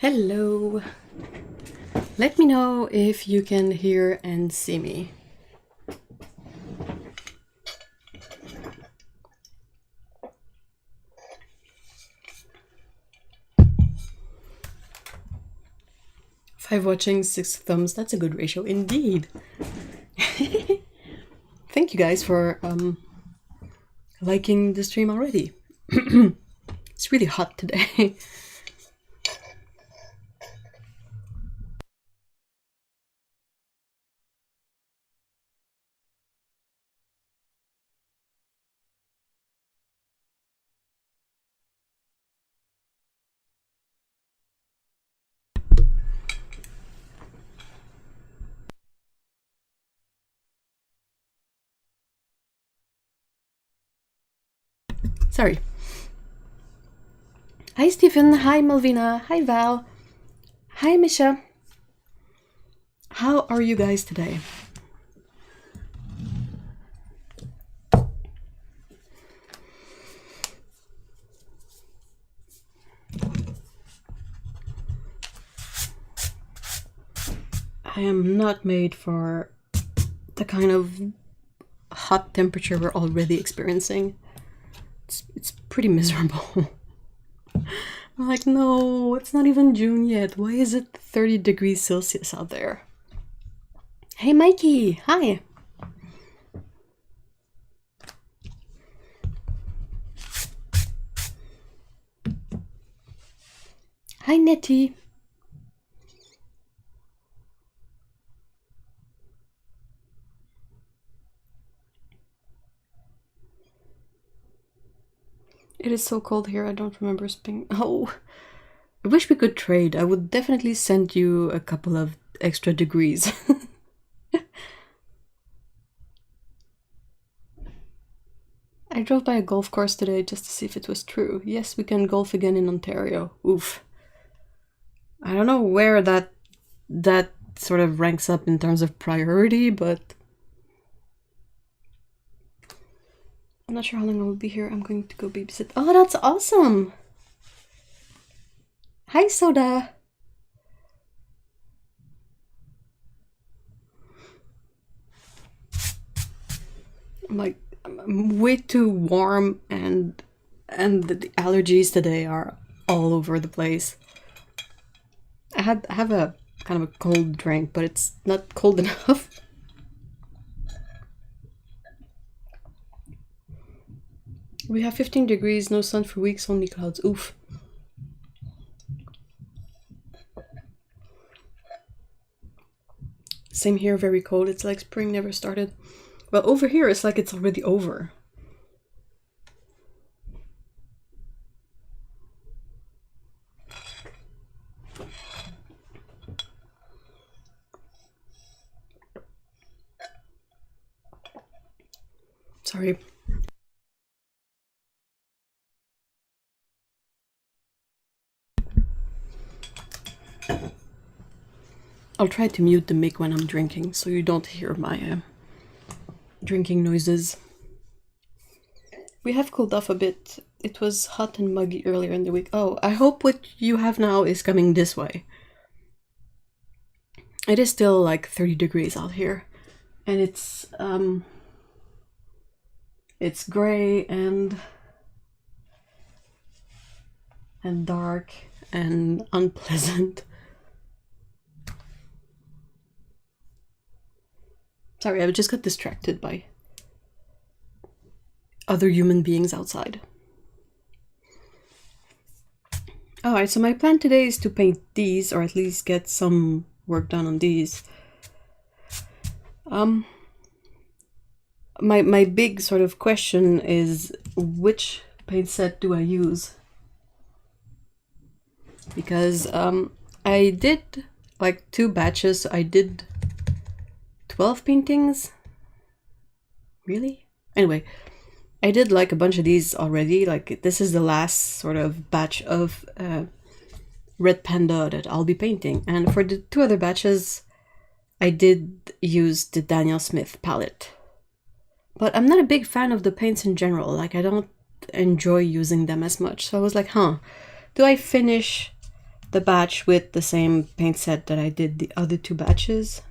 Hello. Let me know if you can hear and see me. Five watching, 6 thumbs. That's a good ratio indeed. Thank you guys for liking the stream already. It's really hot today. Sorry. Hi Stephen, hi Malvina, hi Val, hi Misha. How are you guys today? I am not made for the kind of hot temperature we're already experiencing. It's pretty miserable. I'm like, no, it's not even June yet. Why is it 30 degrees Celsius out there? Hey Mikey, hi. Hi Nettie. It is so cold here, I don't remember spring. Oh, I wish we could trade. I would definitely send you a couple of extra degrees. I drove by a golf course today just to see if it was true. Yes, we can golf again in Ontario. Oof. I don't know where that sort of ranks up in terms of priority, but I'm not sure how long I will be here. I'm going to go babysit. Oh, that's awesome! Hi, Soda! I'm way too warm, and the allergies today are all over the place. I have a kind of a cold drink, but it's not cold enough. We have 15 degrees, no sun for weeks, only clouds. Oof. Same here, very cold. It's like spring never started. Well, over here it's like it's already over. Sorry. I'll try to mute the mic when I'm drinking so you don't hear my drinking noises. We have cooled off a bit. It was hot and muggy earlier in the week. Oh, I hope what you have now is coming this way. It is still like 30 degrees out here. And it's gray and dark and unpleasant. Sorry, I just got distracted by other human beings outside. Alright, so my plan today is to paint these, or at least get some work done on these. My big sort of question is, which paint set do I use? Because I did like 2 batches. I did 12 paintings. Really? Anyway, I did like a bunch of these already. Like this is the last sort of batch of Red Panda that I'll be painting. And for the 2 other batches, I did use the Daniel Smith palette. But I'm not a big fan of the paints in general. Like I don't enjoy using them as much. So I was like, do I finish the batch with the same paint set that I did the other 2 batches?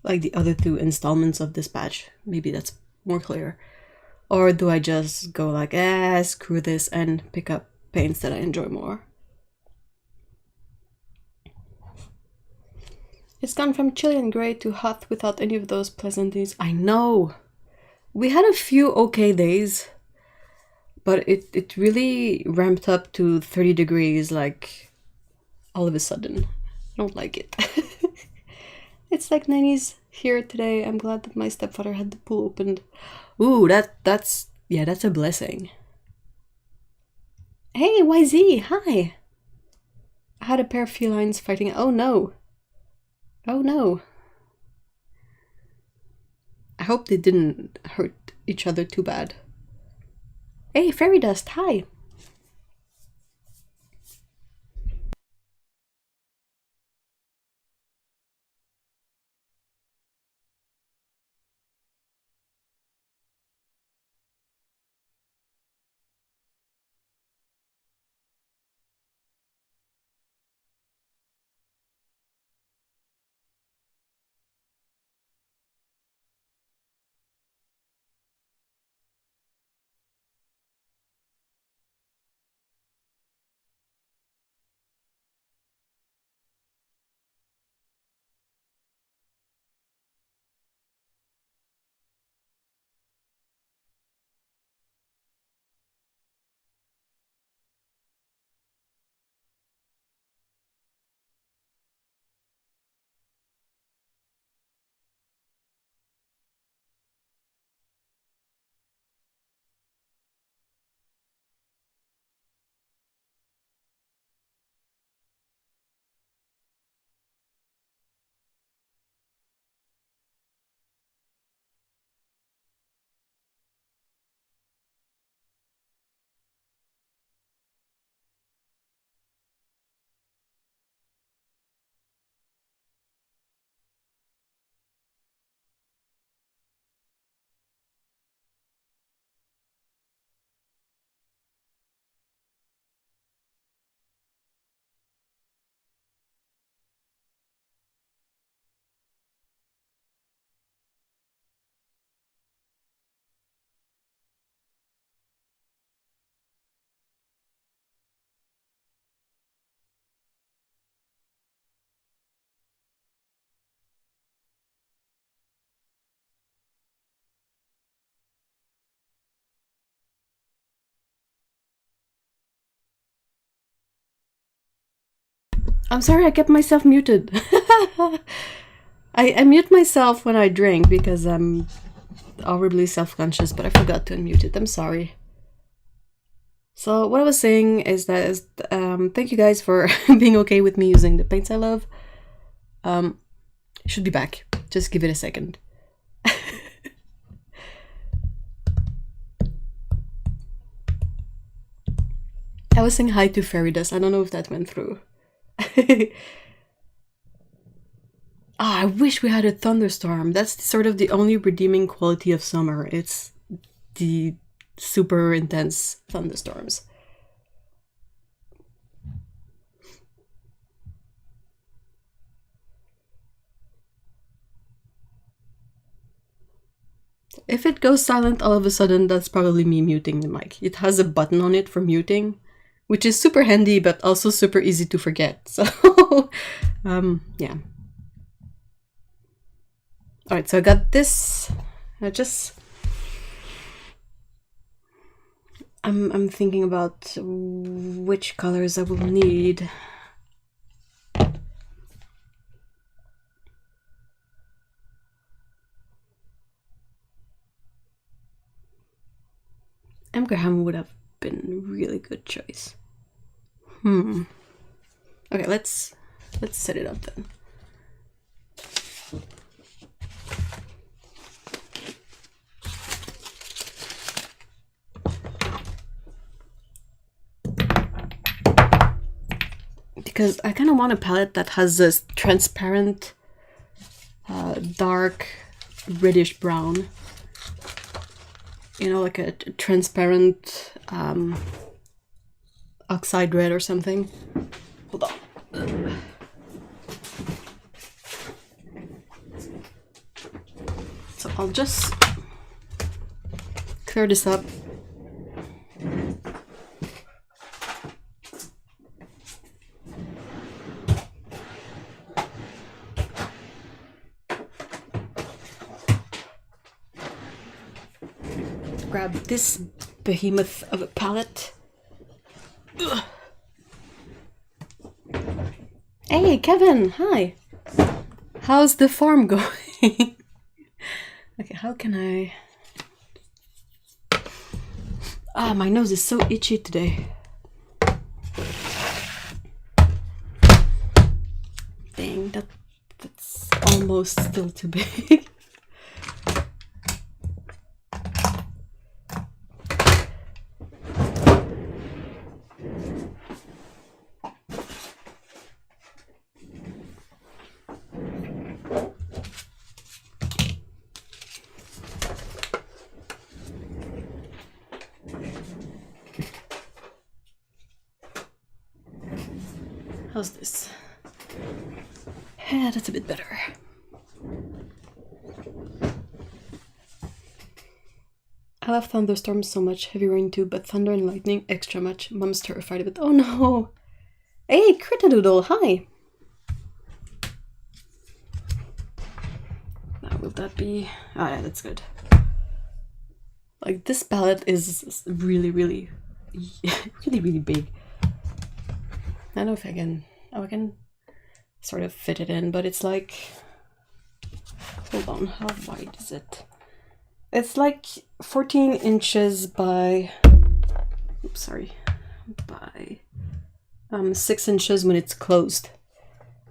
Like the other 2 installments of this batch. Maybe that's more clear. Or do I just go like, screw this and pick up paints that I enjoy more? It's gone from chilly and grey to hot without any of those pleasant days. I know! We had a few okay days, but it really ramped up to 30 degrees like all of a sudden. I don't like it. It's like 90s here today. I'm glad that my stepfather had the pool opened. Ooh, that's a blessing. Hey, YZ, hi! I had a pair of felines fighting. Oh no! Oh no! I hope they didn't hurt each other too bad. Hey, Fairy Dust, hi! I'm sorry, I kept myself muted. I mute myself when I drink because I'm horribly self-conscious, but I forgot to unmute it. I'm sorry. So what I was saying is that thank you guys for being okay with me using the paints I love. Should be back. Just give it a second. I was saying hi to Fairy Dust. I don't know if that went through. I wish we had a thunderstorm. That's sort of the only redeeming quality of summer. It's the super intense thunderstorms. If it goes silent all of a sudden, that's probably me muting the mic. It has a button on it for muting, which is super handy, but also super easy to forget. So, yeah. All right, so I got this. I'm thinking about which colors I will need. M. Graham would have been a really good choice. Okay, let's set it up then. Because I kind of want a palette that has this transparent, dark, reddish brown. You know, like a transparent oxide red or something. Hold on. So I'll just clear this up. Grab this behemoth of a palette. Ugh. Hey, Kevin, hi. How's the farm going? Okay, how can I... Ah, my nose is so itchy today. Dang, that's almost still too big. How's this? Yeah, that's a bit better. I love thunderstorms so much, heavy rain too, but thunder and lightning extra much. Mom's terrified of it. Oh no! Hey, Critadoodle, hi! Now, will that be... Oh yeah, that's good. Like, this palette is really, really big. I don't know if I can... Oh, I can sort of fit it in, but it's like... Hold on, how wide is it? It's like 14 inches by... Oops, sorry. By 6 inches when it's closed.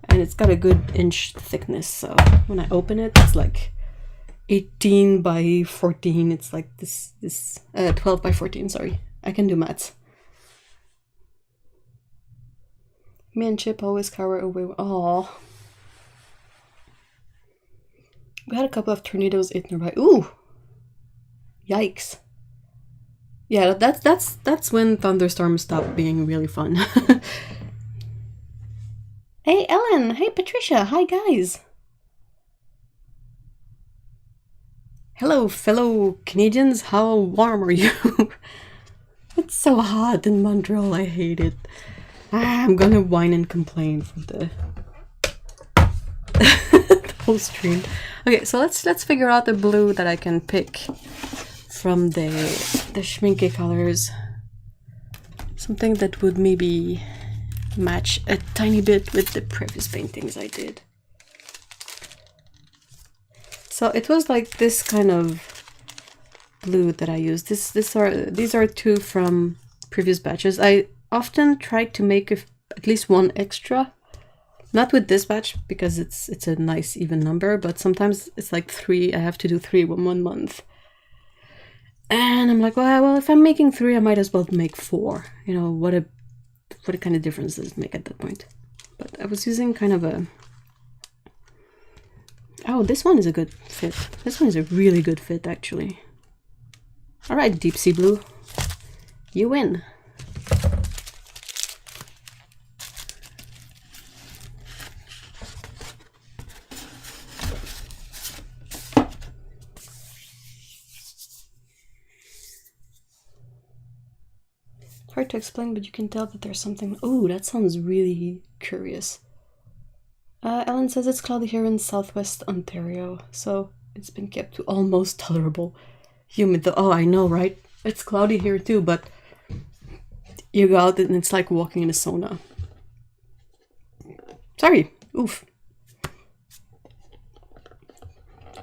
And it's got a good inch thickness, so when I open it, it's like 18 by 14. It's like this 12 by 14, sorry. I can do maths. Me and Chip always cower away. Aww. We had a couple of tornadoes hit nearby. Ooh! Yikes. Yeah, that's when thunderstorms stop being really fun. Hey Ellen! Hey Patricia! Hi guys! Hello fellow Canadians, how warm are you? It's so hot in Montreal, I hate it. I'm gonna whine and complain for the whole stream. Okay, so let's figure out the blue that I can pick from the Schminke colors. Something that would maybe match a tiny bit with the previous paintings I did. So it was like this kind of blue that I used. These are two from previous batches. I often try to make at least one extra. Not with this batch because it's a nice even number, but sometimes it's like 3. I have to do 3 in 1 month. And I'm like, well, if I'm making 3, I might as well make 4. You know, what a what kind of difference does it make at that point? But I was using kind of a... Oh, this one is a good fit. This one is a really good fit, actually. Alright, Deep Sea Blue. You win. Hard to explain, but you can tell that there's something... Oh, that sounds really curious. Ellen says it's cloudy here in southwest Ontario, so it's been kept to almost tolerable. Humid though. Oh, I know, right? It's cloudy here too, but you go out and it's like walking in a sauna. Sorry. Oof.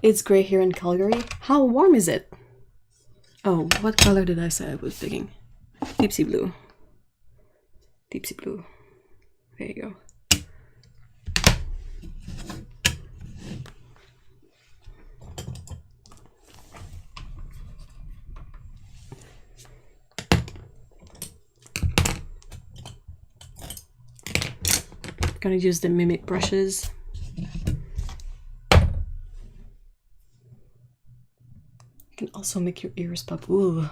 It's gray here in Calgary. How warm is it? Oh, what color did I say I was picking? Deep Sea Blue. Deep Sea Blue. There you go. Gonna use the Mimic brushes. You can also make your ears pop. Ooh.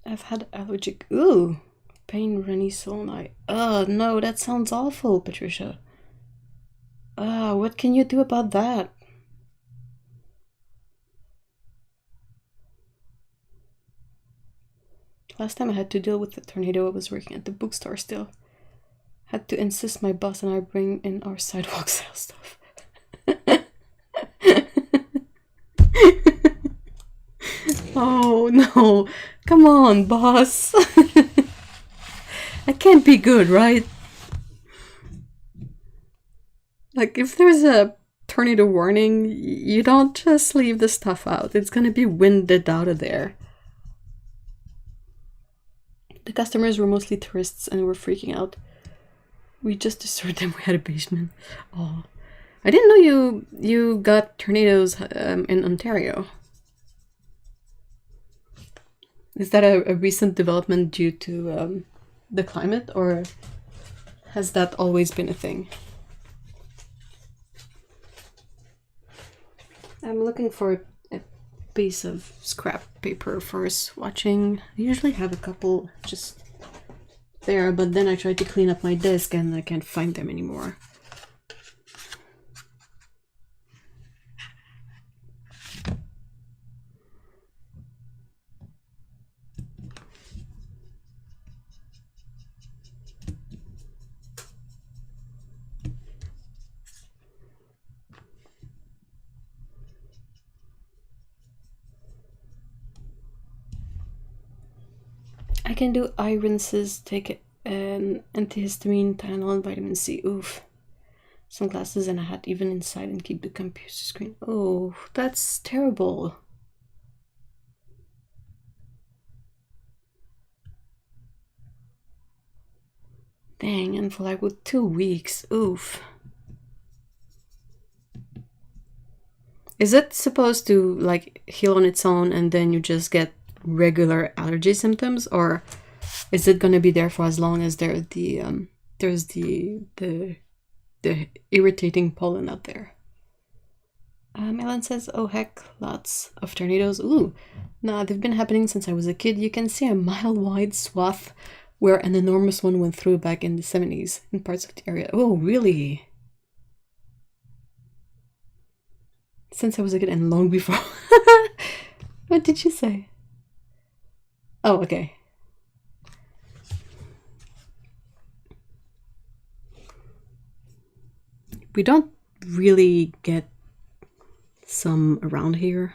I've had allergic, ooh, pain, runny solni. Oh no, that sounds awful, Patricia. What can you do about that? Last time I had to deal with the tornado, I was working at the bookstore still. Had to insist my boss and I bring in our sidewalk sale stuff. Oh no, come on, boss. I can't be good, right? Like, if there's a tornado warning, you don't just leave the stuff out. It's gonna be winded out of there. The customers were mostly tourists and were freaking out. We just assured them we had a basement. Oh, I didn't know you got tornadoes in Ontario. Is that a recent development due to the climate, or has that always been a thing? I'm looking for a piece of scrap paper for swatching. I usually have a couple just there, but then I tried to clean up my desk and I can't find them anymore. I can do eye rinses, take an antihistamine, Tylenol, and vitamin C. Oof. Sunglasses and a hat even inside and keep the computer screen. Oh, that's terrible. Dang, and for like with 2 weeks. Oof. Is it supposed to like heal on its own and then you just get regular allergy symptoms, or is it going to be there for as long as there's the irritating pollen out there? Ellen says, oh heck, lots of tornadoes. Ooh, nah, they've been happening since I was a kid. You can see a mile-wide swath where an enormous one went through back in the 70s in parts of the area. Oh, really? Since I was a kid and long before. What did you say? Oh, okay. We don't really get some around here,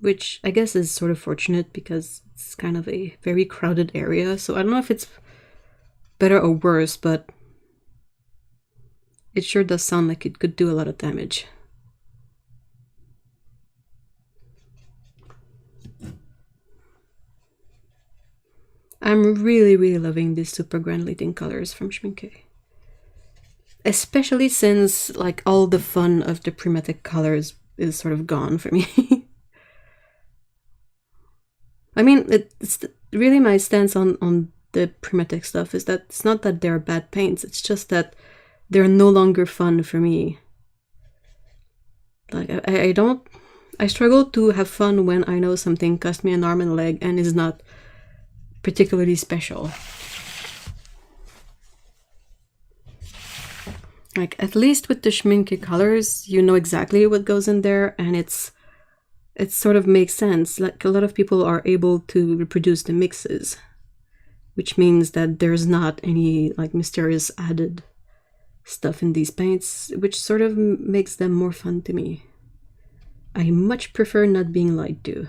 which I guess is sort of fortunate because it's kind of a very crowded area. So I don't know if it's better or worse, but it sure does sound like it could do a lot of damage. I'm really loving these super granulating colors from Schmincke. Especially since like all the fun of the Primatic colors is sort of gone for me. I mean, it's really my stance on the Primatech stuff is that it's not that they're bad paints, it's just that they're no longer fun for me. Like, I struggle to have fun when I know something cost me an arm and a leg and is not particularly special. Like, at least with the Schminke colors, you know exactly what goes in there, and it sort of makes sense. Like, a lot of people are able to reproduce the mixes, which means that there's not any, like, mysterious added stuff in these paints, which sort of makes them more fun to me. I much prefer not being lied to.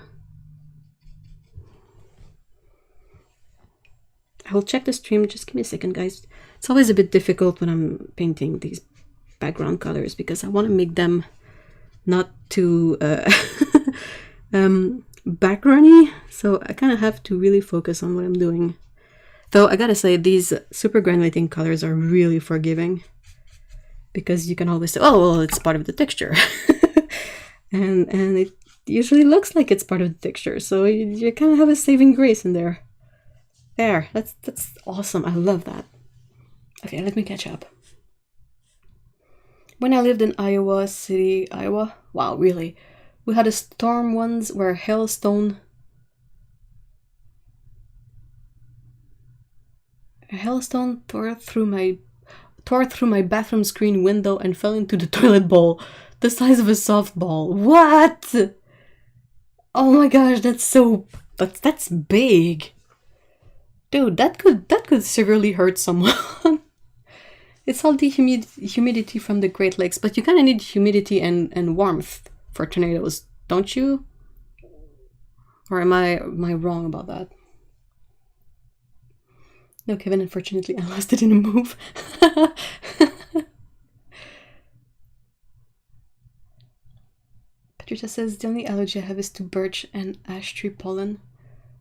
I will check the stream, just give me a second, guys. It's always a bit difficult when I'm painting these background colors because I want to make them not too backgroundy, so I kind of have to really focus on what I'm doing. Though I gotta say, these super granulating colors are really forgiving because you can always say, oh, well, it's part of the texture. and it usually looks like it's part of the texture, so you kind of have a saving grace in there. There, that's awesome. I love that. Okay, let me catch up. When I lived in Iowa City, Iowa, wow, really? We had a storm once where hailstone tore through my bathroom screen window and fell into the toilet bowl, the size of a softball. What? Oh my gosh, that's big. Dude, that could severely hurt someone. It's all the humidity from the Great Lakes, but you kind of need humidity and warmth for tornadoes, don't you? Or am I wrong about that? No, Kevin, unfortunately, I lost it in a move. Patricia says, the only allergy I have is to birch and ash tree pollen,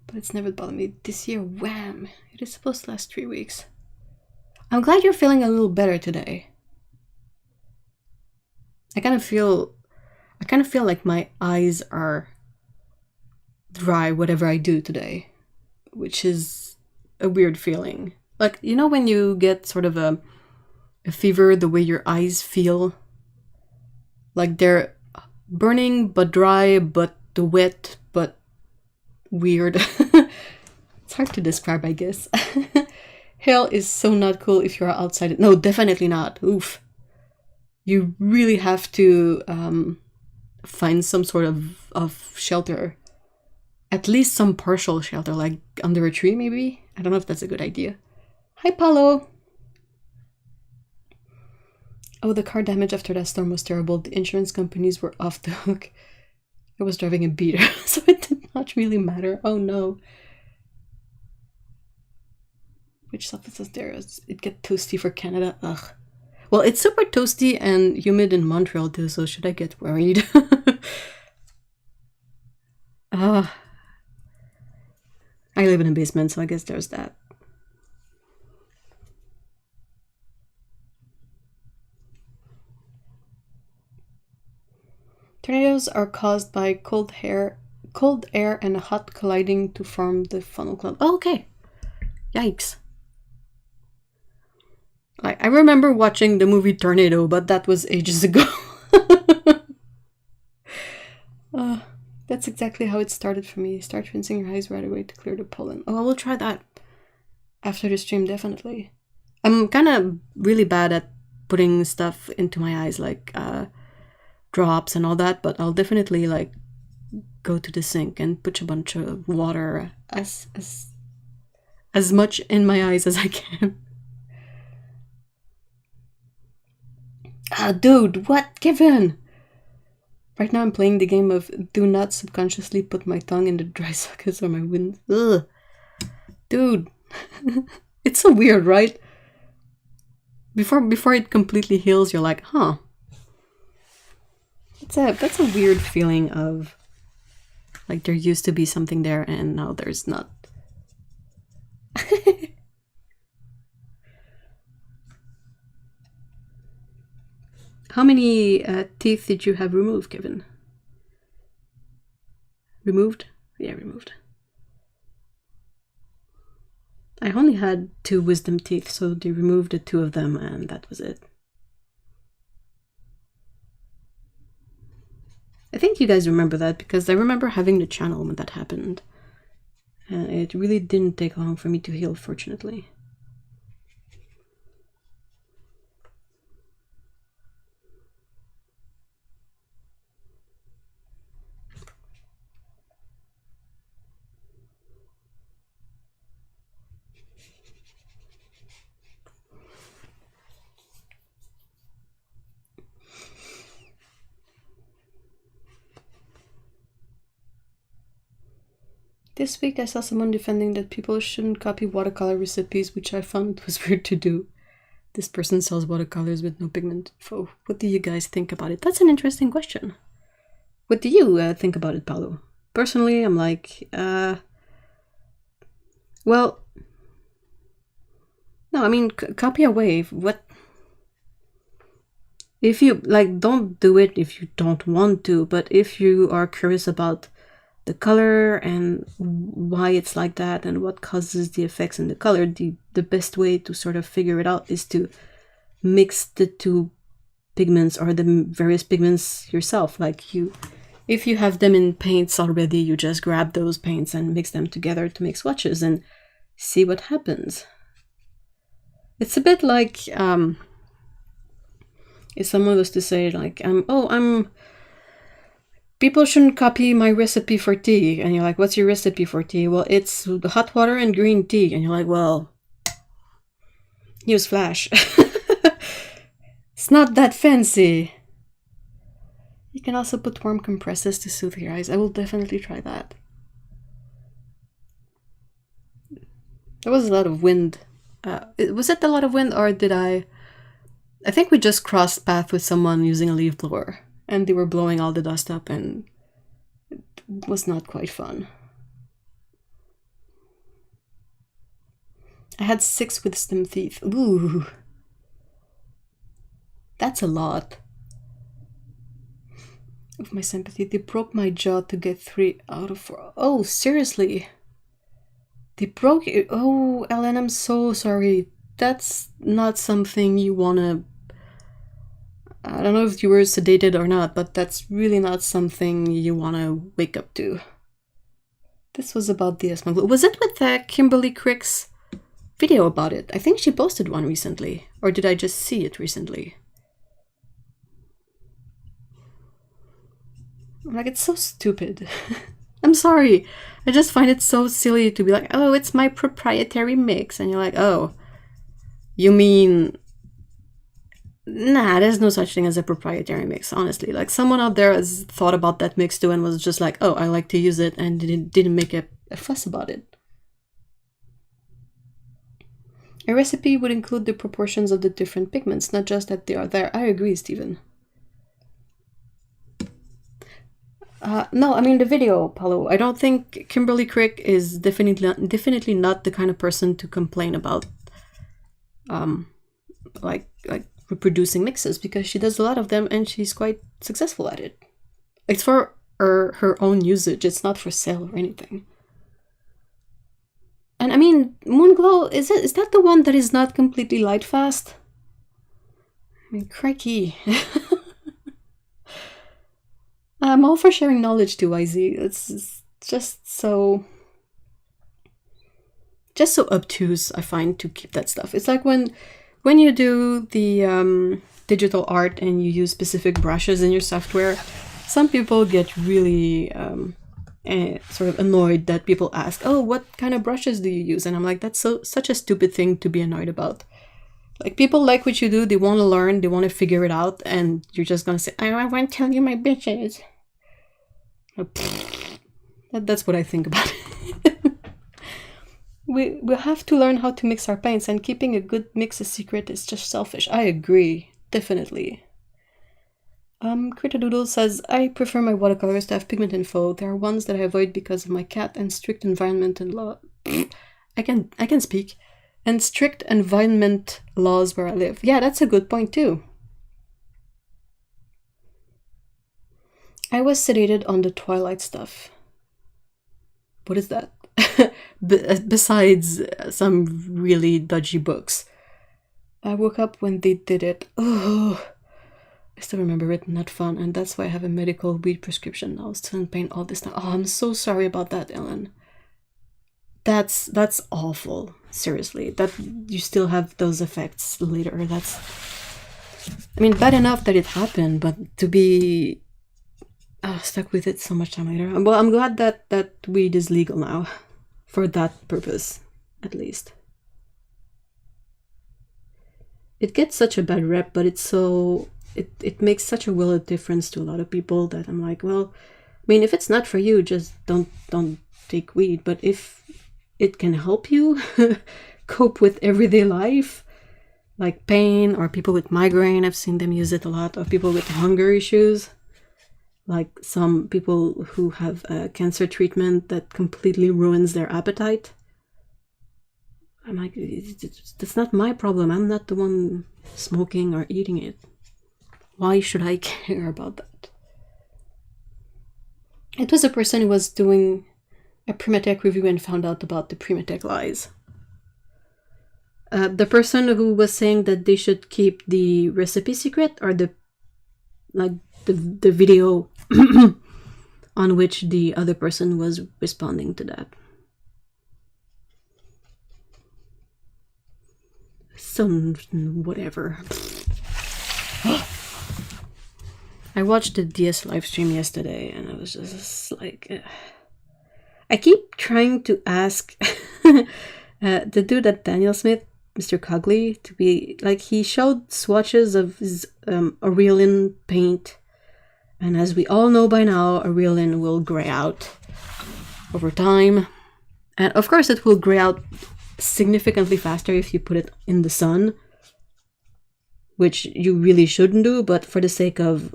but it's never bothered me. This year, wham! It is supposed to last 3 weeks. I'm glad you're feeling a little better today. I kind of feel like my eyes are dry whatever I do today, which is a weird feeling. Like, you know when you get sort of a fever, the way your eyes feel? Like they're burning but dry but wet but weird. It's hard to describe, I guess. Hail is so not cool if you're outside. No, definitely not. Oof. You really have to find some sort of shelter. At least some partial shelter, like under a tree maybe? I don't know if that's a good idea. Hi, Paulo! Oh, the car damage after that storm was terrible. The insurance companies were off the hook. I was driving a beater, so it did not really matter. Oh no. Which stuff is there? It get toasty for Canada. Ugh. Well, it's super toasty and humid in Montreal too, so should I get worried? I live in a basement, so I guess there's that. Tornadoes are caused by cold air and hot colliding to form the funnel cloud. Oh, okay. Yikes. I remember watching the movie Tornado, but that was ages ago. That's exactly how it started for me. Start rinsing your eyes right away to clear the pollen. Oh, I will try that after the stream, definitely. I'm kind of really bad at putting stuff into my eyes, like drops and all that, but I'll definitely like go to the sink and put a bunch of water as much in my eyes as I can. Ah, dude, what? Kevin! Right now I'm playing the game of do not subconsciously put my tongue in the dry sockets or my wind. Ugh. Dude. It's so weird, right? Before it completely heals, you're like, huh. That's a weird feeling of like there used to be something there and now there's not. How many teeth did you have removed, Kevin? Removed? Yeah, removed. I only had 2 wisdom teeth, so they removed the 2 of them and that was it. I think you guys remember that because I remember having the channel when that happened. And it really didn't take long for me to heal, fortunately. This week I saw someone defending that people shouldn't copy watercolor recipes, which I found was weird to do. This person sells watercolors with no pigment. So what do you guys think about it? That's an interesting question. What do you think about it, Paolo? Personally, I'm like, well, no, I mean, copy away. What? If you, like, don't do it if you don't want to, but if you are curious about the color and why it's like that and what causes the effects in the color, the best way to sort of figure it out is to mix the 2 pigments or the various pigments yourself. Like if you have them in paints already, you just grab those paints and mix them together to make swatches and see what happens. It's a bit like if someone was to say like, people shouldn't copy my recipe for tea. And you're like, what's your recipe for tea? Well, it's hot water and green tea. And you're like, well, use Flash. It's not that fancy. You can also put warm compresses to soothe your eyes. I will definitely try that. There was a lot of wind. Was it a lot of wind or did I think we just crossed path with someone using a leaf blower. And they were blowing all the dust up and it was not quite fun. I had 6 wisdom teeth. Ooh. That's a lot. With my sympathy, they broke my jaw to get 3 out of 4. Oh, seriously? They broke it? Oh, Ellen, I'm so sorry. That's not something you wanna... I don't know if you were sedated or not, but that's really not something you want to wake up to. This was about the asthma glue. Was it with Kimberly Crick's video about it? I think she posted one recently. Or did I just see it recently? Like, it's so stupid. I'm sorry. I just find it so silly to be like, oh, it's my proprietary mix. And you're like, oh, you mean... Nah, there's no such thing as a proprietary mix, honestly. Like, someone out there has thought about that mix too and was just like, oh, I like to use it, and didn't make a fuss about it. A recipe would include the proportions of the different pigments, not just that they are there. I agree, Stephen. No, I mean the video, Paulo. I don't think Kimberly Crick is definitely not the kind of person to complain about like reproducing mixes, because she does a lot of them and she's quite successful at it. It's for her own usage, it's not for sale or anything. And I mean, Moonglow, is that the one that is not completely light fast? I mean, crikey. I'm all for sharing knowledge too, YZ. It's just so obtuse, I find, to keep that stuff. It's like when you do the digital art and you use specific brushes in your software, some people get really sort of annoyed that people ask, oh, what kind of brushes do you use? And I'm like, that's such a stupid thing to be annoyed about. Like, people like what you do, they want to learn, they want to figure it out, and you're just gonna say, I won't tell you my bitches. That's what I think about it. We have to learn how to mix our paints, and keeping a good mix a secret is just selfish. I agree, definitely. Critadoodle says, I prefer my watercolors to have pigment info. There are ones that I avoid because of my cat and strict environment and law. I can speak. And strict environment laws where I live. Yeah, that's a good point too. I was sedated on the Twilight stuff. What is that? besides some really dodgy books. I woke up when they did it. Oh, I still remember it, not fun, and that's why I have a medical weed prescription now. Still in pain all this time. Oh, I'm so sorry about that, Ellen. That's awful. Seriously, that you still have those effects later. That's, I mean, bad enough that it happened, but to be stuck with it so much time later. Well, I'm glad that weed is legal now, for that purpose, at least. It gets such a bad rep, but it's so it makes such a world of difference to a lot of people that I'm like, well, I mean, if it's not for you, just don't take weed. But if it can help you cope with everyday life, like pain, or people with migraine, I've seen them use it a lot, or people with hunger issues, like some people who have a cancer treatment that completely ruins their appetite. I'm like, that's not my problem. I'm not the one smoking or eating it. Why should I care about that? It was a person who was doing a Primatech review and found out about the Primatech lies. The person who was saying that they should keep the recipe secret, or the video on which the other person was responding to that. Some whatever. I watched the DS live stream yesterday, and I was just like, I keep trying to ask the dude at Daniel Smith, Mr. Cogley, to be like, he showed swatches of his Aurelian paint, and as we all know by now, Aurelian will gray out over time, and of course it will gray out significantly faster if you put it in the sun, which you really shouldn't do, but for the sake of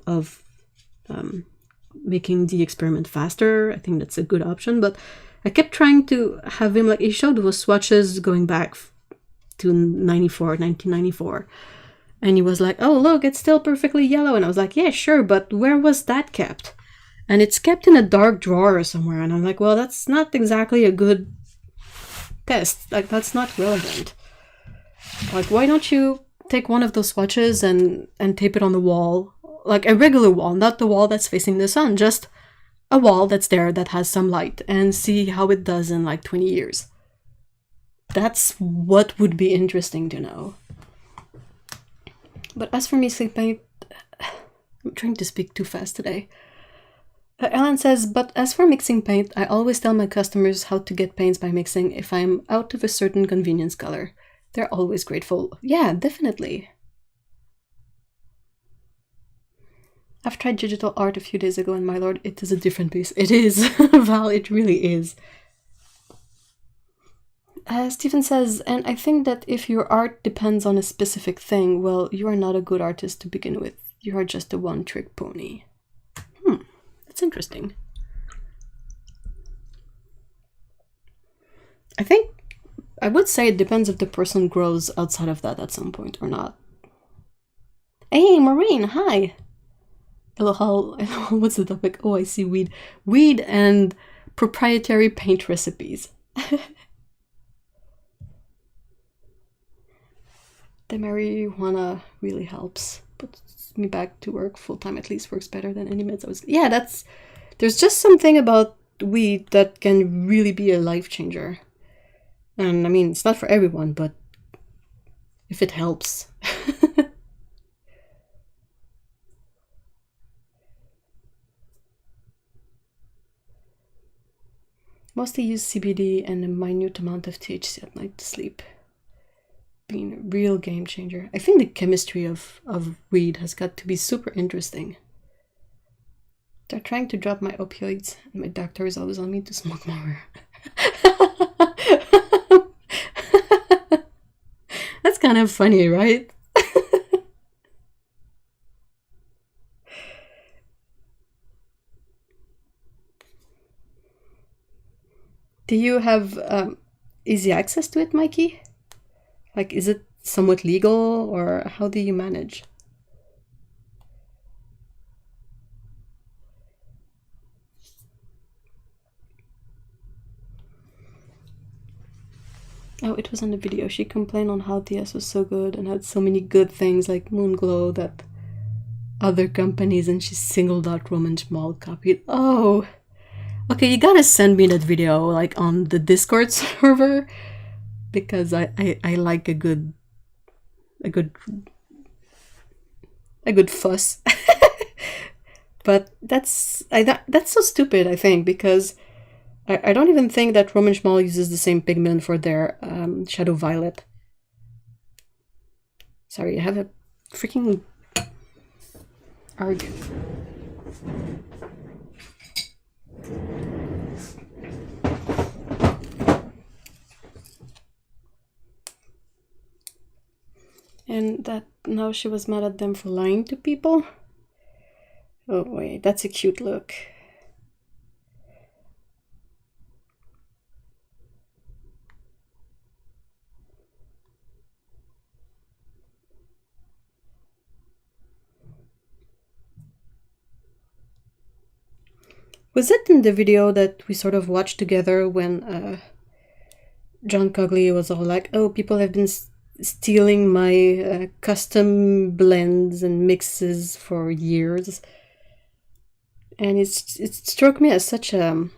making the experiment faster, I think that's a good option. But I kept trying to have him, like, he showed those swatches going back to 1994, and he was like, oh look, it's still perfectly yellow, and I was like, yeah, sure, but where was that kept? And it's kept in a dark drawer or somewhere, and I'm like, well, that's not exactly a good test. Like, that's not relevant. Like, why don't you take one of those swatches and tape it on the wall, like a regular wall, not the wall that's facing the sun, just a wall that's there that has some light, and see how it does in like 20 years. That's what would be interesting to know. But as for mixing paint, I'm trying to speak too fast today. Ellen says, but as for mixing paint, I always tell my customers how to get paints by mixing if I'm out of a certain convenience color. They're always grateful. Yeah, definitely. I've tried digital art a few days ago, and my lord, it is a different beast. It is, Val, it really is. Stephen says, and I think that if your art depends on a specific thing, well, you are not a good artist to begin with. You are just a one-trick pony. That's interesting. I would say it depends if the person grows outside of that at some point or not. Hey, Maureen, hi! Hello, what's the topic? Oh, I see weed. Weed and proprietary paint recipes. The marijuana really helps. Puts me back to work full-time, at least works better than any meds I was... Yeah, there's just something about weed that can really be a life changer. And I mean, it's not for everyone, but if it helps. Mostly use CBD and a minute amount of THC at night to sleep. Being a real game changer. I think the chemistry of weed has got to be super interesting. They're trying to drop my opioids, and my doctor is always on me to smoke more. That's kind of funny, right? Do you have easy access to it, Mikey? Like, is it somewhat legal, or how do you manage? Oh, it was on the video. She complained on how TS was so good and had so many good things like Moonglow that other companies, and she singled out Roman Schmal copied. Oh, okay, you gotta send me that video like on the Discord server, because I like a good fuss. But that's so stupid, I think, because I don't even think that Roman Schmal uses the same pigment for their Shadow Violet. Sorry, I have a freaking arg. And that now she was mad at them for lying to people. Oh wait, that's a cute look. Was it in the video that we sort of watched together when John Cogley was all like, oh, people have been stealing my custom blends and mixes for years? And it struck me as such a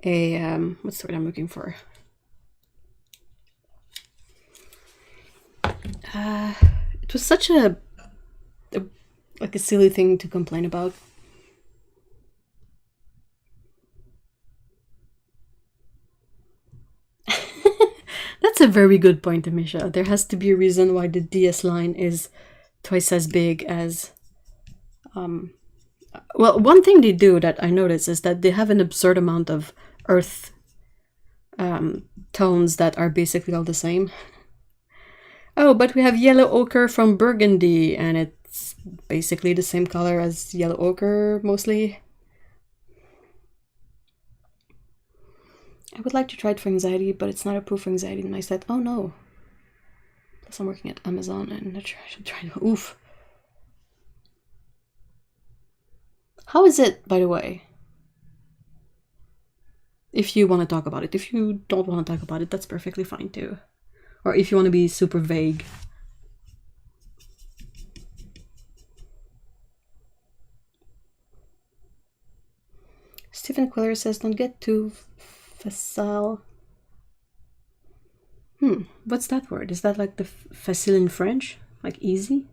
what's the word I'm looking for? It was such a silly thing to complain about. That's a very good point, Amisha. There has to be a reason why the DS line is twice as big as... Well, one thing they do that I notice is that they have an absurd amount of earth tones that are basically all the same. Oh, but we have yellow ochre from Burgundy, and it's basically the same color as yellow ochre, mostly. I would like to try it for anxiety, but it's not approved for anxiety. And I said, oh no. Plus I'm working at Amazon, and I'm not sure I should try it. Oof. How is it, by the way? If you want to talk about it. If you don't want to talk about it, that's perfectly fine too. Or if you want to be super vague. Stephen Quiller says, don't get too facile. What's that word? Is that like the facile in French? Like easy?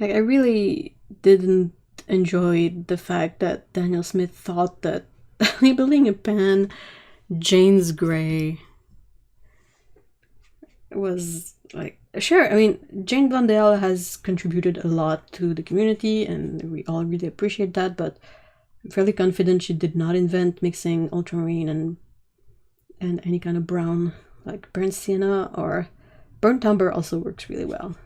Like, I really didn't enjoy the fact that Daniel Smith thought that labeling a pen Jane's Grey was like, sure, I mean, Jane Blondell has contributed a lot to the community and we all really appreciate that, but I'm fairly confident she did not invent mixing ultramarine and any kind of brown, like burnt sienna or burnt umber also works really well.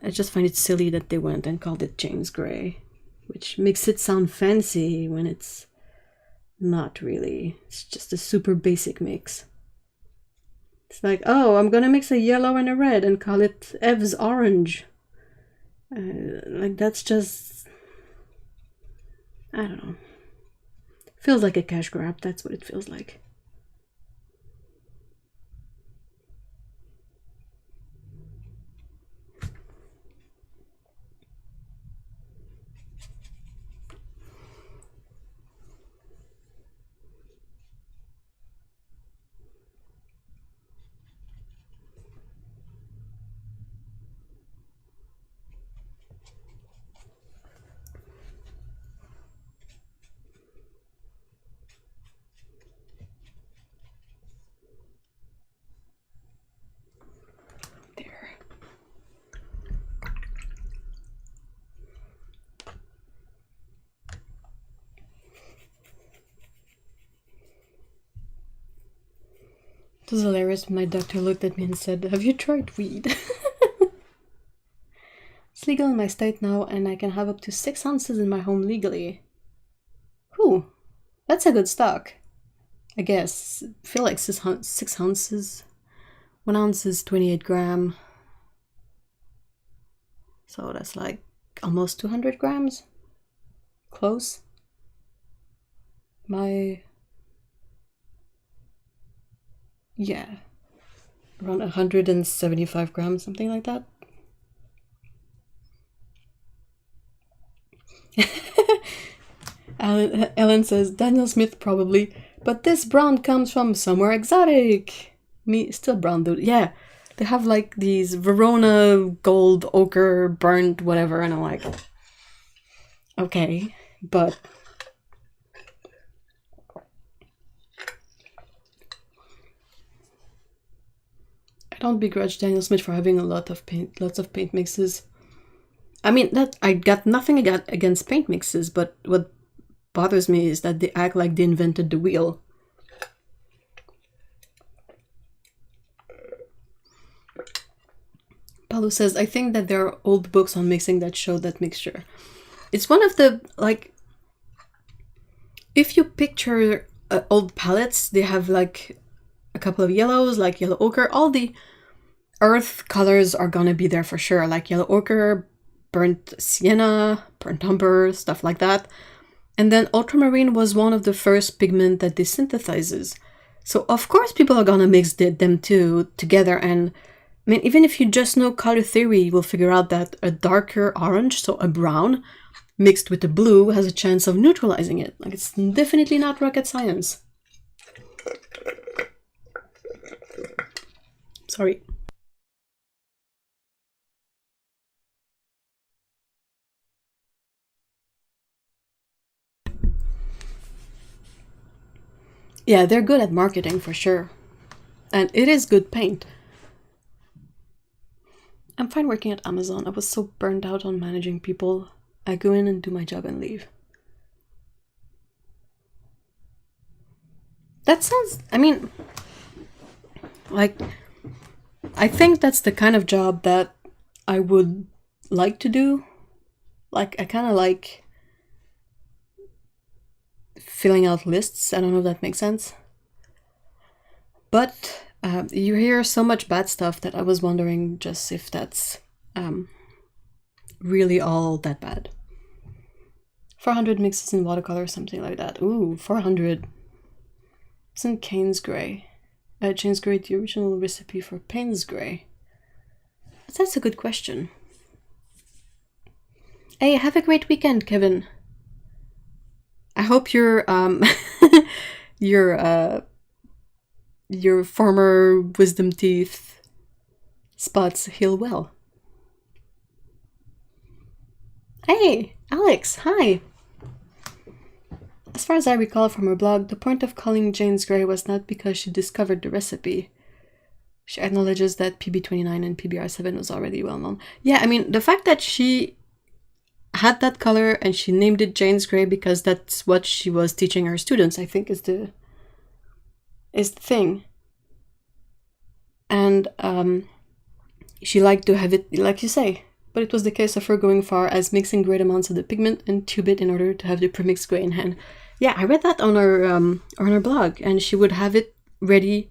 I just find it silly that they went and called it Jane's Grey, which makes it sound fancy when it's not really. It's just a super basic mix. It's like, oh, I'm gonna mix a yellow and a red and call it Ev's Orange. Like, that's just... I don't know. Feels like a cash grab, that's what it feels like. It was hilarious when my doctor looked at me and said, have you tried weed? It's legal in my state now and I can have up to 6 ounces in my home legally. Whew, that's a good stock. I guess. I feel like 6 ounces. 1 ounce is 28 grams. So that's like almost 200 grams. Close. Yeah. Around 175 grams, something like that. Ellen says, Daniel Smith probably, but this brown comes from somewhere exotic. Me, still brown dude. Yeah, they have like these Verona gold, ochre, burnt, whatever, and I'm like, okay, but I don't begrudge Daniel Smith for having lots of paint mixes. I mean, that I got nothing against paint mixes, but what bothers me is that they act like they invented the wheel. Paolo says, I think that there are old books on mixing that show that mixture. It's one of the, like, if you picture old palettes, they have like a couple of yellows, like yellow ochre. All the earth colors are gonna be there for sure, like yellow ochre, burnt sienna, burnt umber, stuff like that. And then ultramarine was one of the first pigment that desynthesizes. So of course people are gonna mix them two together. And I mean, even if you just know color theory, you will figure out that a darker orange, so a brown, mixed with a blue has a chance of neutralizing it. Like, it's definitely not rocket science. Sorry. Yeah, they're good at marketing for sure. And it is good paint. I'm fine working at Amazon. I was so burned out on managing people. I go in and do my job and leave. That sounds, I mean, like, I think that's the kind of job that I would like to do. Like, I kind of like filling out lists. I don't know if that makes sense. But you hear so much bad stuff that I was wondering just if that's really all that bad. 400 mixes in watercolor, something like that. Ooh, 400. Isn't Kane's Gray? Jane's Gray the original recipe for Payne's Gray? That's a good question. Hey, have a great weekend, Kevin. I hope your former wisdom teeth spots heal well. Hey, Alex, hi. As far as I recall from her blog, the point of calling Jane's Gray was not because she discovered the recipe. She acknowledges that PB29 and PBR7 was already well known. Yeah, I mean, the fact that she had that color and she named it Jane's Gray because that's what she was teaching her students, I think is the thing. And she liked to have it, like you say, but it was the case of her going far as mixing great amounts of the pigment and tube it in order to have the premixed gray in hand. Yeah, I read that on her blog, and she would have it ready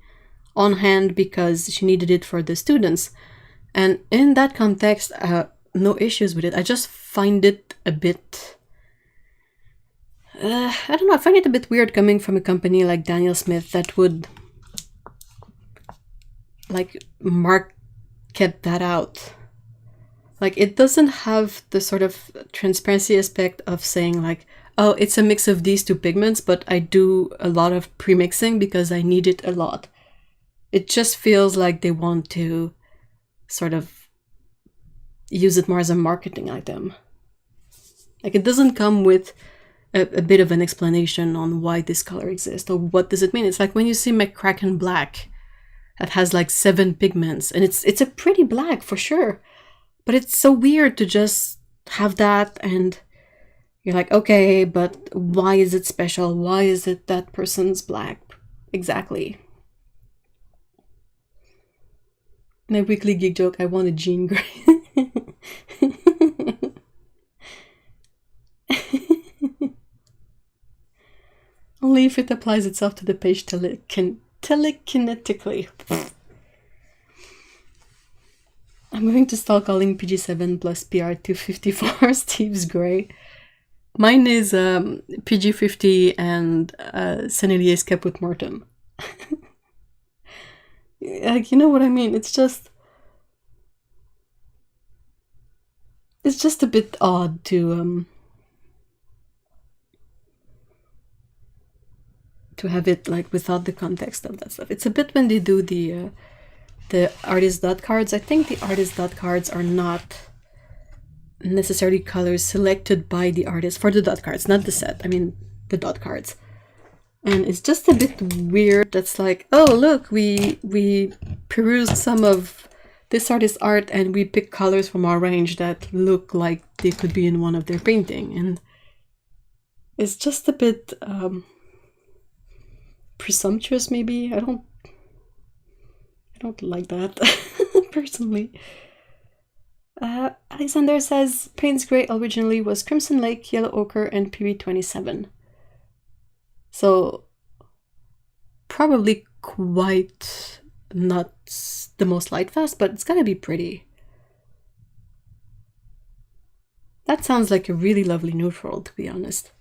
on hand because she needed it for the students. And in that context, no issues with it. I just find it a bit... I don't know, I find it a bit weird coming from a company like Daniel Smith that would like market that out. Like, it doesn't have the sort of transparency aspect of saying like, oh, it's a mix of these two pigments, but I do a lot of pre-mixing because I need it a lot. It just feels like they want to sort of use it more as a marketing item. Like, it doesn't come with a bit of an explanation on why this color exists or what does it mean. It's like when you see McCracken Black that has like 7 pigments, and it's a pretty black for sure, but it's so weird to just have that and you're like, okay, but why is it special? Why is it that person's black? Exactly. My weekly geek joke, I want a Jean Grey. Only if it applies itself to the page telekinetically. I'm going to start calling PG7 plus PR254 Steve's Gray. Mine is PG50 and Sennelier's Caput Mortem. Like, you know what I mean? It's just a bit odd to have it like without the context of that stuff. It's a bit when they do the artist dot cards. I think the artist dot cards are not necessarily colors selected by the artist for the dot cards, not the set. I mean the dot cards. And it's just a bit weird. That's like, oh look, we perused some of this artist's art and we pick colors from our range that look like they could be in one of their painting, and it's just a bit presumptuous maybe. I don't like that personally. Alexander says Payne's Gray originally was Crimson Lake, Yellow Ochre, and PB27. So probably quite not the most light fast, but it's gotta be pretty. That sounds like a really lovely neutral, to be honest.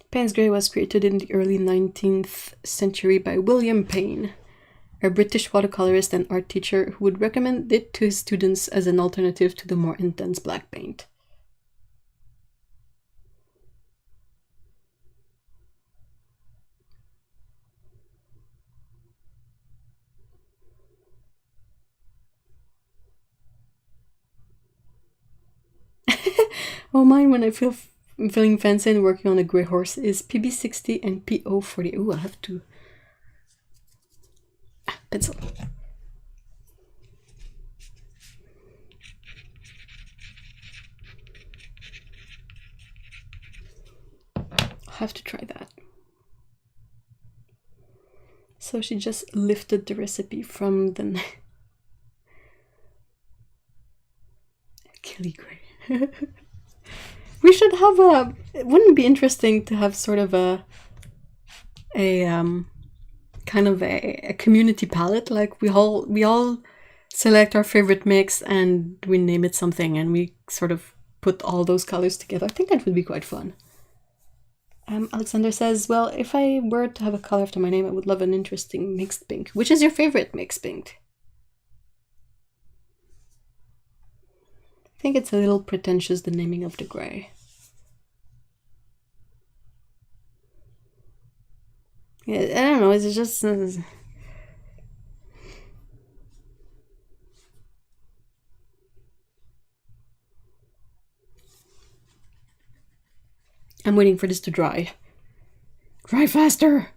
Payne's Gray was created in the early 19th century by William Payne, a British watercolorist and art teacher who would recommend it to his students as an alternative to the more intense black paint. Oh, mine when I'm feeling fancy and working on a gray horse is PB60 and PO40. Ooh, I have to... pencil. I'll have to try that. So she just lifted the recipe from the... Kelly Gray. We should have a... Wouldn't it be interesting to have sort of a kind of a community palette? Like we all select our favorite mix and we name it something and we sort of put all those colors together. I think that would be quite fun. Alexander says, well, if I were to have a color after my name, I would love an interesting mixed pink. Which is your favorite mixed pink? I think it's a little pretentious, the naming of the gray. Yeah, I don't know, it's just... I'm waiting for this to dry. Dry faster!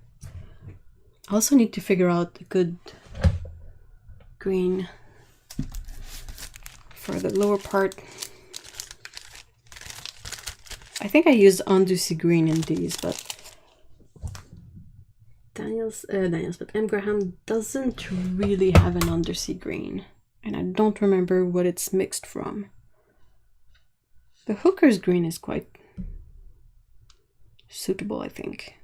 I also need to figure out a good green for the lower part. I think I used Andussy green in these, but but M. Graham doesn't really have an undersea green, and I don't remember what it's mixed from. The Hooker's green is quite suitable, I think.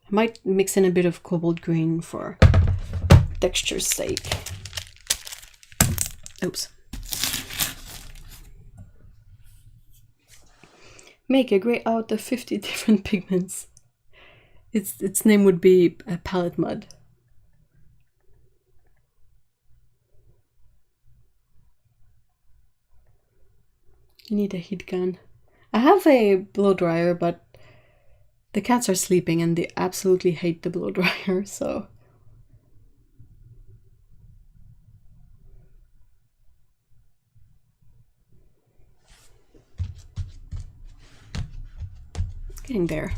I might mix in a bit of cobalt green for texture's sake. Oops. Make a gray out of 50 different pigments. Its name would be palette mud. You need a heat gun. I have a blow dryer, but the cats are sleeping and they absolutely hate the blow dryer, so... Getting there.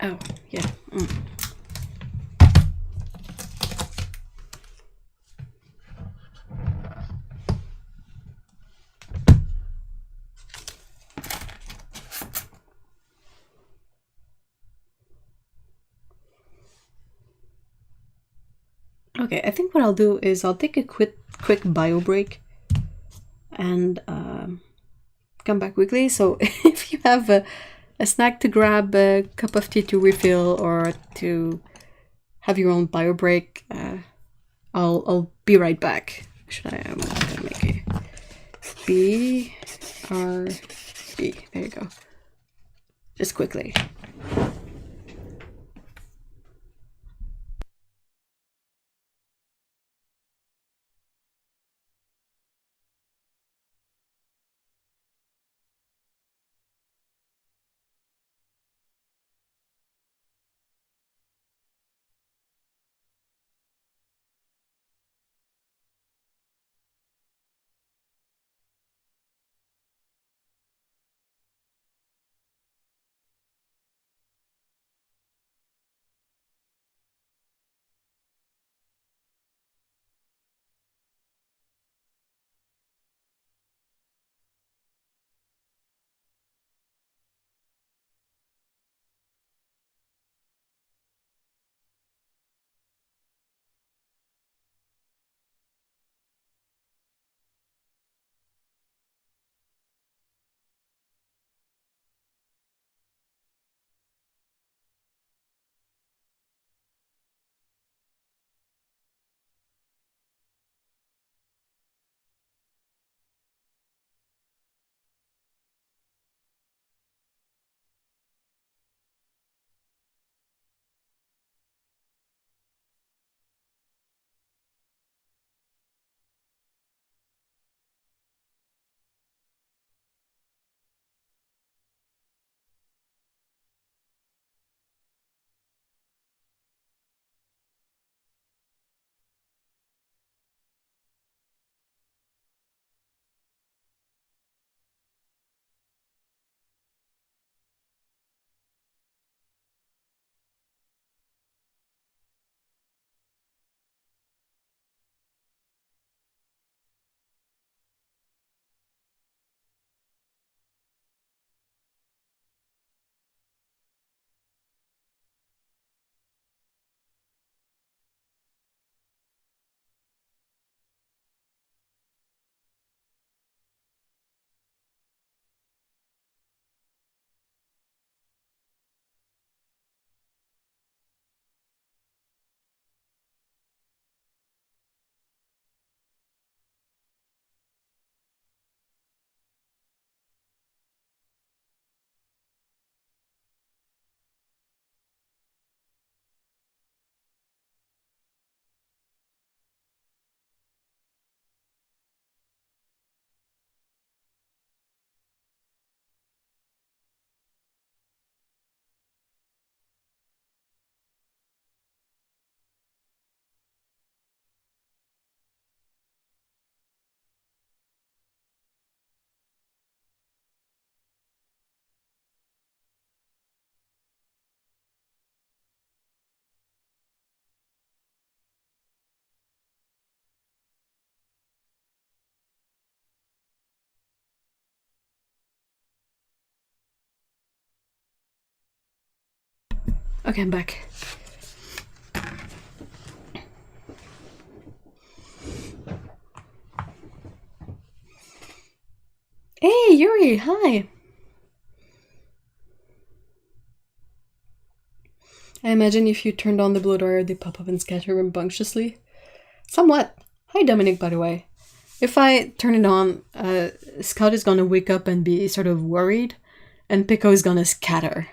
Oh, yeah. Okay, I think what I'll do is I'll take a quick bio break and come back quickly. So if you have a snack to grab, a cup of tea to refill, or to have your own bio break, I'll be right back. Should I? I'm gonna make a BRB. There you go. Just quickly. Okay, I'm back. Hey, Yuri, hi! I imagine if you turned on the blow dryer, they pop up and scatter rambunctiously. Somewhat. Hi, Dominic, by the way. If I turn it on, Scout is gonna wake up and be sort of worried, and Pico is gonna scatter.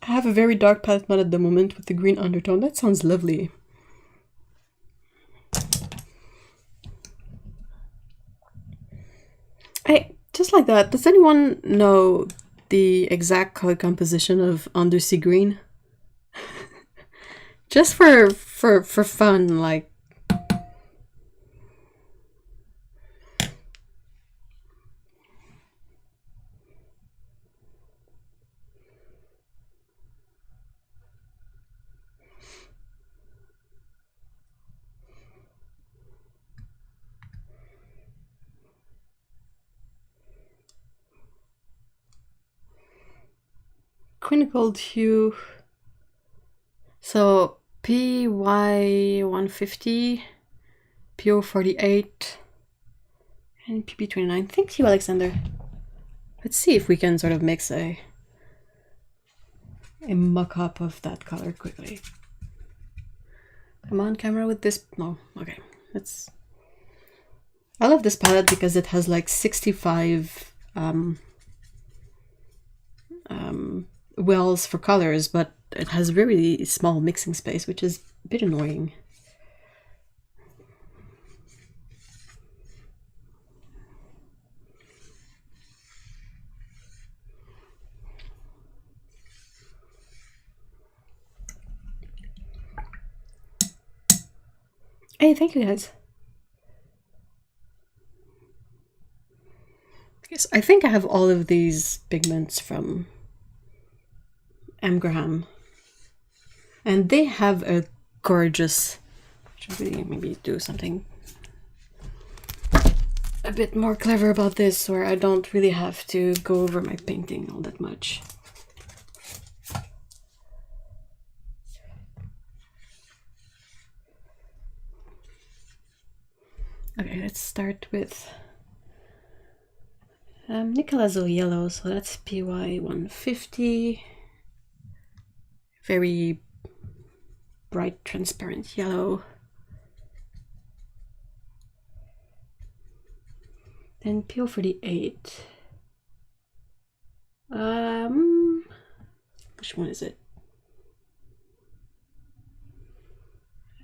I have a very dark palette mod at the moment with the green undertone. That sounds lovely. Hey, just like that, does anyone know the exact color composition of undersea green? Just for fun, like. Queen Gold hue. So PY150, PO48, and PP29. Thank you, Alexander. Let's see if we can sort of mix a mock-up of that color quickly. I'm on camera with this. No, okay. I love this palette because it has like 65 wells for colors, but it has very small mixing space, which is a bit annoying. Hey, thank you guys. Yes, I think I have all of these pigments from M. Graham. And they have a gorgeous... Should we maybe do something a bit more clever about this, where I don't really have to go over my painting all that much. Okay, let's start with Nicolazo yellow, so that's PY150. Very bright, transparent yellow. Then PO48. Which one is it?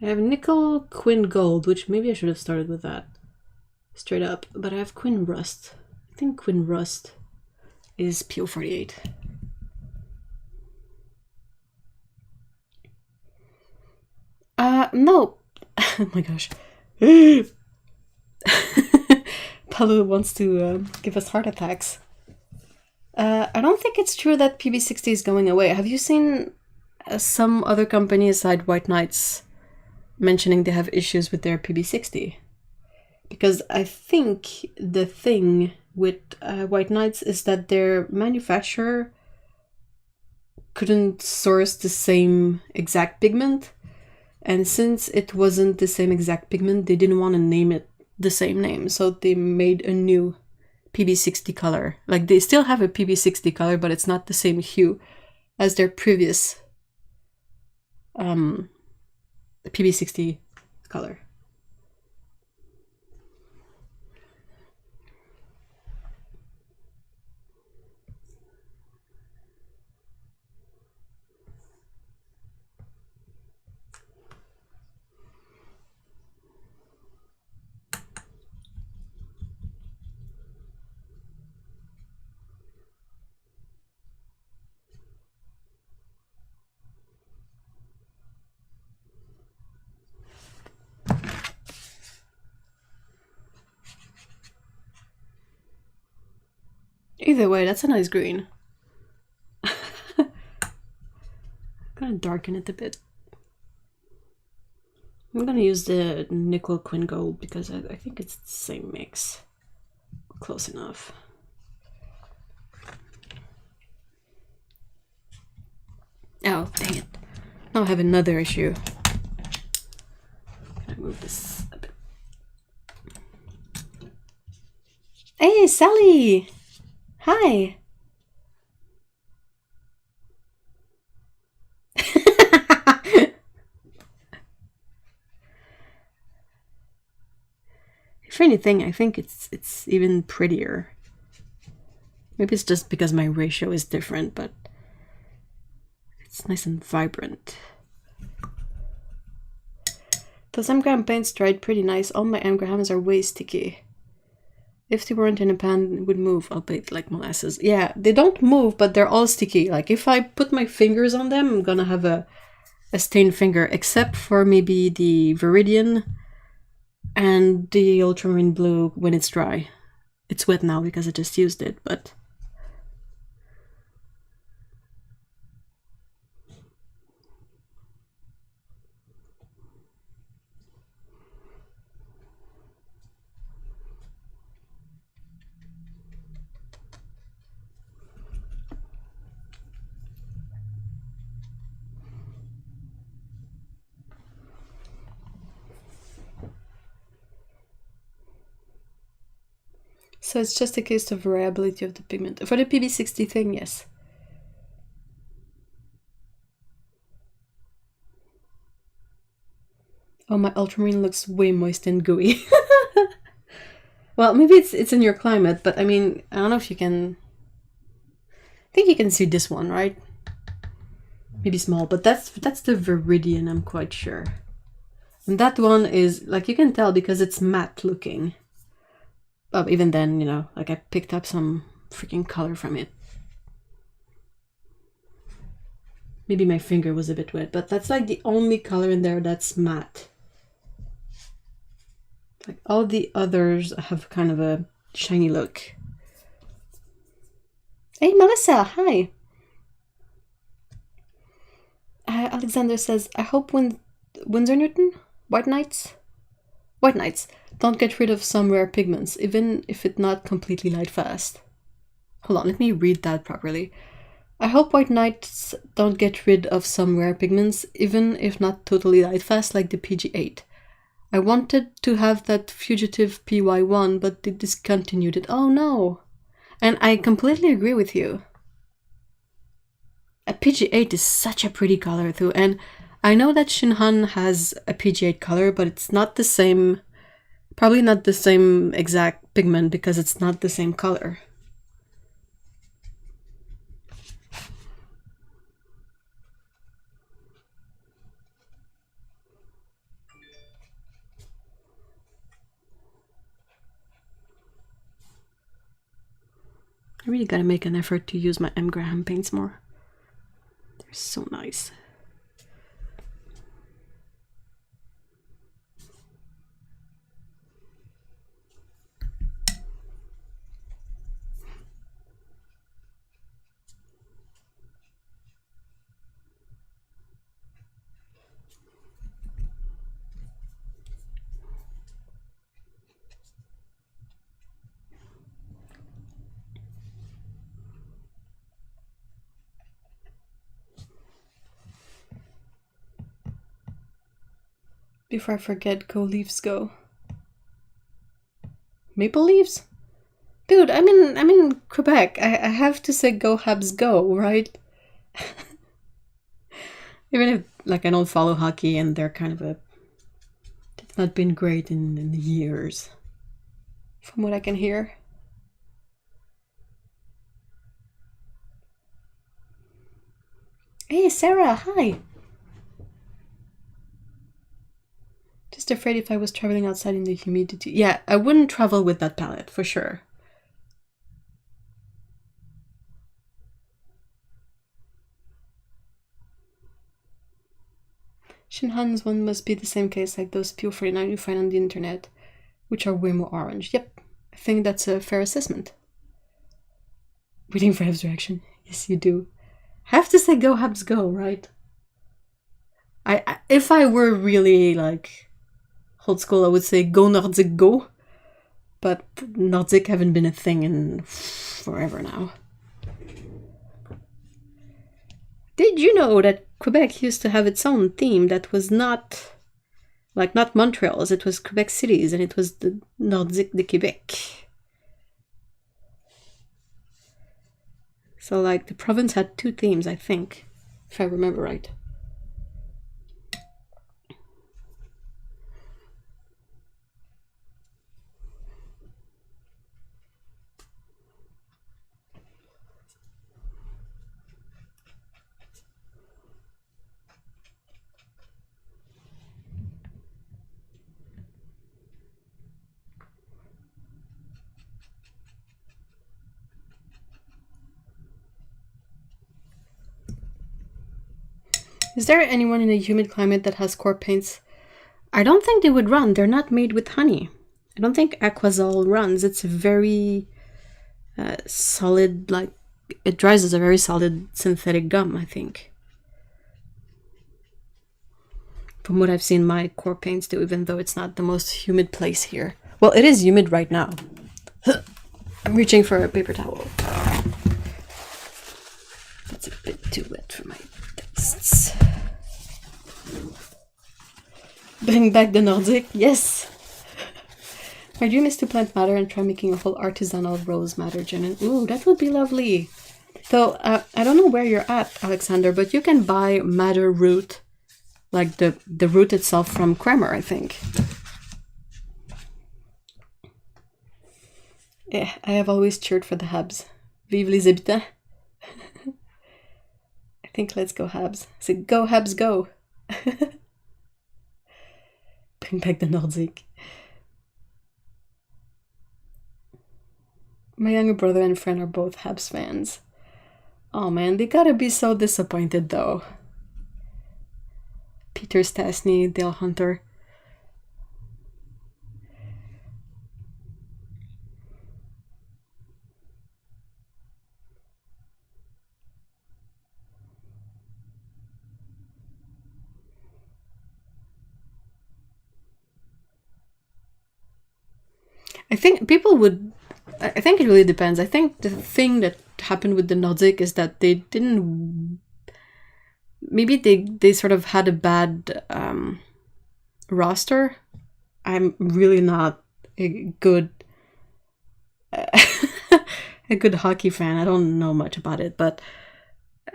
I have Nickel Quin Gold, which maybe I should have started with that straight up, but I have Quin Rust. I think Quin Rust is PO48. No. Oh my gosh. Palu wants to give us heart attacks. I don't think it's true that PB60 is going away. Have you seen some other company aside White Knights mentioning they have issues with their PB60? Because I think the thing with White Knights is that their manufacturer couldn't source the same exact pigment, and since it wasn't the same exact pigment, they didn't want to name it the same name, so they made a new PB60 color. Like, they still have a PB60 color, but it's not the same hue as their previous PB60 color. Either way, that's a nice green. Gonna darken it a bit. I'm gonna use the Nickel Quin Gold because I think it's the same mix. Close enough. Oh, dang it. Now I have another issue. Can I move this a bit? Hey, Sally! Hi! If anything, I think it's even prettier. Maybe it's just because my ratio is different, but it's nice and vibrant. Those M. Graham paints dried pretty nice. All my M. Grahams are way sticky. If they weren't in a pan, it would move, albeit like molasses. Yeah, they don't move, but they're all sticky. Like, if I put my fingers on them, I'm gonna have a stained finger, except for maybe the Viridian and the ultramarine blue when it's dry. It's wet now because I just used it, but... So it's just a case of variability of the pigment. For the PB60 thing, yes. Oh, my ultramarine looks way moist and gooey. Well, maybe it's in your climate, but I mean, I don't know if you can... I think you can see this one, right? Maybe small, but that's the Viridian, I'm quite sure. And that one is, like, you can tell because it's matte looking. But even then, you know, like I picked up some freaking color from it. Maybe my finger was a bit wet, but that's like the only color in there that's matte. Like all the others have kind of a shiny look. Hey Melissa, hi! Alexander says, I hope Windsor Newton? White Knights? White Knights don't get rid of some rare pigments, even if it's not completely light fast. Hold on, let me read that properly. I hope White Knights don't get rid of some rare pigments, even if not totally light fast like the PG8. I wanted to have that fugitive PY1, but they discontinued it. Oh no! And I completely agree with you. A PG8 is such a pretty color too, and I know that Shinhan has a PG8 color, but it's not the same, probably not the same exact pigment because it's not the same color. I really gotta make an effort to use my M. Graham paints more. They're so nice. Before I forget, go Leafs go. Maple Leafs? Dude, I'm in Quebec. I have to say go Habs go, right? Even if like I don't follow hockey and they're kind of it's not been great in years. From what I can hear. Hey Sarah, hi! Just afraid if I was traveling outside in the humidity. Yeah, I wouldn't travel with that palette, for sure. Shinhan's one must be the same case like those Pure 49 you find on the internet, which are way more orange. Yep, I think that's a fair assessment. Waiting for Habs reaction. Yes, you do. Have to say go Habs go, right? If I were really like old school, I would say go Nordic go, but Nordic haven't been a thing in forever now. Did you know that Quebec used to have its own theme that was not Montreal's, it was Quebec City's, and it was the Nordique de Québec. So like the province had two themes, I think, if I remember right. Is there anyone in a humid climate that has cork paints? I don't think they would run. They're not made with honey. I don't think Aquazol runs. It's a very solid, like, it dries as a very solid synthetic gum, I think. From what I've seen my cork paints do, even though it's not the most humid place here. Well, it is humid right now. I'm reaching for a paper towel. That's a bit too wet for my tastes. Bring back the Nordic, yes. My dream is to plant madder and try making a whole artisanal rose madder gin. And ooh, that would be lovely. So I don't know where you're at, Alexander, but you can buy madder root, like the root itself from Kremer, I think. Yeah, I have always cheered for the Habs. Vive les habitants. I think let's go Habs. So go Habs, go. Bring back the Nordic. My younger brother and friend are both Habs fans. Oh man, they gotta be so disappointed though. Peter Stastny, Dale Hunter. I think people would... I think it really depends. I think the thing that happened with the Nordic is that they didn't... Maybe they sort of had a bad roster. I'm really not a good... a good hockey fan. I don't know much about it, but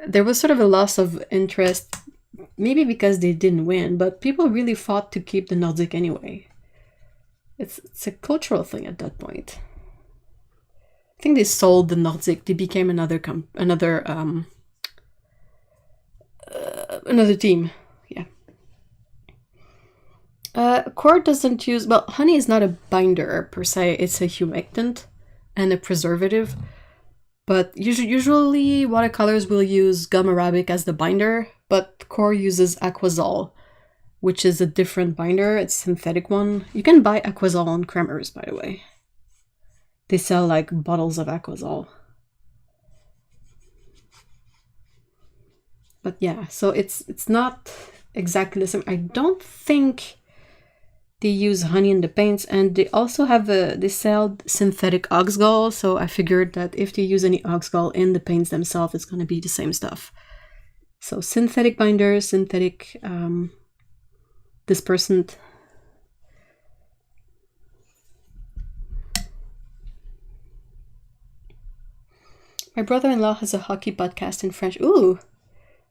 there was sort of a loss of interest, maybe because they didn't win, but people really fought to keep the Nordic anyway. It's a cultural thing at that point. I think they sold the Nordic. They became another team. Yeah. Core doesn't use... Well, honey is not a binder per se. It's a humectant and a preservative. But usually watercolors will use gum arabic as the binder, but Core uses Aquazol, which is a different binder. It's a synthetic one. You can buy Aquazol on Kremers, by the way. They sell like bottles of Aquazol. But yeah, so it's not exactly the same. I don't think they use honey in the paints, and they also have they sell synthetic oxgall, so I figured that if they use any oxgall in the paints themselves, it's going to be the same stuff. So synthetic binders, synthetic dispersant. My brother-in-law has a hockey podcast in French. Ooh!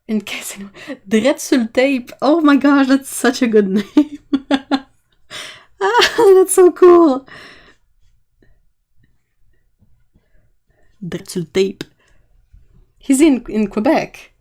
In case you know. Dret sur tape. Oh my gosh, that's such a good name. Ah, that's so cool. Dret sur tape. He's in Quebec.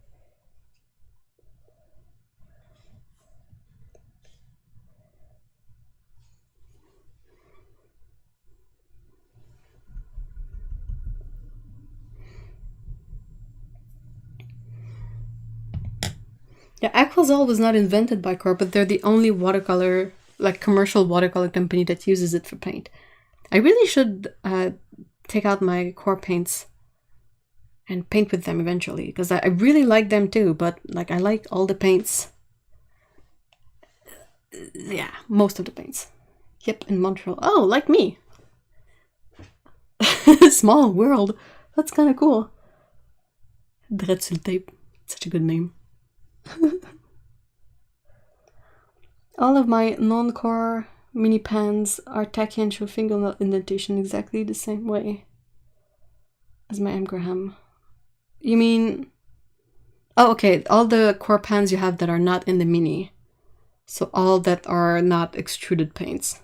Yeah, Aquazol was not invented by Core, but they're the only watercolor, like commercial watercolor company that uses it for paint. I really should take out my Core paints and paint with them eventually, because I really like them too, but like I like all the paints. Yeah, most of the paints. Yep, in Montreal. Oh, like me. Small world. That's kind of cool. Dret sur tape. Such a good name. All of my non-Core mini pans are tacky and show fingernail indentation exactly the same way as my M. Graham. You mean... Oh, okay. All the Core pans you have that are not in the mini. So all that are not extruded paints.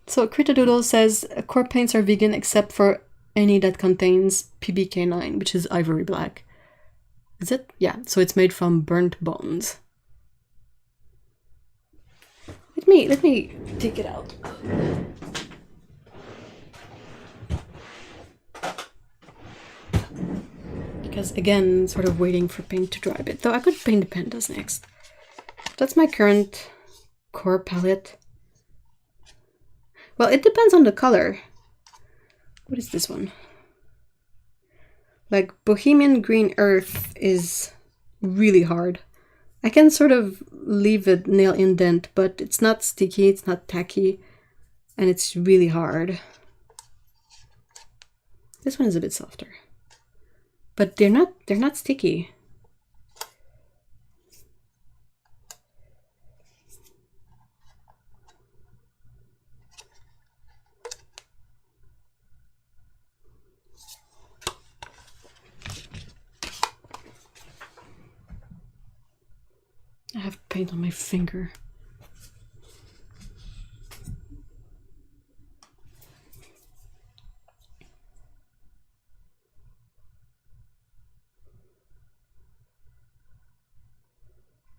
So Critadoodle says Core paints are vegan except for any that contains PBK9, which is ivory black. Is it? Yeah, so it's made from burnt bones. Let me take it out. Because again, sort of waiting for paint to dry a bit. Though I could paint the pandas next. That's my current Core palette. Well, it depends on the color. What is this one? Like Bohemian Green Earth is really hard. I can sort of leave a nail indent, but it's not sticky, it's not tacky, and it's really hard. This one is a bit softer. But they're not sticky. paint on my finger.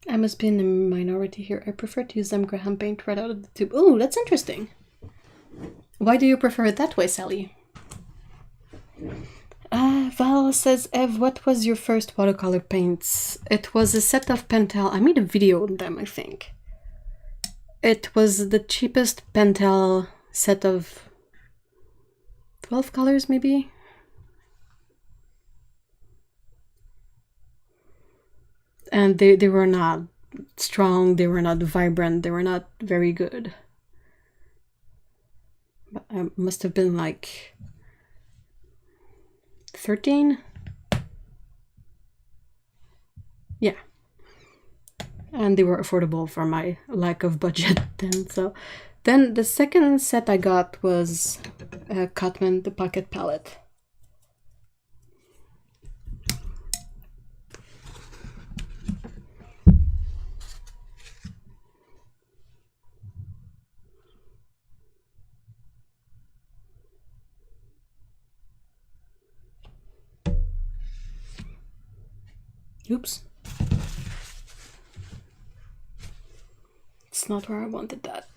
I must be in the minority here. I prefer to use them Graham paint right out of the tube. Oh, that's interesting. Why do you prefer it that way, Sally? Val says, Ev, what was your first watercolor paints? It was a set of Pentel. I made a video on them, I think. It was the cheapest Pentel set of 12 colors, maybe? And they were not strong, they were not vibrant, they were not very good. But I must have been like 13? Yeah. And they were affordable for my lack of budget then. So then the second set I got was Cotman, the pocket palette. Oops. It's not where I wanted that.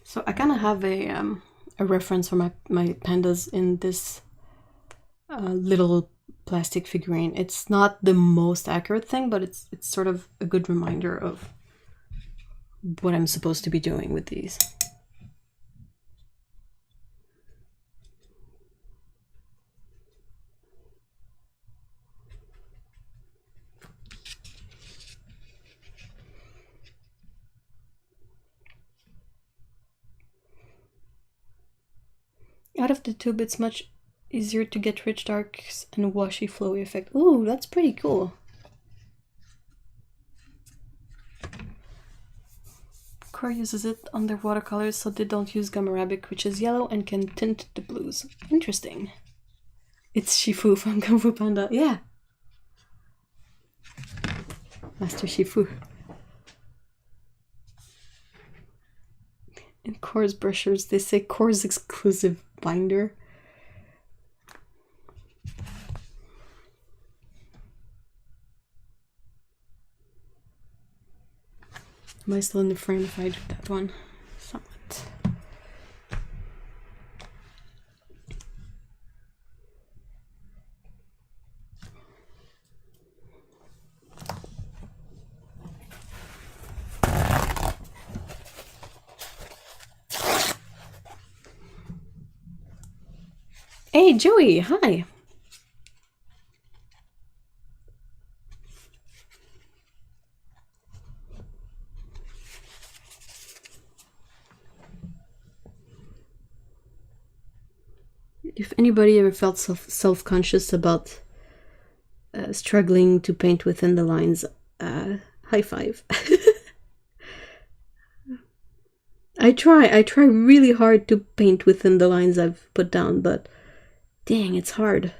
So I kind of have a reference for my pandas in this little plastic figurine. It's not the most accurate thing, but it's sort of a good reminder of what I'm supposed to be doing with these. Out of the tube, it's much easier to get rich darks and washy flowy effect. Ooh, that's pretty cool. Core uses it on their watercolors so they don't use gum arabic, which is yellow and can tint the blues. Interesting. It's Shifu from Kung Fu Panda. Yeah. Master Shifu. In Core's brushers, they say Core's exclusive binder. Am I still in the frame if I do that one? Somewhat. Hey, Joey, hi. If anybody ever felt self-conscious about struggling to paint within the lines, high five. I try really hard to paint within the lines I've put down, but dang, it's hard.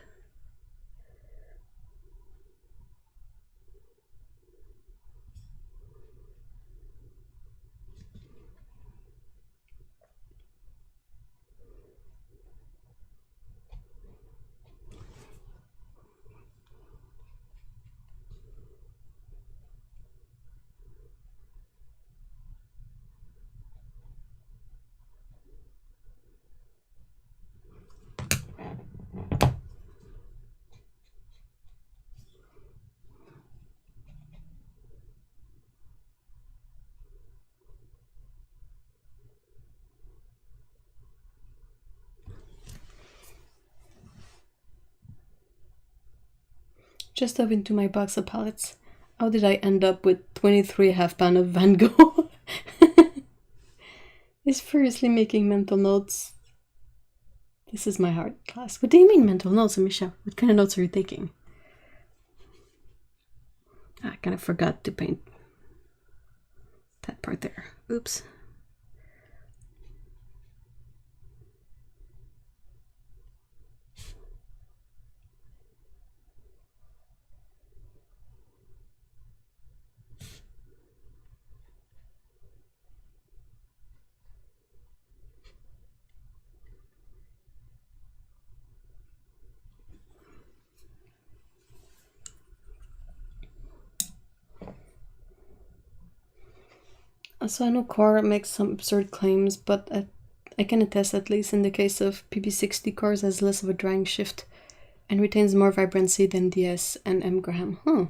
Just dove into my box of palettes. How did I end up with 23 half-pan of Van Gogh? Is furiously making mental notes. This is my hard class. What do you mean mental notes, Michelle? What kind of notes are you taking? I kind of forgot to paint that part there. Oops. So I know Core makes some absurd claims, but I can attest, at least in the case of PP60, Core has less of a drying shift and retains more vibrancy than DS and M. Graham. Huh.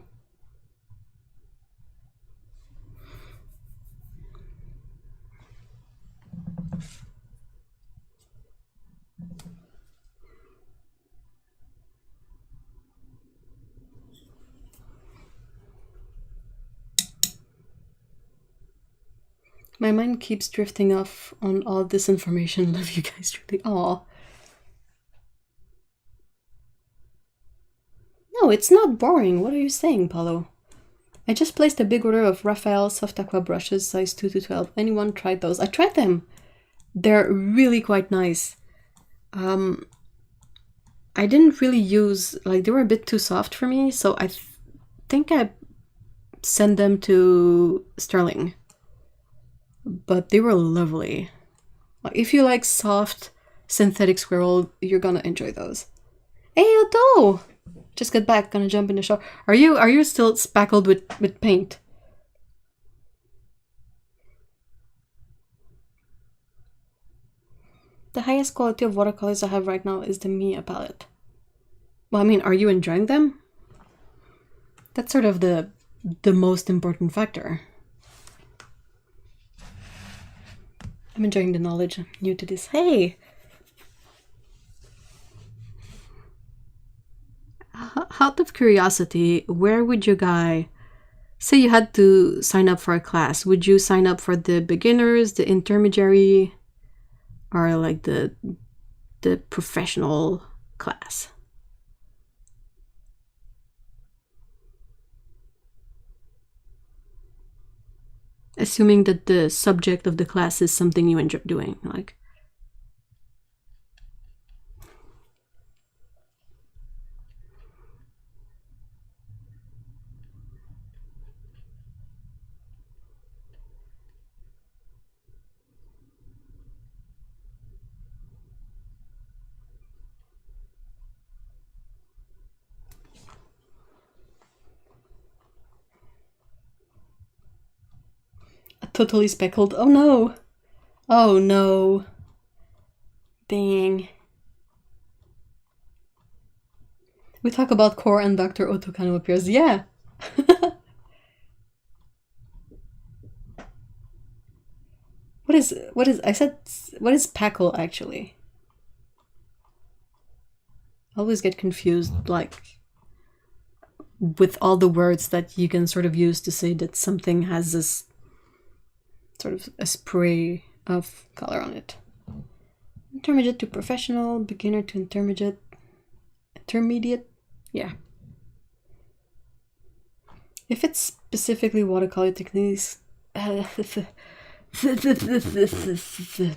My mind keeps drifting off on all this information. Love you guys really. Aw. No, it's not boring. What are you saying, Paulo? I just placed a big order of Raphael Soft Aqua brushes, size 2 to 12. Anyone tried those? I tried them. They're really quite nice. I didn't really use, like, they were a bit too soft for me, so I think I sent them to Sterling. But they were lovely. Like, if you like soft synthetic squirrel, you're gonna enjoy those. Hey, Otto! Just got back, gonna jump in the shower. Are you still spackled with paint? The highest quality of watercolors I have right now is the Mia palette. Well, I mean, are you enjoying them? That's sort of the most important factor. I'm enjoying the knowledge. I'm new to this. Hey! Out of curiosity, where would you guys... Say you had to sign up for a class. Would you sign up for the beginners, the intermediary, or like the professional class? Assuming that the subject of the class is something you enjoy doing, like... Totally speckled. Oh no! Oh no! Dang. We talk about Core and Dr. Otokano appears. Yeah! What is Packle actually? I always get confused, like, with all the words that you can sort of use to say that something has this sort of a spray of color on it. Intermediate to professional, beginner to intermediate, yeah. If it's specifically watercolor techniques,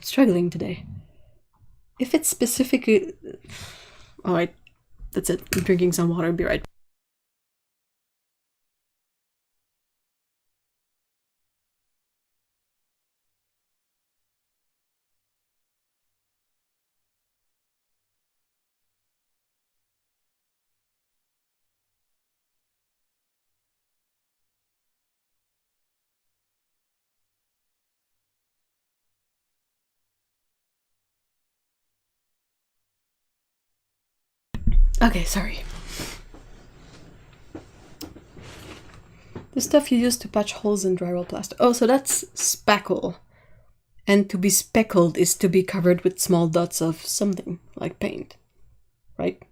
struggling today. If it's specifically, all right, that's it. I'm drinking some water. Be right. Okay, sorry. The stuff you use to patch holes in drywall plaster. Oh, so that's spackle. And to be speckled is to be covered with small dots of something, like paint. Right?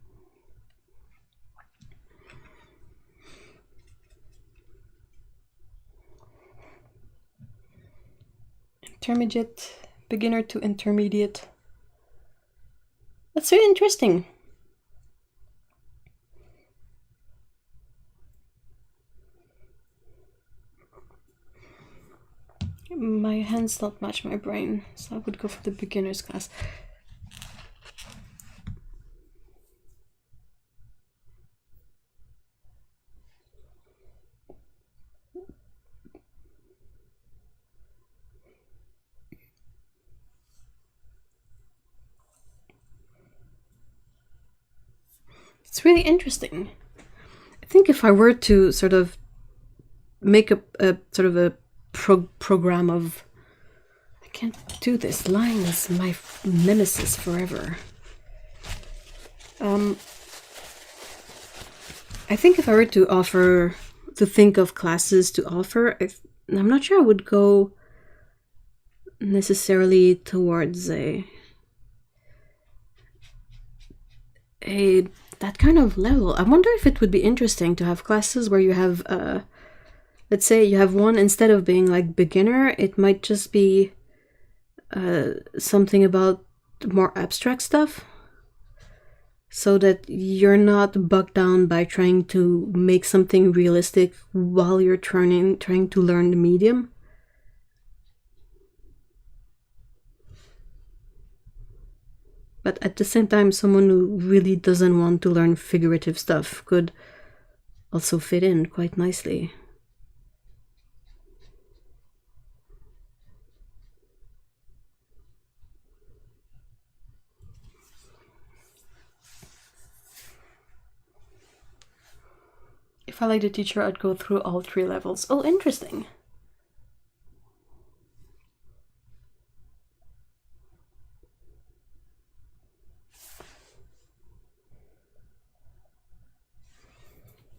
Intermediate, beginner to intermediate. That's really interesting. My hands don't match my brain, so I would go for the beginner's class. It's really interesting. I think if I were to sort of make a sort of a program of... I can't do this. Lying is my nemesis forever. I think if I were to think of classes to offer, I'm not sure I would go necessarily towards that kind of level. I wonder if it would be interesting to have classes where you have, let's say you have one, instead of being like beginner, it might just be something about more abstract stuff, so that you're not bogged down by trying to make something realistic while you're trying to learn the medium. But at the same time, someone who really doesn't want to learn figurative stuff could also fit in quite nicely. If I like the teacher, I'd go through all 3 levels. Oh, interesting.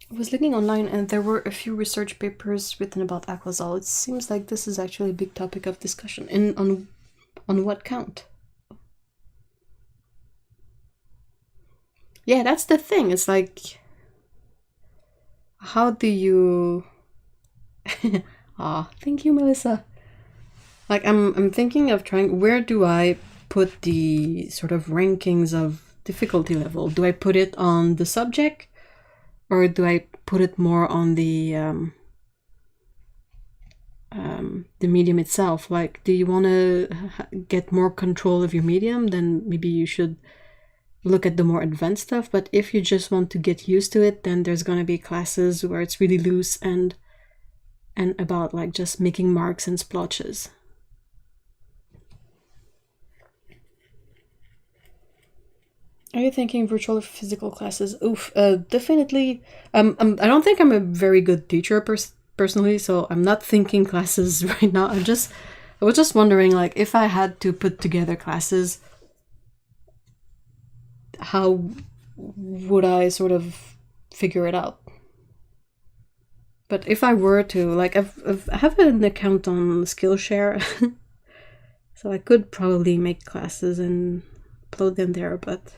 I was looking online and there were a few research papers written about Aquazol. It seems like this is actually a big topic of discussion. On what count? Yeah, that's the thing. It's like, how do you... thank you, Melissa. Like, I'm thinking of trying, where do I put the sort of rankings of difficulty level? Do I put it on the subject? Or do I put it more on the medium itself? Like, do you want to get more control of your medium? Then maybe you should look at the more advanced stuff. But if you just want to get used to it, then there's going to be classes where it's really loose and about like just making marks and splotches. Are you thinking virtual or physical classes? Oof, definitely. I don't think I'm a very good teacher personally, so I'm not thinking classes right now. I was just wondering, like, if I had to put together classes, how would I sort of figure it out? But if I were to, like, I have an account on Skillshare, so I could probably make classes and upload them there, but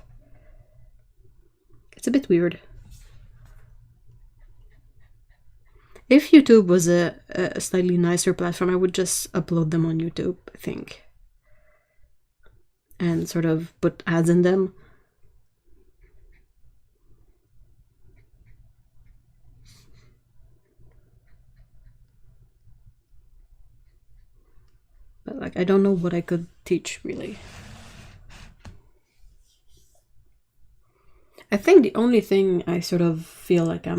it's a bit weird. If YouTube was a slightly nicer platform, I would just upload them on YouTube, I think. And sort of put ads in them. But like, I don't know what I could teach, really. I think the only thing I sort of feel like I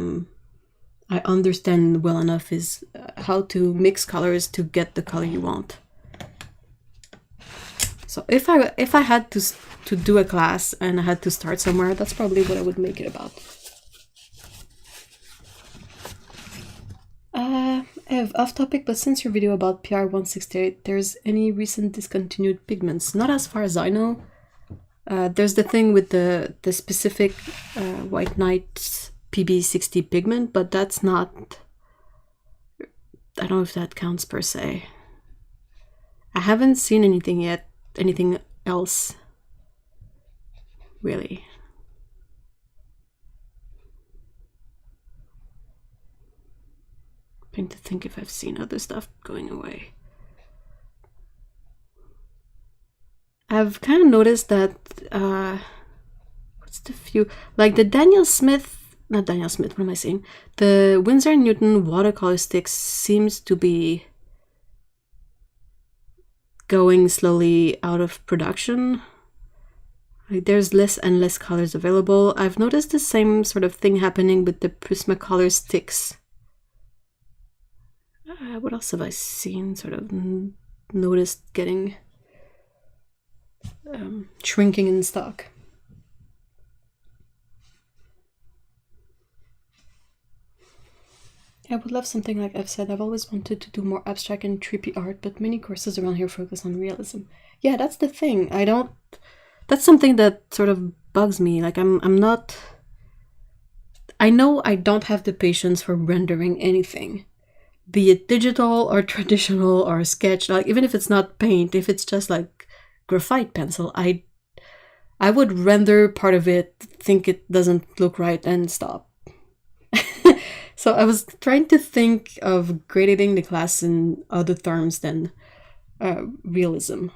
understand well enough is how to mix colors to get the color you want. So if I had to do a class and I had to start somewhere, that's probably what I would make it about. I have off topic, but since your video about PR168, there's any recent discontinued pigments? Not as far as I know. There's the thing with the specific White Knight PB60 pigment, but that's not... I don't know if that counts per se. I haven't seen anything yet, anything else, really. I'm trying to think if I've seen other stuff going away. I've kind of noticed that, what's the few, like the not Daniel Smith, what am I saying? The Winsor & Newton watercolor sticks seems to be going slowly out of production. Like there's less and less colors available. I've noticed the same sort of thing happening with the Prismacolor sticks. What else have I seen sort of noticed getting shrinking in stock? I would love something like I've said. I've always wanted to do more abstract and trippy art, but many courses around here focus on realism. Yeah, that's the thing. I don't... That's something that sort of bugs me. Like, I'm not... I know I don't have the patience for rendering anything. Be it digital or traditional or sketch. Like, even if it's not paint, if it's just like graphite pencil, I would render part of it, think it doesn't look right, and stop. So I was trying to think of grading the class in other terms than realism.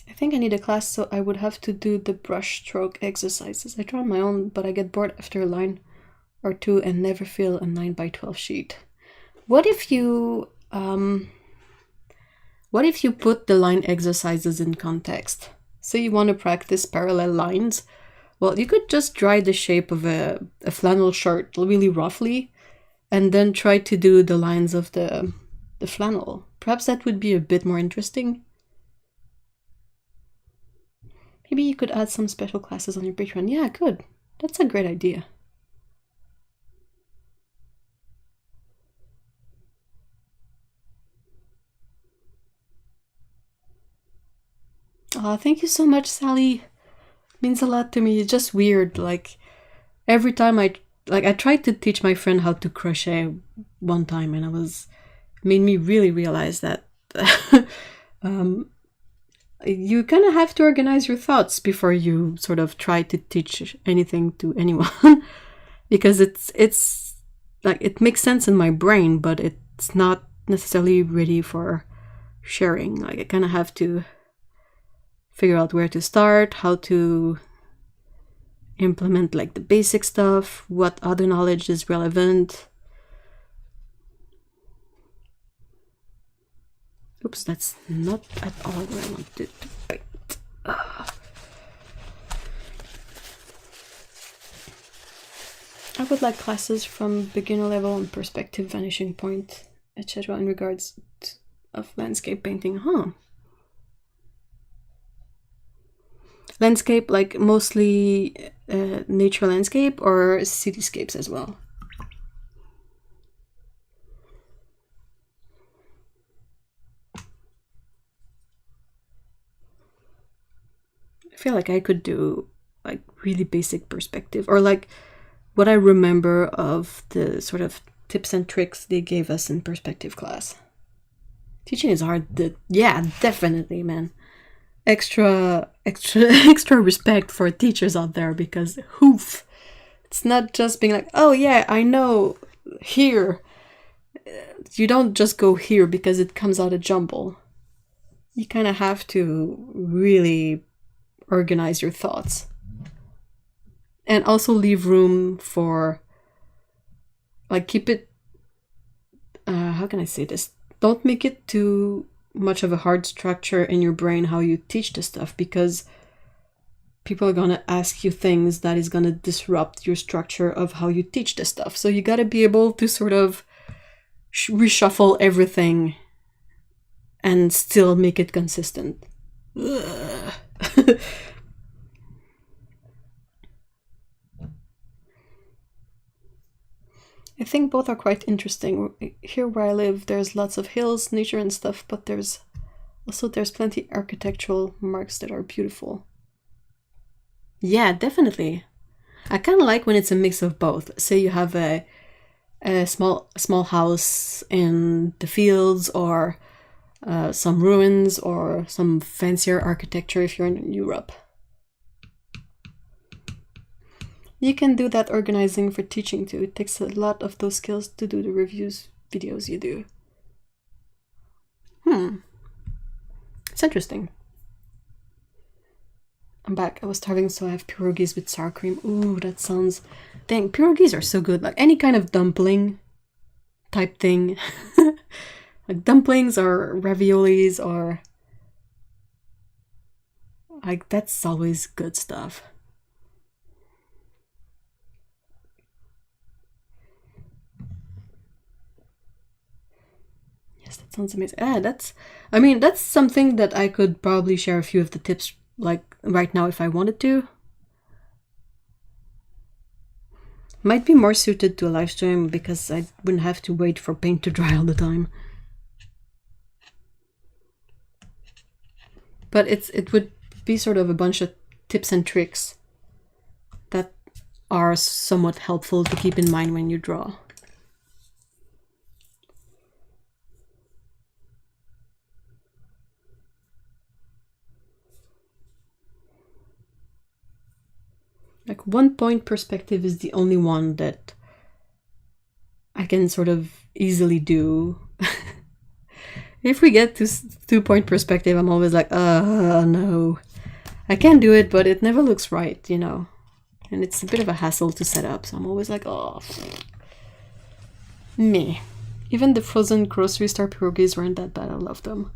I think I need a class, so I would have to do the brush stroke exercises. I draw on my own, but I get bored after a line or two and never fill a 9x12 sheet. What if you put the line exercises in context? Say you want to practice parallel lines. Well, you could just draw the shape of a flannel shirt really roughly, and then try to do the lines of the flannel. Perhaps that would be a bit more interesting. Maybe you could add some special classes on your Patreon. Yeah, I could. That's a great idea. Thank you so much, Sally. It means a lot to me. It's just weird. Like, every time I tried to teach my friend how to crochet one time, and made me really realize that you kind of have to organize your thoughts before you sort of try to teach anything to anyone. Because it's like, it makes sense in my brain, but it's not necessarily ready for sharing. Like, I kind of have to figure out where to start, how to implement like the basic stuff, what other knowledge is relevant. Oops, that's not at all what I wanted to paint. I would like classes from beginner level and perspective, vanishing point, etc. in regards of landscape painting. Landscape, like mostly nature landscape, or cityscapes as well? I feel like I could do like really basic perspective, or like what I remember of the sort of tips and tricks they gave us in perspective class. Teaching is hard. Yeah, definitely, man. Extra respect for teachers out there, because it's not just being like, oh yeah, I know, here. You don't just go here because it comes out a jumble. You kind of have to really organize your thoughts, and also leave room for, like, keep it, how can I say this? Don't make it too much of a hard structure in your brain how you teach the stuff, because people are gonna ask you things that is gonna disrupt your structure of how you teach the stuff. So you gotta be able to sort of reshuffle everything and still make it consistent. I think both are quite interesting. Here where I live, there's lots of hills, nature and stuff, but there's plenty architectural marks that are beautiful. Yeah, definitely. I kind of like when it's a mix of both. Say you have a small house in the fields, or some ruins, or some fancier architecture if you're in Europe. You can do that organizing for teaching too. It takes a lot of those skills to do the reviews videos you do. It's interesting. I'm back. I was starving, so I have pierogies with sour cream. Ooh, that sounds... Dang, pierogies are so good. Like any kind of dumpling type thing. Like dumplings or raviolis, or... like, that's always good stuff. Yes, that sounds amazing. I mean, that's something that I could probably share a few of the tips, like, right now if I wanted to. Might be more suited to a live stream because I wouldn't have to wait for paint to dry all the time. But it would be sort of a bunch of tips and tricks that are somewhat helpful to keep in mind when you draw. Like, 1-point perspective is the only one that I can sort of easily do. If we get to 2-point perspective, I'm always like, no. I can do it, but it never looks right, you know. And it's a bit of a hassle to set up, so I'm always like, oh. Meh. Even the frozen grocery store pierogies weren't that bad. I love them.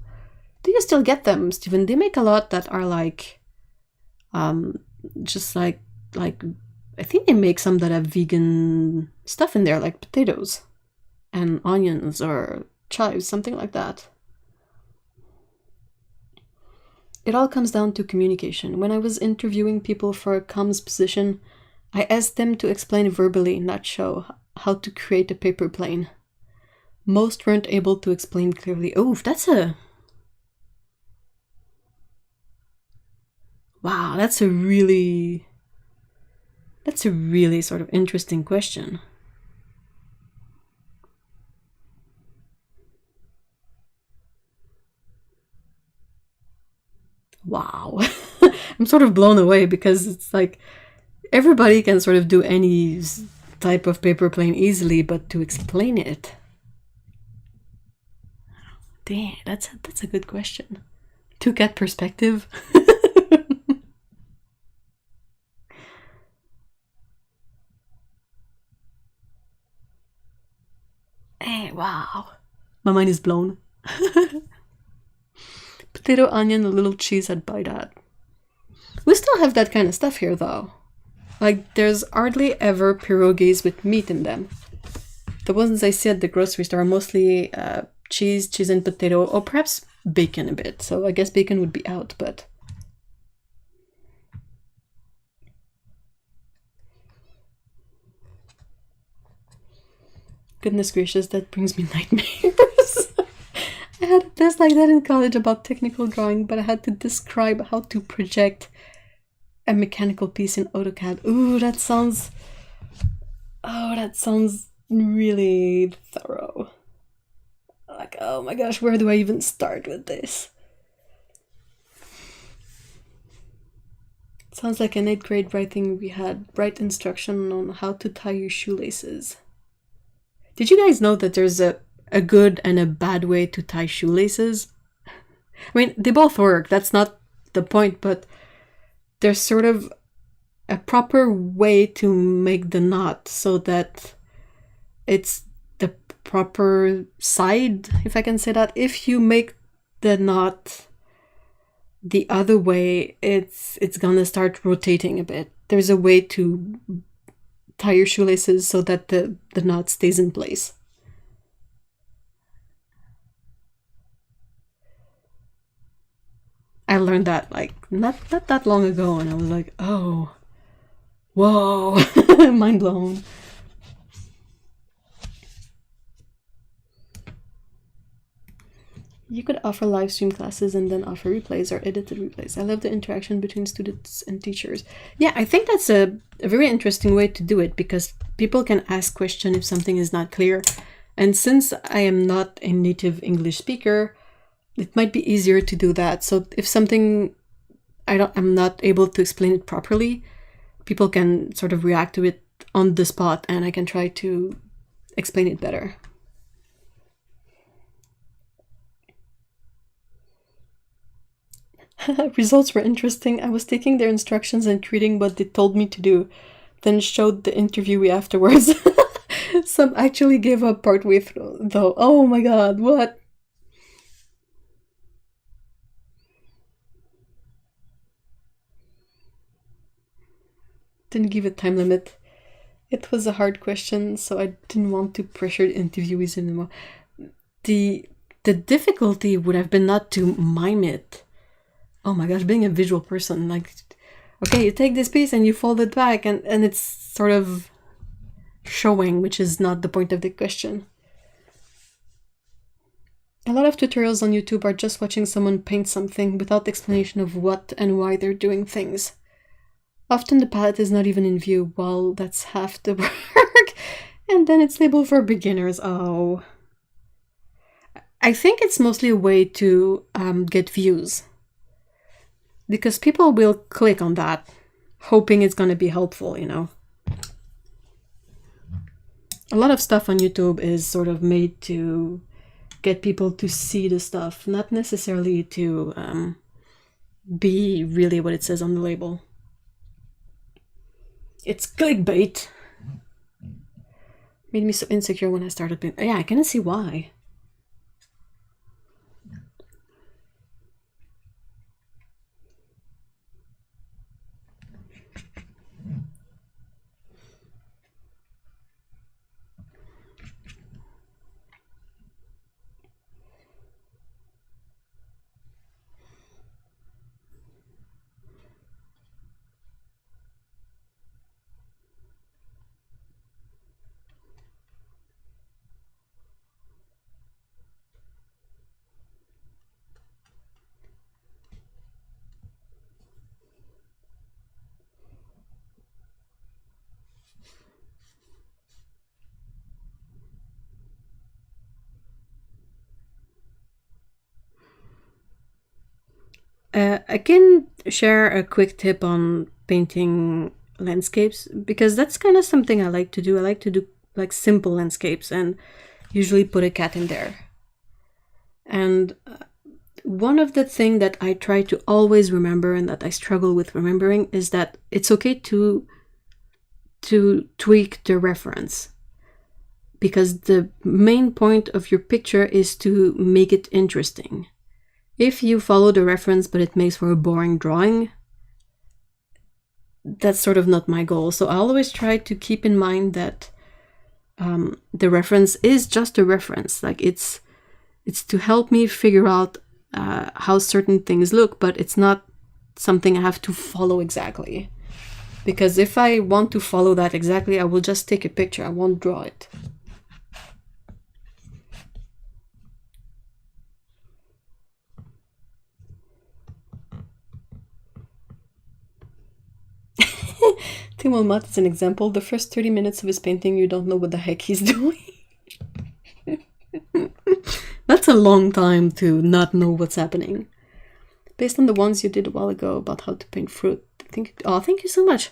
Do you still get them, Steven? They make a lot that are like, just like I think they make some that have vegan stuff in there, like potatoes and onions or chives, something like that. It all comes down to communication. When I was interviewing people for a comms position, I asked them to explain verbally in that show how to create a paper plane. Most weren't able to explain clearly. Oh, wow, that's a really sort of interesting question. Wow. I'm sort of blown away because it's like everybody can sort of do any type of paper plane easily, but to explain it. Dang, that's a good question. To get perspective. Hey, wow. My mind is blown. Potato, onion, a little cheese, I'd buy that. We still have that kind of stuff here, though. Like, there's hardly ever pierogies with meat in them. The ones I see at the grocery store are mostly cheese and potato, or perhaps bacon a bit. So I guess bacon would be out, but... Goodness gracious, that brings me nightmares. I had a test like that in college about technical drawing, but I had to describe how to project a mechanical piece in AutoCAD. Ooh, that sounds really thorough. Like, oh my gosh, where do I even start with this? It sounds like an 8th grade writing we had. Write instruction on how to tie your shoelaces. Did you guys know that there's a good and a bad way to tie shoelaces? I mean, they both work, that's not the point, but there's sort of a proper way to make the knot so that it's the proper side, if I can say that. If you make the knot the other way, it's gonna start rotating a bit. There's a way to tie your shoelaces so that the knot stays in place. I learned that like not that long ago, and I was like, oh, whoa, mind blown. You could offer live stream classes and then offer replays or edited replays. I love the interaction between students and teachers. Yeah, I think that's a very interesting way to do it, because people can ask questions if something is not clear. And since I am not a native English speaker, it might be easier to do that. So if something I'm not able to explain it properly, people can sort of react to it on the spot, and I can try to explain it better. Results were interesting. I was taking their instructions and reading what they told me to do, then showed the interviewee afterwards. Some actually gave up partway through, though. Oh my god, what? Didn't give a time limit. It was a hard question, so I didn't want to pressure the interviewees anymore. The difficulty would have been not to mime it. Oh my gosh, being a visual person, like, okay, you take this piece and you fold it back, and it's sort of showing, which is not the point of the question. A lot of tutorials on YouTube are just watching someone paint something without explanation of what and why they're doing things. Often the palette is not even in view. Well, that's half the work. And then it's labeled for beginners. Oh. I think it's mostly a way to get views. Because people will click on that, hoping it's going to be helpful, you know. A lot of stuff on YouTube is sort of made to get people to see the stuff, not necessarily to be really what it says on the label. It's clickbait. Made me so insecure when I started painting. Yeah, I can see why. I can share a quick tip on painting landscapes, because that's kind of something I like to do. I like to do like simple landscapes and usually put a cat in there. And one of the things that I try to always remember and that I struggle with remembering is that it's okay to tweak the reference, because the main point of your picture is to make it interesting. If you follow the reference but it makes for a boring drawing, that's sort of not my goal. So I always try to keep in mind that the reference is just a reference. Like it's to help me figure out how certain things look, but it's not something I have to follow exactly. Because if I want to follow that exactly, I will just take a picture. I won't draw it. Tim Wilmot is an example. The first 30 minutes of his painting, you don't know what the heck he's doing. That's a long time to not know what's happening. Based on the ones you did a while ago about how to paint fruit. Thank you so much.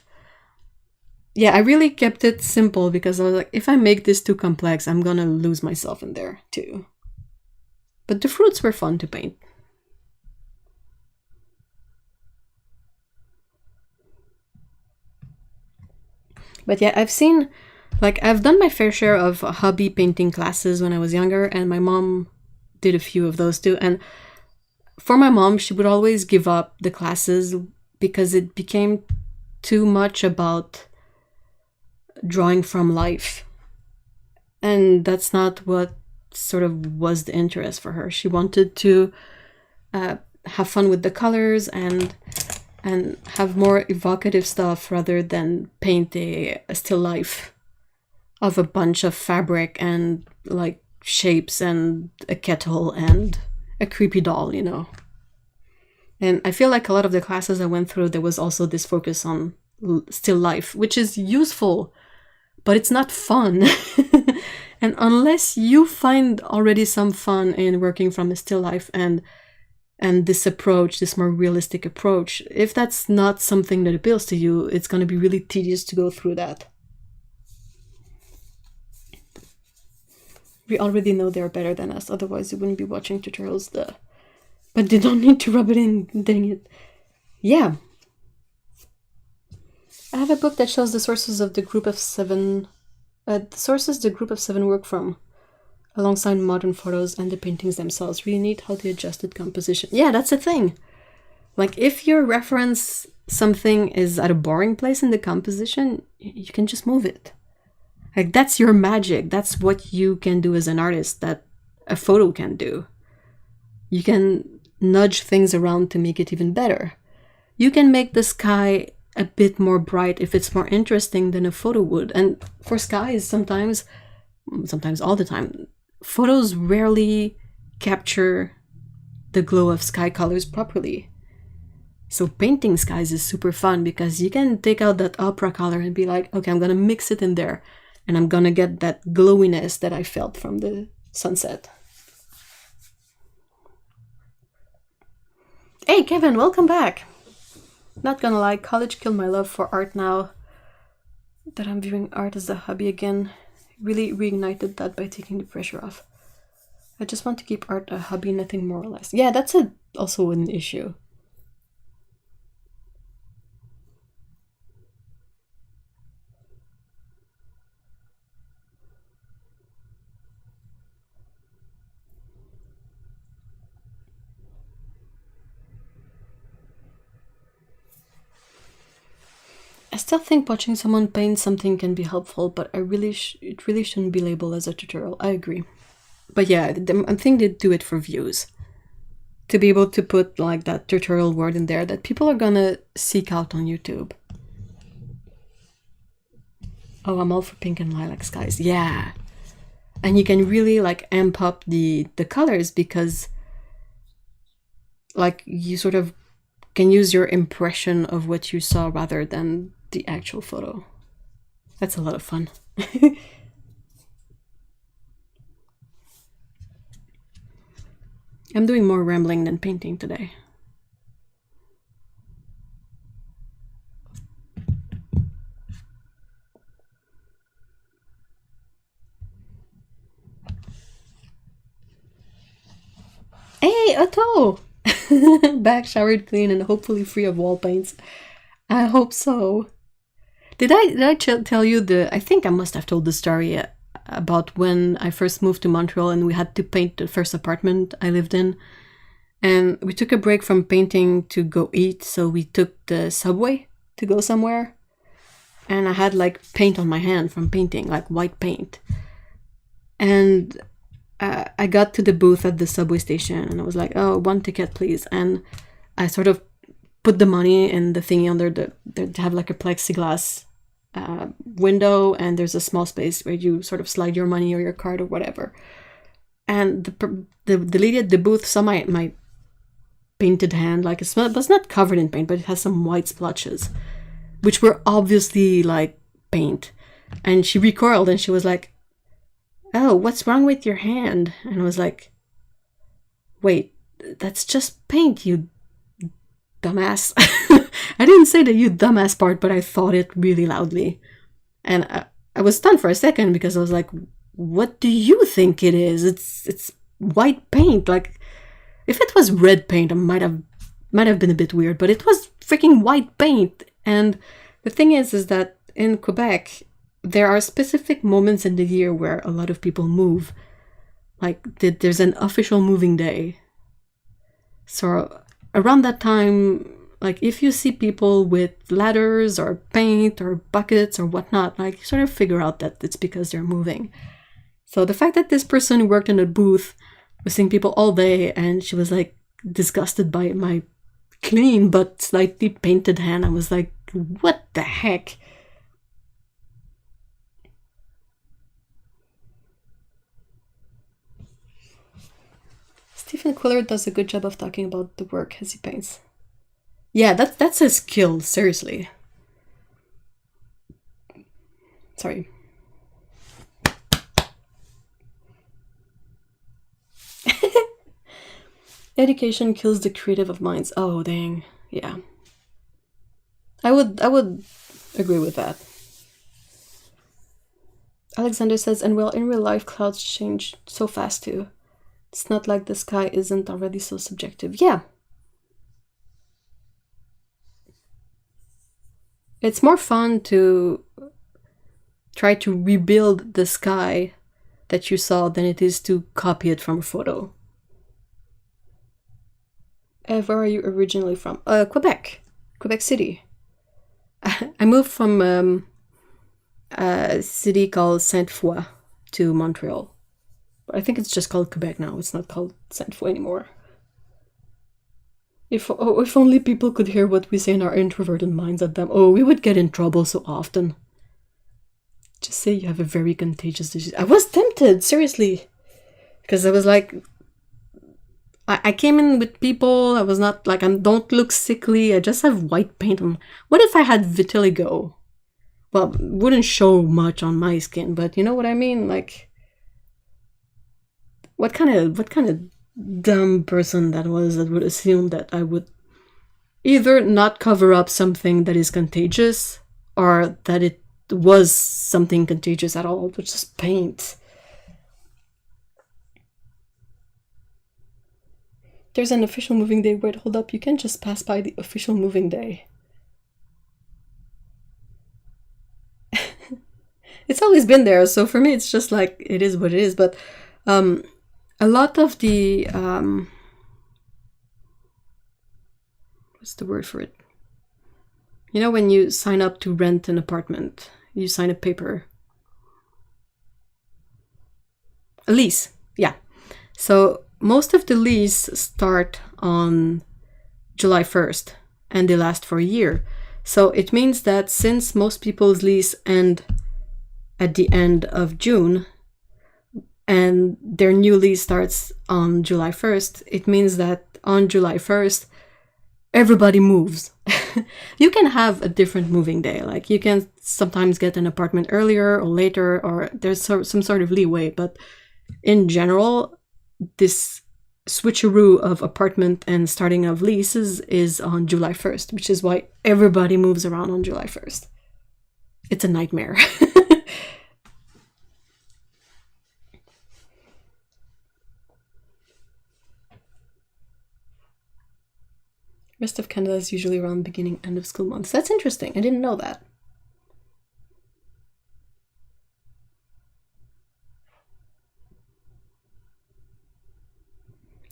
Yeah, I really kept it simple because I was like, if I make this too complex, I'm gonna lose myself in there too. But the fruits were fun to paint. But yeah, I've done my fair share of hobby painting classes when I was younger, and my mom did a few of those too. And for my mom, she would always give up the classes because it became too much about drawing from life. And that's not what sort of was the interest for her. She wanted to have fun with the colors and have more evocative stuff rather than paint a still life of a bunch of fabric and like shapes and a kettle and a creepy doll, you know. And I feel like a lot of the classes I went through, there was also this focus on still life, which is useful, but it's not fun. And unless you find already some fun in working from a still life and this approach, this more realistic approach, if that's not something that appeals to you, it's going to be really tedious to go through that. We already know they're better than us, otherwise we wouldn't be watching tutorials. But they don't need to rub it in, dang it. Yeah. I have a book that shows the sources of the group of seven... the sources the group of seven work from, alongside modern photos and the paintings themselves. Really neat how they adjusted composition. Yeah, that's the thing. Like, if your reference something is at a boring place in the composition, you can just move it. Like, that's your magic. That's what you can do as an artist that a photo can do. You can nudge things around to make it even better. You can make the sky a bit more bright if it's more interesting than a photo would. And for skies, sometimes all the time, photos rarely capture the glow of sky colors properly. So painting skies is super fun because you can take out that opera color and be like, okay, I'm gonna mix it in there and I'm gonna get that glowiness that I felt from the sunset. Hey Kevin, welcome back. Not gonna lie, college killed my love for art. Now that I'm viewing art as a hobby again, really reignited that by taking the pressure off. I just want to keep art a hobby, nothing more or less. Yeah, that's also an issue. I still think watching someone paint something can be helpful, but it really shouldn't be labeled as a tutorial. I agree. But yeah, I think they do it for views. To be able to put like that tutorial word in there that people are gonna seek out on YouTube. Oh, I'm all for pink and lilac skies. Yeah. And you can really like amp up the colors because like you sort of can use your impression of what you saw rather than the actual photo. That's a lot of fun. I'm doing more rambling than painting today. Hey, Otto! Back, showered clean, and hopefully free of wall paints. I hope so. Did I tell you I think I must have told the story about when I first moved to Montreal and we had to paint the first apartment I lived in. And we took a break from painting to go eat, so we took the subway to go somewhere. And I had like paint on my hand from painting, like white paint. And I got to the booth at the subway station and I was like, oh, 1 ticket, please. And I sort of put the money in the thingy under they have like a plexiglass window, and there's a small space where you sort of slide your money or your card or whatever. And the lady at the booth saw my painted hand, like it was not covered in paint, but it has some white splotches, which were obviously like paint. And she recoiled and she was like, oh, what's wrong with your hand? And I was like, wait, that's just paint, you dumbass. I didn't say the you dumbass part, but I thought it really loudly. And I was stunned for a second because I was like, what do you think it is? It's white paint. Like, if it was red paint, it might have been a bit weird, but it was freaking white paint. And the thing is that in Quebec, there are specific moments in the year where a lot of people move. Like, there's an official moving day. So around that time, like, if you see people with ladders or paint or buckets or whatnot, like, you sort of figure out that it's because they're moving. So the fact that this person who worked in a booth was seeing people all day and she was, like, disgusted by my clean but slightly painted hand, I was like, what the heck? Stephen Quiller does a good job of talking about the work as he paints. Yeah, that's a skill, seriously. Sorry. Education kills the creative of minds. Oh, dang. Yeah. I would agree with that. Alexander says, and well, in real life, clouds change so fast too. It's not like the sky isn't already so subjective. Yeah. It's more fun to try to rebuild the sky that you saw than it is to copy it from a photo. Where are you originally from? Quebec. Quebec City. I moved from a city called Sainte-Foy to Montreal. But I think it's just called Quebec now. It's not called Sainte-Foy anymore. If only people could hear what we say in our introverted minds at them. Oh, we would get in trouble so often. Just say you have a very contagious disease. I was tempted, seriously. Because I was like, I came in with people, I was not like, I don't look sickly, I just have white paint on. What if I had vitiligo? Well, it wouldn't show much on my skin, but you know what I mean? Like, what kind of dumb person that was that would assume that I would either not cover up something that is contagious or that it was something contagious at all, which is paint. There's an official moving day. Wait, hold up. You can't just pass by the official moving day. It's always been there, so for me it's just like, it is what it is. But a lot of the... what's the word for it? You know, when you sign up to rent an apartment, you sign a paper. A lease, yeah. So most of the lease start on July 1st and they last for a year. So it means that since most people's lease end at the end of June and their new lease starts on July 1st, it means that on July 1st, everybody moves. You can have a different moving day. Like you can sometimes get an apartment earlier or later, or there's some sort of leeway. But in general, this switcheroo of apartment and starting of leases is on July 1st, which is why everybody moves around on July 1st. It's a nightmare. Rest of Canada is usually around beginning, end of school months. That's interesting. I didn't know that.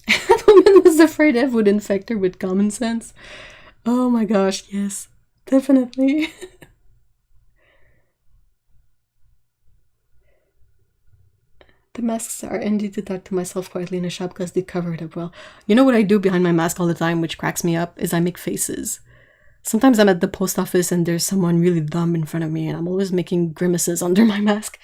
That woman was afraid Ev would infect her with common sense. Oh my gosh, yes. Definitely. The masks are indeed to talk to myself quietly in a shop because they cover it up well. You know what I do behind my mask all the time, which cracks me up, is I make faces. Sometimes I'm at the post office and there's someone really dumb in front of me and I'm always making grimaces under my mask.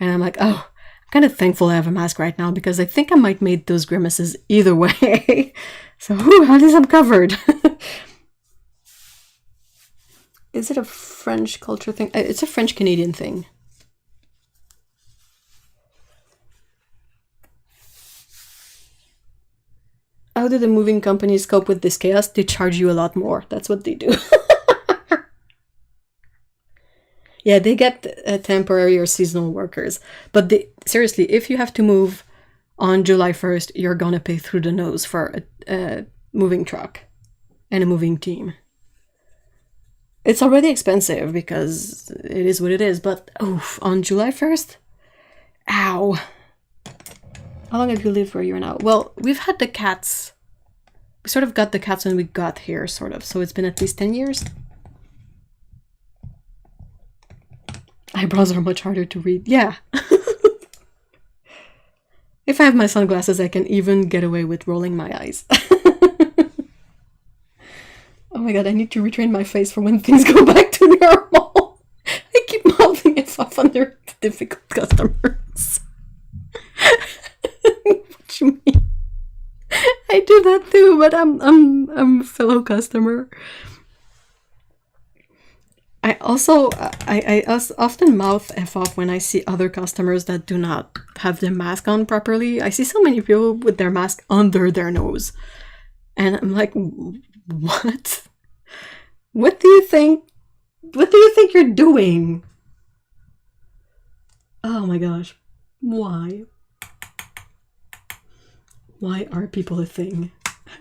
And I'm like, oh, I'm kind of thankful I have a mask right now because I think I might make those grimaces either way. So, at least I'm covered. Is it a French culture thing? It's a French-Canadian thing. How do the moving companies cope with this chaos? They charge you a lot more. That's what they do. Yeah, they get temporary or seasonal workers. But seriously, if you have to move on July 1st, you're going to pay through the nose for a moving truck and a moving team. It's already expensive because it is what it is. But on July 1st? Ow. How long have you lived where you are now? Well, we've had the cats. We sort of got the cats when we got here, sort of. So it's been at least 10 years. Eyebrows are much harder to read. Yeah. If I have my sunglasses, I can even get away with rolling my eyes. Oh my god, I need to retrain my face for when things go back to normal. I keep mouthing it off under difficult customers. What you mean? I do that too, but I'm a fellow customer. I often mouth F off when I see other customers that do not have their mask on properly. I see so many people with their mask under their nose. And I'm like, what? What do you think? What do you think you're doing? Oh my gosh. Why? Why are people a thing?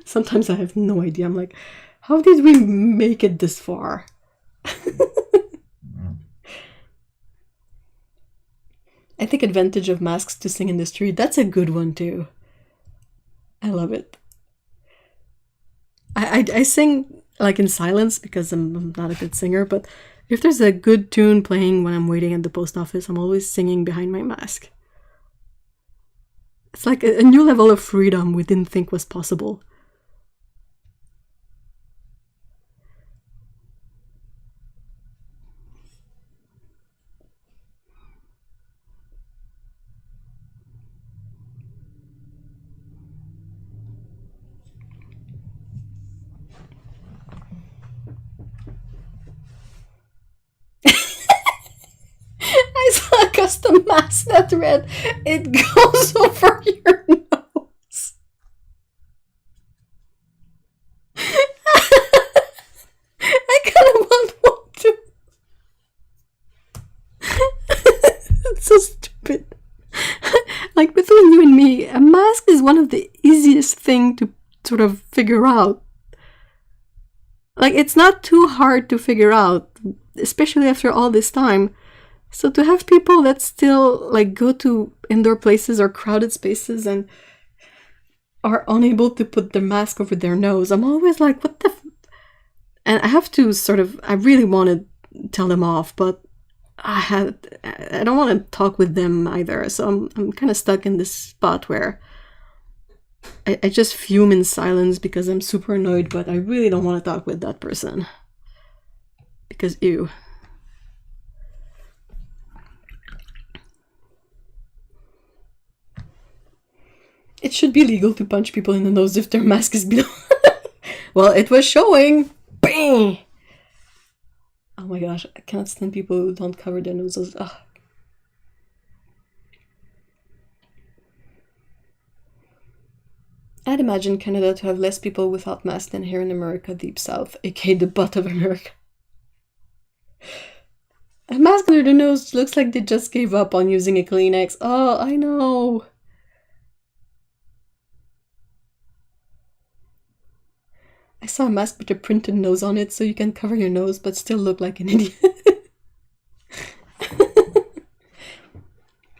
Sometimes I have no idea. I'm like, how did we make it this far? I take advantage of masks to sing in the street. That's a good one too. I love it. I sing like in silence because I'm not a good singer, but if there's a good tune playing when I'm waiting at the post office, I'm always singing behind my mask. It's like a new level of freedom we didn't think was possible. just a mask that's red. It goes over your nose. I kind of want one too. It's so stupid. Like between you and me, a mask is one of the easiest thing to sort of figure out. Like, it's not too hard to figure out, especially after all this time. So to have people that still like go to indoor places or crowded spaces and are unable to put their mask over their nose, I'm always like, what the and I have to sort of, I really want to tell them off, but I don't want to talk with them either. So I'm kind of stuck in this spot where I just fume in silence because I'm super annoyed, but I really don't want to talk with that person. Because ew. It should be legal to punch people in the nose if their mask is below. Well, it was showing. Bang! Oh my gosh, I cannot stand people who don't cover their noses. Ugh. I'd imagine Canada to have less people without masks than here in America, deep south, aka the butt of America. A mask under the nose looks like they just gave up on using a Kleenex. Oh, I know. I saw a mask with a printed nose on it, so you can cover your nose but still look like an idiot.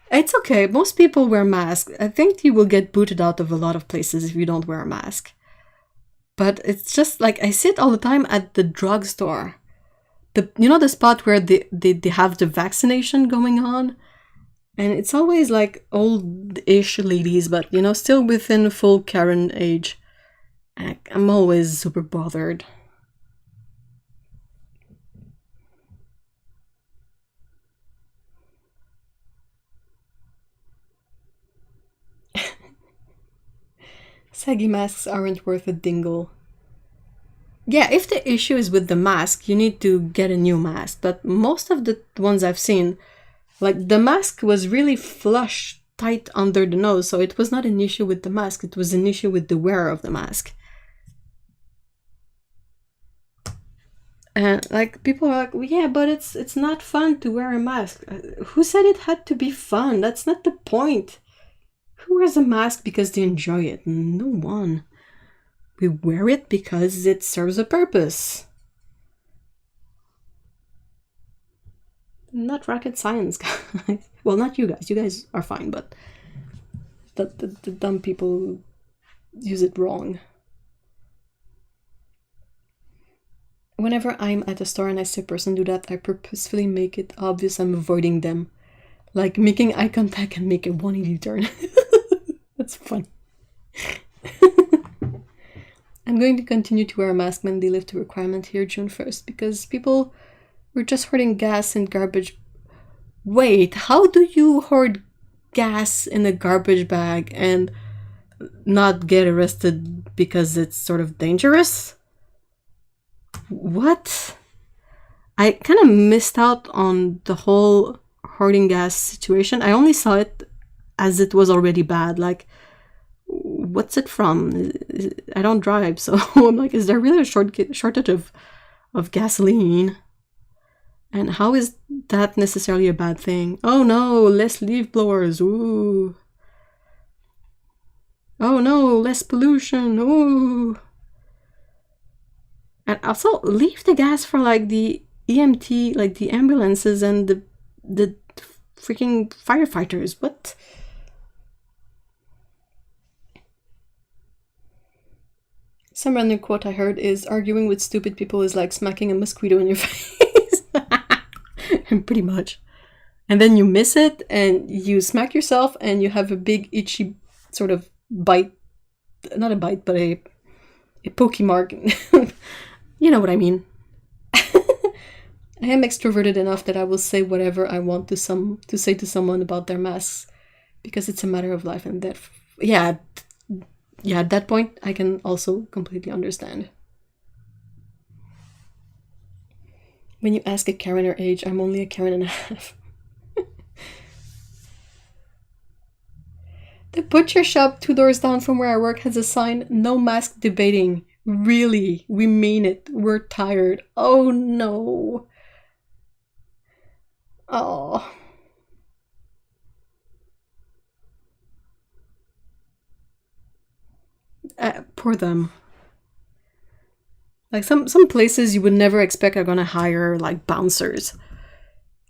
It's okay. Most people wear masks. I think you will get booted out of a lot of places if you don't wear a mask. But it's just like, I see it all the time at the drugstore. You know the spot where they have the vaccination going on? And it's always like old-ish ladies, but you know, still within full Karen age. I'm always super bothered. Saggy masks aren't worth a dingle. Yeah, if the issue is with the mask, you need to get a new mask. But most of the ones I've seen, like the mask was really flush, tight under the nose, so it was not an issue with the mask, it was an issue with the wearer of the mask. And like people are like, well, yeah, but it's not fun to wear a mask. Who said it had to be fun? That's not the point. Who wears a mask because they enjoy it? No one. We wear it because it serves a purpose. Not rocket science, guys. Well, not you guys. You guys are fine, but the dumb people use it wrong. Whenever I'm at a store and I see a person do that, I purposefully make it obvious I'm avoiding them. Like making eye contact and make a 180 turn. That's fun. I'm going to continue to wear a mask when they lift the requirement here June 1st because people were just hoarding gas and garbage. Wait, how do you hoard gas in a garbage bag and not get arrested because it's sort of dangerous? What? I kind of missed out on the whole hoarding gas situation. I only saw it as it was already bad. Like, what's it from? I don't drive, so I'm like, is there really a shortage of gasoline? And how is that necessarily a bad thing? Oh no, less leaf blowers. Ooh. Oh no, less pollution. Ooh. And also leave the gas for like the EMT, like the ambulances and the freaking firefighters. What? Some random quote I heard is, arguing with stupid people is like smacking a mosquito in your face. Pretty much. And then you miss it and you smack yourself and you have a big itchy sort of bite. Not a bite, but a pokey mark. You know what I mean. I am extroverted enough that I will say whatever I want to say to someone about their masks because it's a matter of life and death. Yeah, at that point, I can also completely understand. When you ask a Karen her age, I'm only a Karen and a half. The butcher shop 2 doors down from where I work has a sign, no mask debating. Really, we mean it. We're tired. Oh no. Oh. Poor them. Like some places you would never expect are gonna hire like bouncers.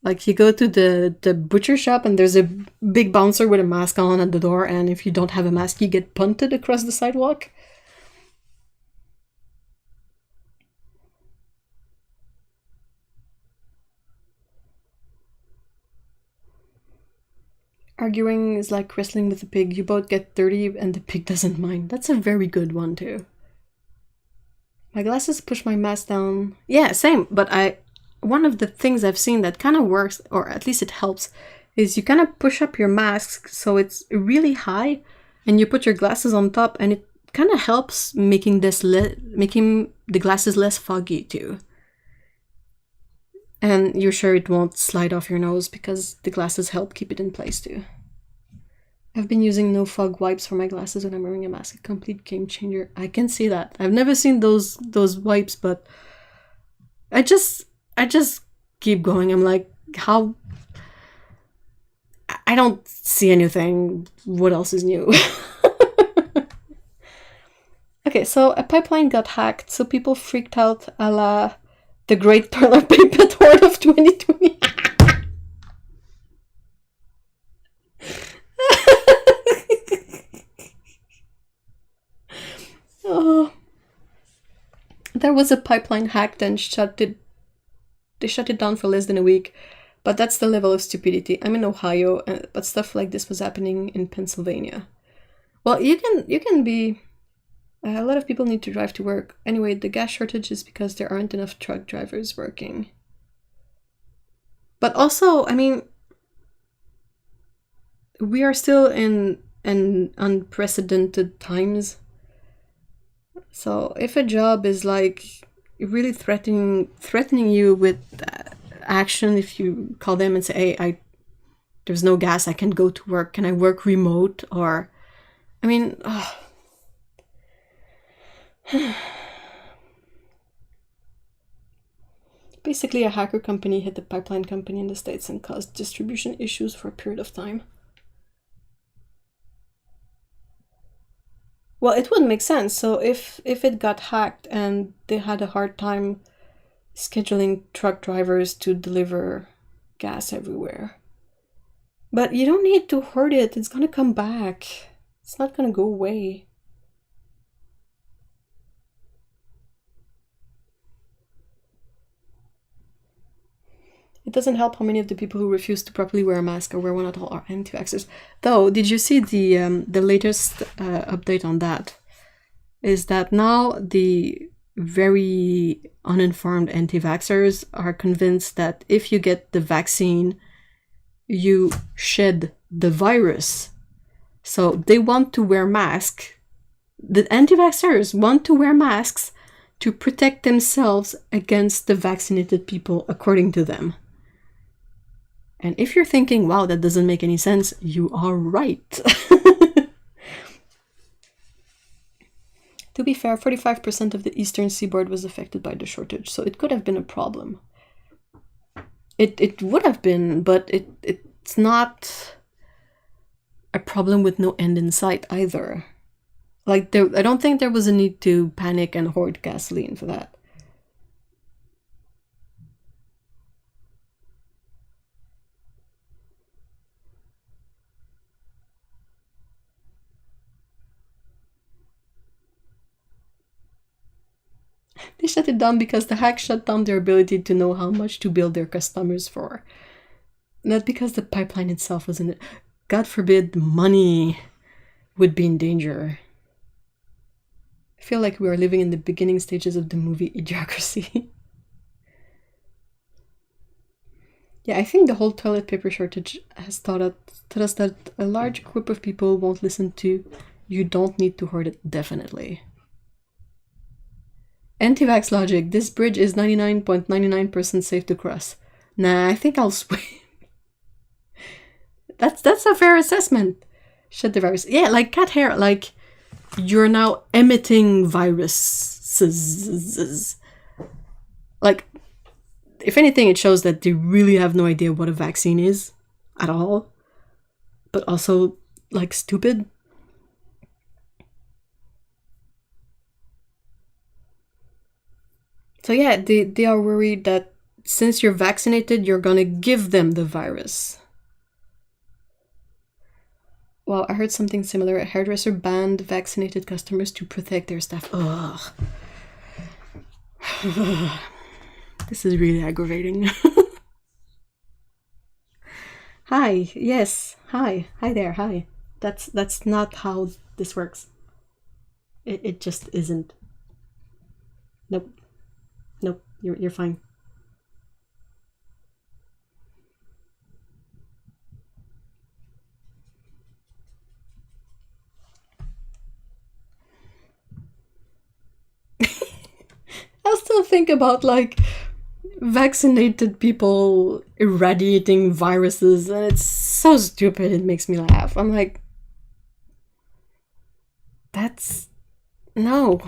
Like you go to the butcher shop and there's a big bouncer with a mask on at the door, and if you don't have a mask you get punted across the sidewalk. Arguing is like wrestling with a pig. You both get dirty and the pig doesn't mind. That's a very good one too. My glasses push my mask down. Yeah, same. But one of the things I've seen that kind of works, or at least it helps, is you kind of push up your mask so it's really high, and you put your glasses on top, and it kind of helps making the glasses less foggy too. And you're sure it won't slide off your nose because the glasses help keep it in place too. I've been using no fog wipes for my glasses when I'm wearing a mask. A complete game changer. I can see that. I've never seen those wipes, but I just keep going. I'm like, how? I don't see anything. What else is new? Okay, so a pipeline got hacked, so people freaked out a la the Great Toilet Paper Horde of 2020. Oh. There was a pipeline hacked and they shut it down for less than a week, but that's the level of stupidity. I'm in Ohio, but stuff like this was happening in Pennsylvania. Well, you can be. A lot of people need to drive to work. Anyway, the gas shortage is because there aren't enough truck drivers working. But also, I mean, we are still in unprecedented times. So if a job is like really threatening you with action, if you call them and say, "Hey, there's no gas, I can go to work. Can I work remote?" Or, I mean. Basically, a hacker company hit the pipeline company in the States and caused distribution issues for a period of time. Well, it would make sense. So if it got hacked and they had a hard time scheduling truck drivers to deliver gas everywhere. But you don't need to hoard it. It's gonna come back. It's not gonna go away. It doesn't help how many of the people who refuse to properly wear a mask or wear one at all are anti-vaxxers. Though, did you see the latest update on that? Is that now the very uninformed anti-vaxxers are convinced that if you get the vaccine, you shed the virus. So they want to wear masks. The anti-vaxxers want to wear masks to protect themselves against the vaccinated people, according to them. And if you're thinking, wow, that doesn't make any sense, you are right. To be fair, 45% of the eastern seaboard was affected by the shortage, so it could have been a problem. It would have been, but it's not a problem with no end in sight either. Like, I don't think there was a need to panic and hoard gasoline for that. They shut it down because the hack shut down their ability to know how much to bill their customers for. Not because the pipeline itself was in it. God forbid money would be in danger. I feel like we are living in the beginning stages of the movie Idiocracy. Yeah, I think the whole toilet paper shortage has taught us that a large group of people won't listen to "you don't need to hoard it," definitely. Anti-vax logic. This bridge is 99.99% safe to cross. Nah, I think I'll swim. That's a fair assessment. Shed the virus. Yeah, like cat hair. Like, you're now emitting viruses. Like, if anything, it shows that they really have no idea what a vaccine is at all. But also, like, stupid. So yeah, they are worried that since you're vaccinated, you're gonna give them the virus. Well, I heard something similar. A hairdresser banned vaccinated customers to protect their staff. Ugh. This is really aggravating. Hi, yes, hi there, hi. That's not how this works. It just isn't. Nope. Nope, you're fine. I'll still think about like vaccinated people irradiating viruses, and it's so stupid. It makes me laugh. I'm like, that's no.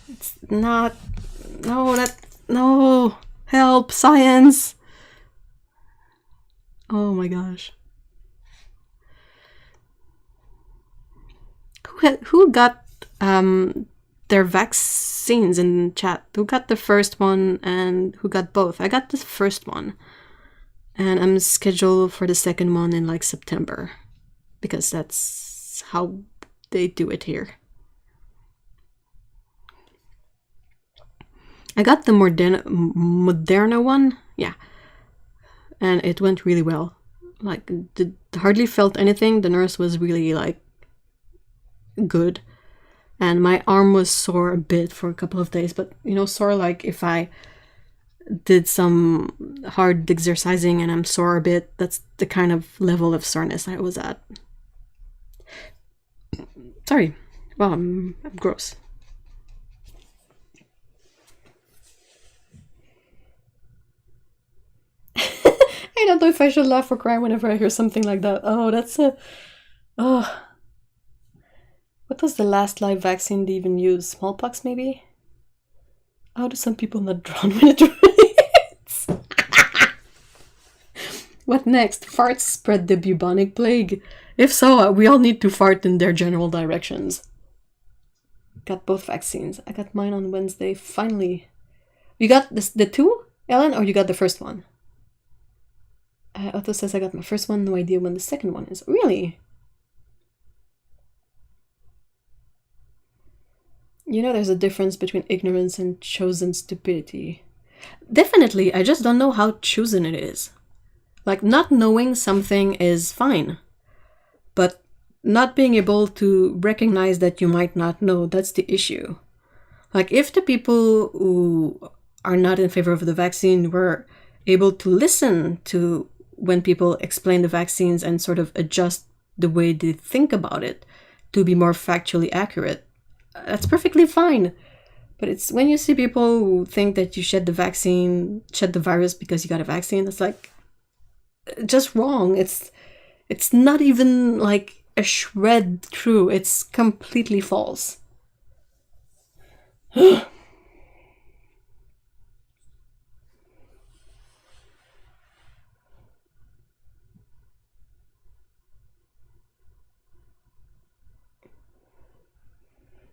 It's not. No, no. Help, science. Oh my gosh. Who got their vaccines in chat? Who got the first one and who got both? I got the first one, and I'm scheduled for the second one in like September, because that's how they do it here. I got the Moderna one, yeah, and it went really well. Like, hardly felt anything. The nurse was really like good, and my arm was sore a bit for a couple of days, but you know, sore like if I did some hard exercising and I'm sore a bit, that's the kind of level of soreness I was at. Sorry. Well, I'm gross. I don't know if I should laugh or cry whenever I hear something like that. Oh, that's a... Oh. What was the last live vaccine they even used? Smallpox, maybe? How do some people not drown when it rains? What next? Farts spread the bubonic plague? If so, we all need to fart in their general directions. Got both vaccines. I got mine on Wednesday, finally. You got the two, Ellen, or you got the first one? Otto says I got my first one, no idea when the second one is. Really? You know, there's a difference between ignorance and chosen stupidity. Definitely, I just don't know how chosen it is. Like, not knowing something is fine, but not being able to recognize that you might not know, that's the issue. Like, if the people who are not in favor of the vaccine were able to listen to when people explain the vaccines and sort of adjust the way they think about it to be more factually accurate, that's perfectly fine. But it's when you see people who think that you shed the virus because you got a vaccine, it's like just wrong. It's not even like a shred true. It's completely false.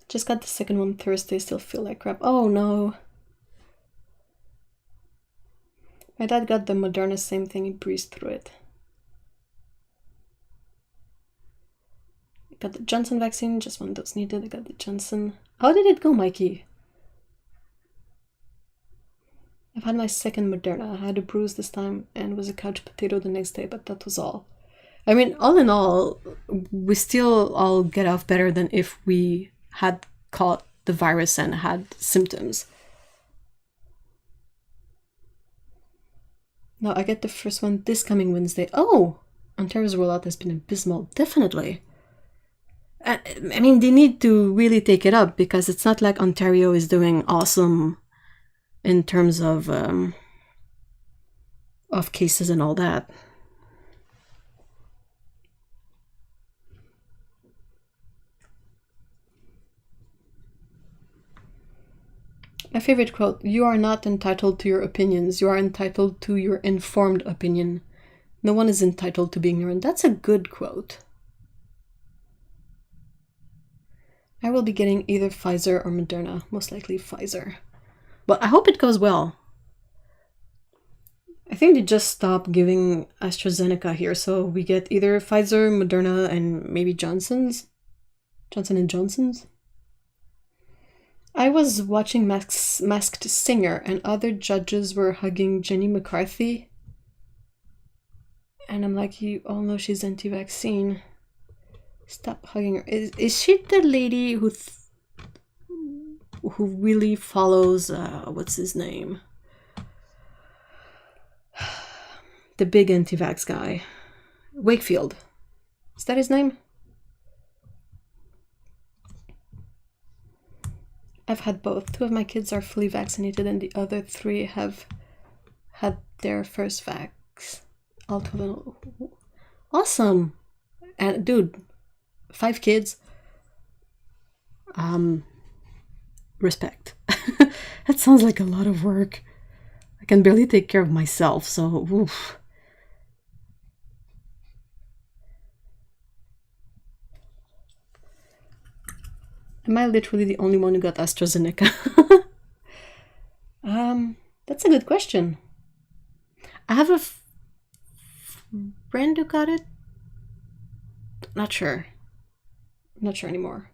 Just got the second one Thursday, still feel like crap. Oh no. My dad got the Moderna, same thing, he breezed through it. Got the Johnson vaccine, just one dose needed. I got the Johnson. How did it go, Mikey? I've had my second Moderna. I had a bruise this time and was a couch potato the next day, but that was all. I mean, all in all, we still all get off better than if we had caught the virus and had symptoms. No, I get the first one this coming Wednesday. Oh! Ontario's rollout has been abysmal. Definitely. I mean, they need to really take it up, because it's not like Ontario is doing awesome in terms of cases and all that. My favorite quote, "You are not entitled to your opinions. You are entitled to your informed opinion. No one is entitled to be ignorant." That's a good quote. I will be getting either Pfizer or Moderna. Most likely Pfizer. But I hope it goes well. I think they just stopped giving AstraZeneca here, so we get either Pfizer, Moderna, and maybe Johnson & Johnson's. I was watching Masked Singer, and other judges were hugging Jenny McCarthy. And I'm like, you all know she's anti-vaccine. Stop hugging her. Is she the lady who really follows, what's his name? The big anti-vax guy. Wakefield. Is that his name? I've had both. 2 of my kids are fully vaccinated and the other 3 have had their first vax. All 2 of them. Awesome! And dude, 5 kids. Respect. That sounds like a lot of work. I can barely take care of myself, so oof. Am I literally the only one who got AstraZeneca? That's a good question. I have a friend who got it. Not sure. I'm not sure anymore.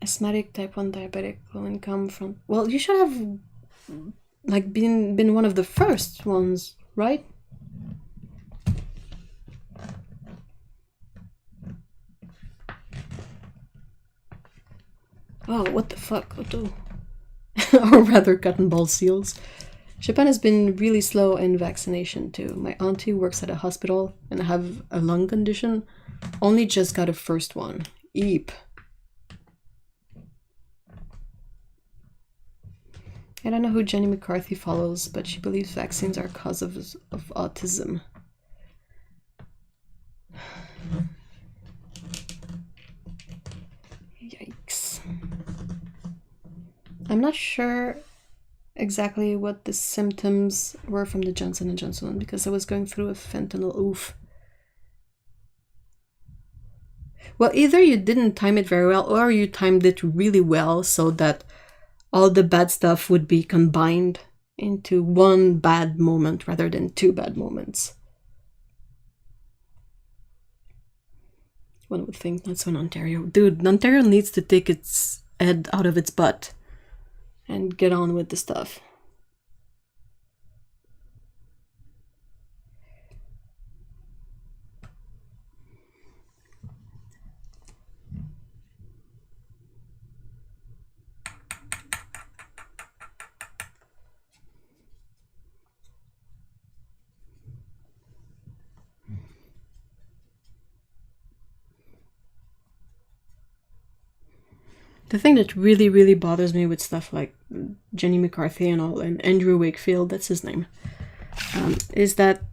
Asthmatic, type 1 diabetic, low income from... Well, you should have like been one of the first ones, right? Oh, what the fuck? Or rather, cotton ball seals. Japan has been really slow in vaccination too. My auntie works at a hospital and have a lung condition. Only just got a first one. Eep. I don't know who Jenny McCarthy follows, but she believes vaccines are cause of autism. Yikes. I'm not sure exactly what the symptoms were from the Johnson & Johnson one because I was going through a fentanyl oof. Well, either you didn't time it very well or you timed it really well so that all the bad stuff would be combined into one bad moment rather than 2 bad moments. One would think that's in Ontario. Dude, Ontario needs to take its head out of its butt and get on with the stuff. The thing that really, really bothers me with stuff like Jenny McCarthy and all, and Andrew Wakefield, that's his name, is that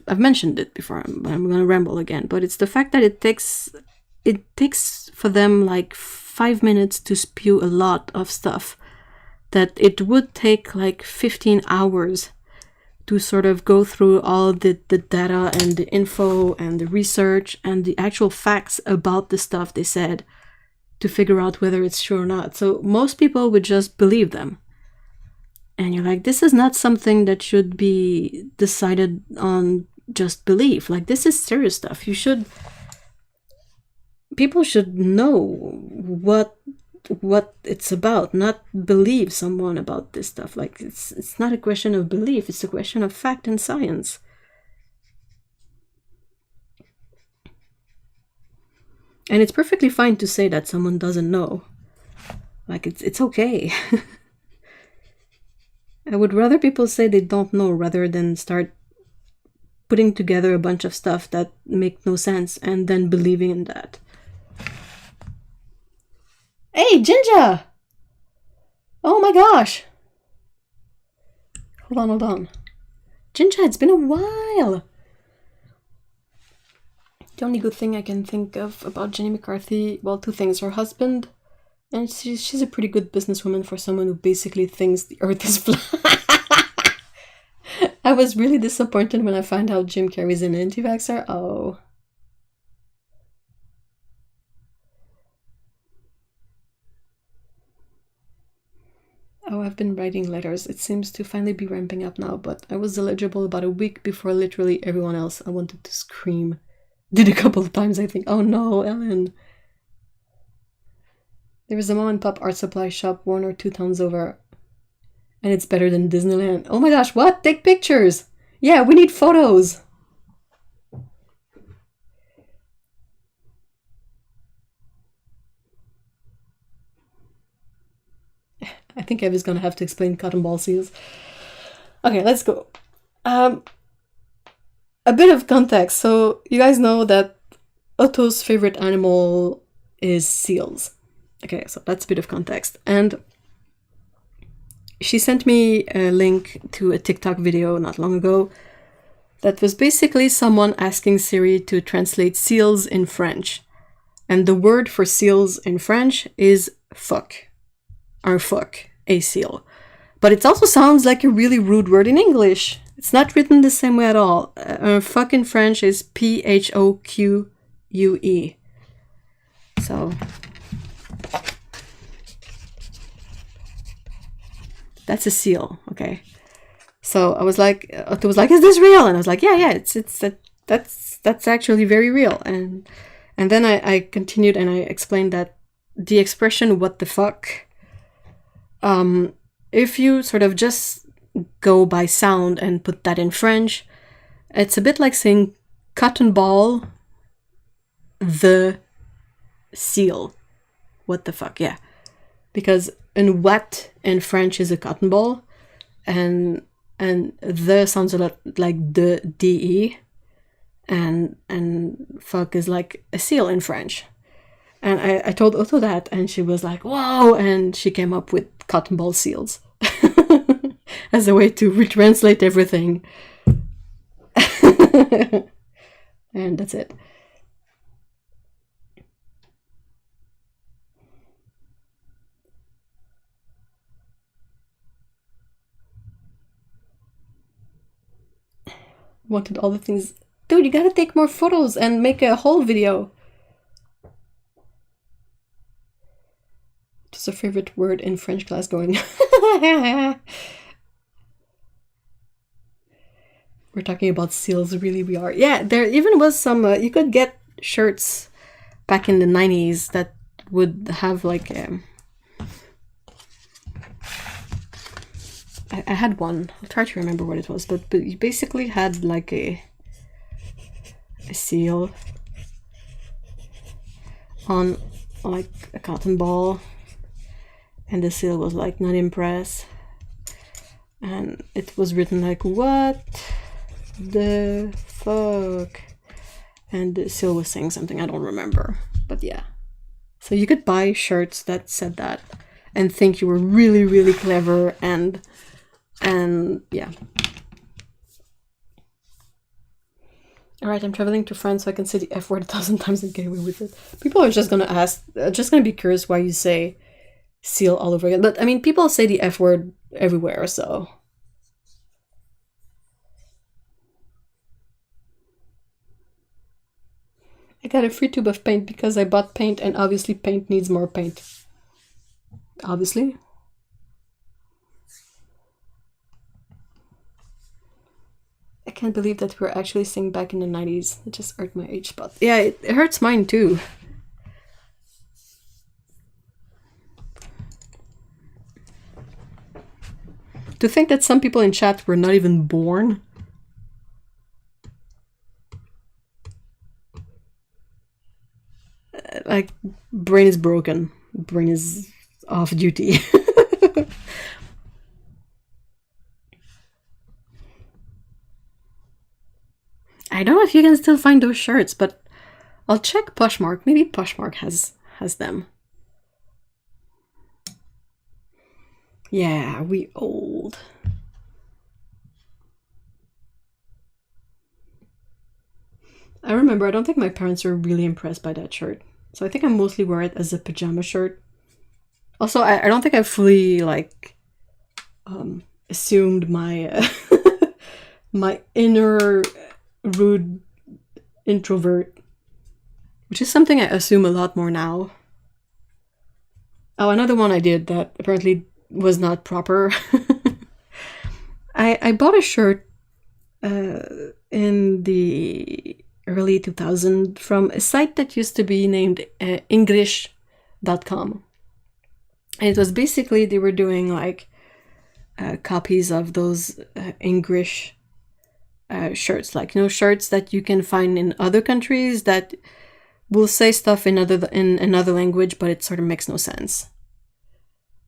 I've mentioned it before, but I'm going to ramble again, but it's the fact that it takes for them like 5 minutes to spew a lot of stuff that it would take like 15 hours to sort of go through all the data and the info and the research and the actual facts about the stuff they said to figure out whether it's true or not. So most people would just believe them. And you're like, this is not something that should be decided on just belief. Like, this is serious stuff. People should know what it's about, not believe someone about this stuff. Like, it's not a question of belief, it's a question of fact and science. And it's perfectly fine to say that someone doesn't know. Like, it's okay. I would rather people say they don't know rather than start putting together a bunch of stuff that make no sense and then believing in that. Hey, Ginger! Oh my gosh! Hold on. Ginger, it's been a while! The only good thing I can think of about Jenny McCarthy, well, two things. Her husband, and she's a pretty good businesswoman for someone who basically thinks the earth is flat. I was really disappointed when I found out Jim Carrey's an anti-vaxxer. Oh. Oh, I've been writing letters. It seems to finally be ramping up now, but I was eligible about a week before literally everyone else. I wanted to scream. Did a couple of times, I think. Oh no, Ellen. There is a mom and pop art supply shop 1 or 2 towns over. And it's better than Disneyland. Oh my gosh, what? Take pictures! Yeah, we need photos! I think Ev is gonna have to explain cotton ball seals. Okay, let's go. A bit of context. So, you guys know that Otto's favorite animal is seals. Okay, so that's a bit of context. And she sent me a link to a TikTok video not long ago that was basically someone asking Siri to translate seals in French. And the word for seals in French is fuck. Or fuck, a seal. But it also sounds like a really rude word in English. It's not written the same way at all. Fuck in French is P-H-O-Q-U-E. So that's a seal, okay? So I was like, Otto was like, "Is this real?" And I was like, "Yeah, that's actually very real." And then I continued and I explained that the expression "what the fuck," if you sort of just go by sound and put that in French, it's a bit like saying cotton ball, the seal. What the fuck, yeah. Because an what in French is a cotton ball, and the sounds a lot like the DE, and fuck is like a seal in French. And I told Otto that, and she was like, "Whoa!" And she came up with cotton ball seals as a way to retranslate everything. And that's it. Wanted all the things. Dude, you gotta take more photos and make a whole video. It's a favorite word in French class going. We're talking about seals, really we are. Yeah, there even was some, you could get shirts back in the 90s that would have like, I had one, I'll try to remember what it was, but you basically had like a seal on like a cotton ball, and the seal was like not impressed, and it was written like what the fuck, and the seal was saying something I don't remember, but yeah. So you could buy shirts that said that and think you were really, really clever, and yeah. Alright, I'm traveling to France so I can say the F word 1,000 times and get away with it. People are just gonna ask, just gonna be curious why you say seal all over again. But I mean, people say the F word everywhere, so. I got a free tube of paint because I bought paint, and obviously paint needs more paint. Obviously. I can't believe that we're actually seeing back in the 90s. It just hurt my age spot. Yeah, it hurts mine too. To think that some people in chat were not even born. Like, brain is broken. Brain is off duty. I don't know if you can still find those shirts, but I'll check Poshmark. Maybe Poshmark has them. Yeah, we old. I remember, I don't think my parents were really impressed by that shirt. So I think I mostly wear it as a pajama shirt. Also, I don't think I fully, like, assumed my, my inner rude introvert, which is something I assume a lot more now. Oh, another one I did that apparently was not proper. I bought a shirt in the early 2000s from a site that used to be named English.com. And it was basically, they were doing like copies of those English shirts, like, you know, shirts that you can find in other countries that will say stuff in another language, but it sort of makes no sense.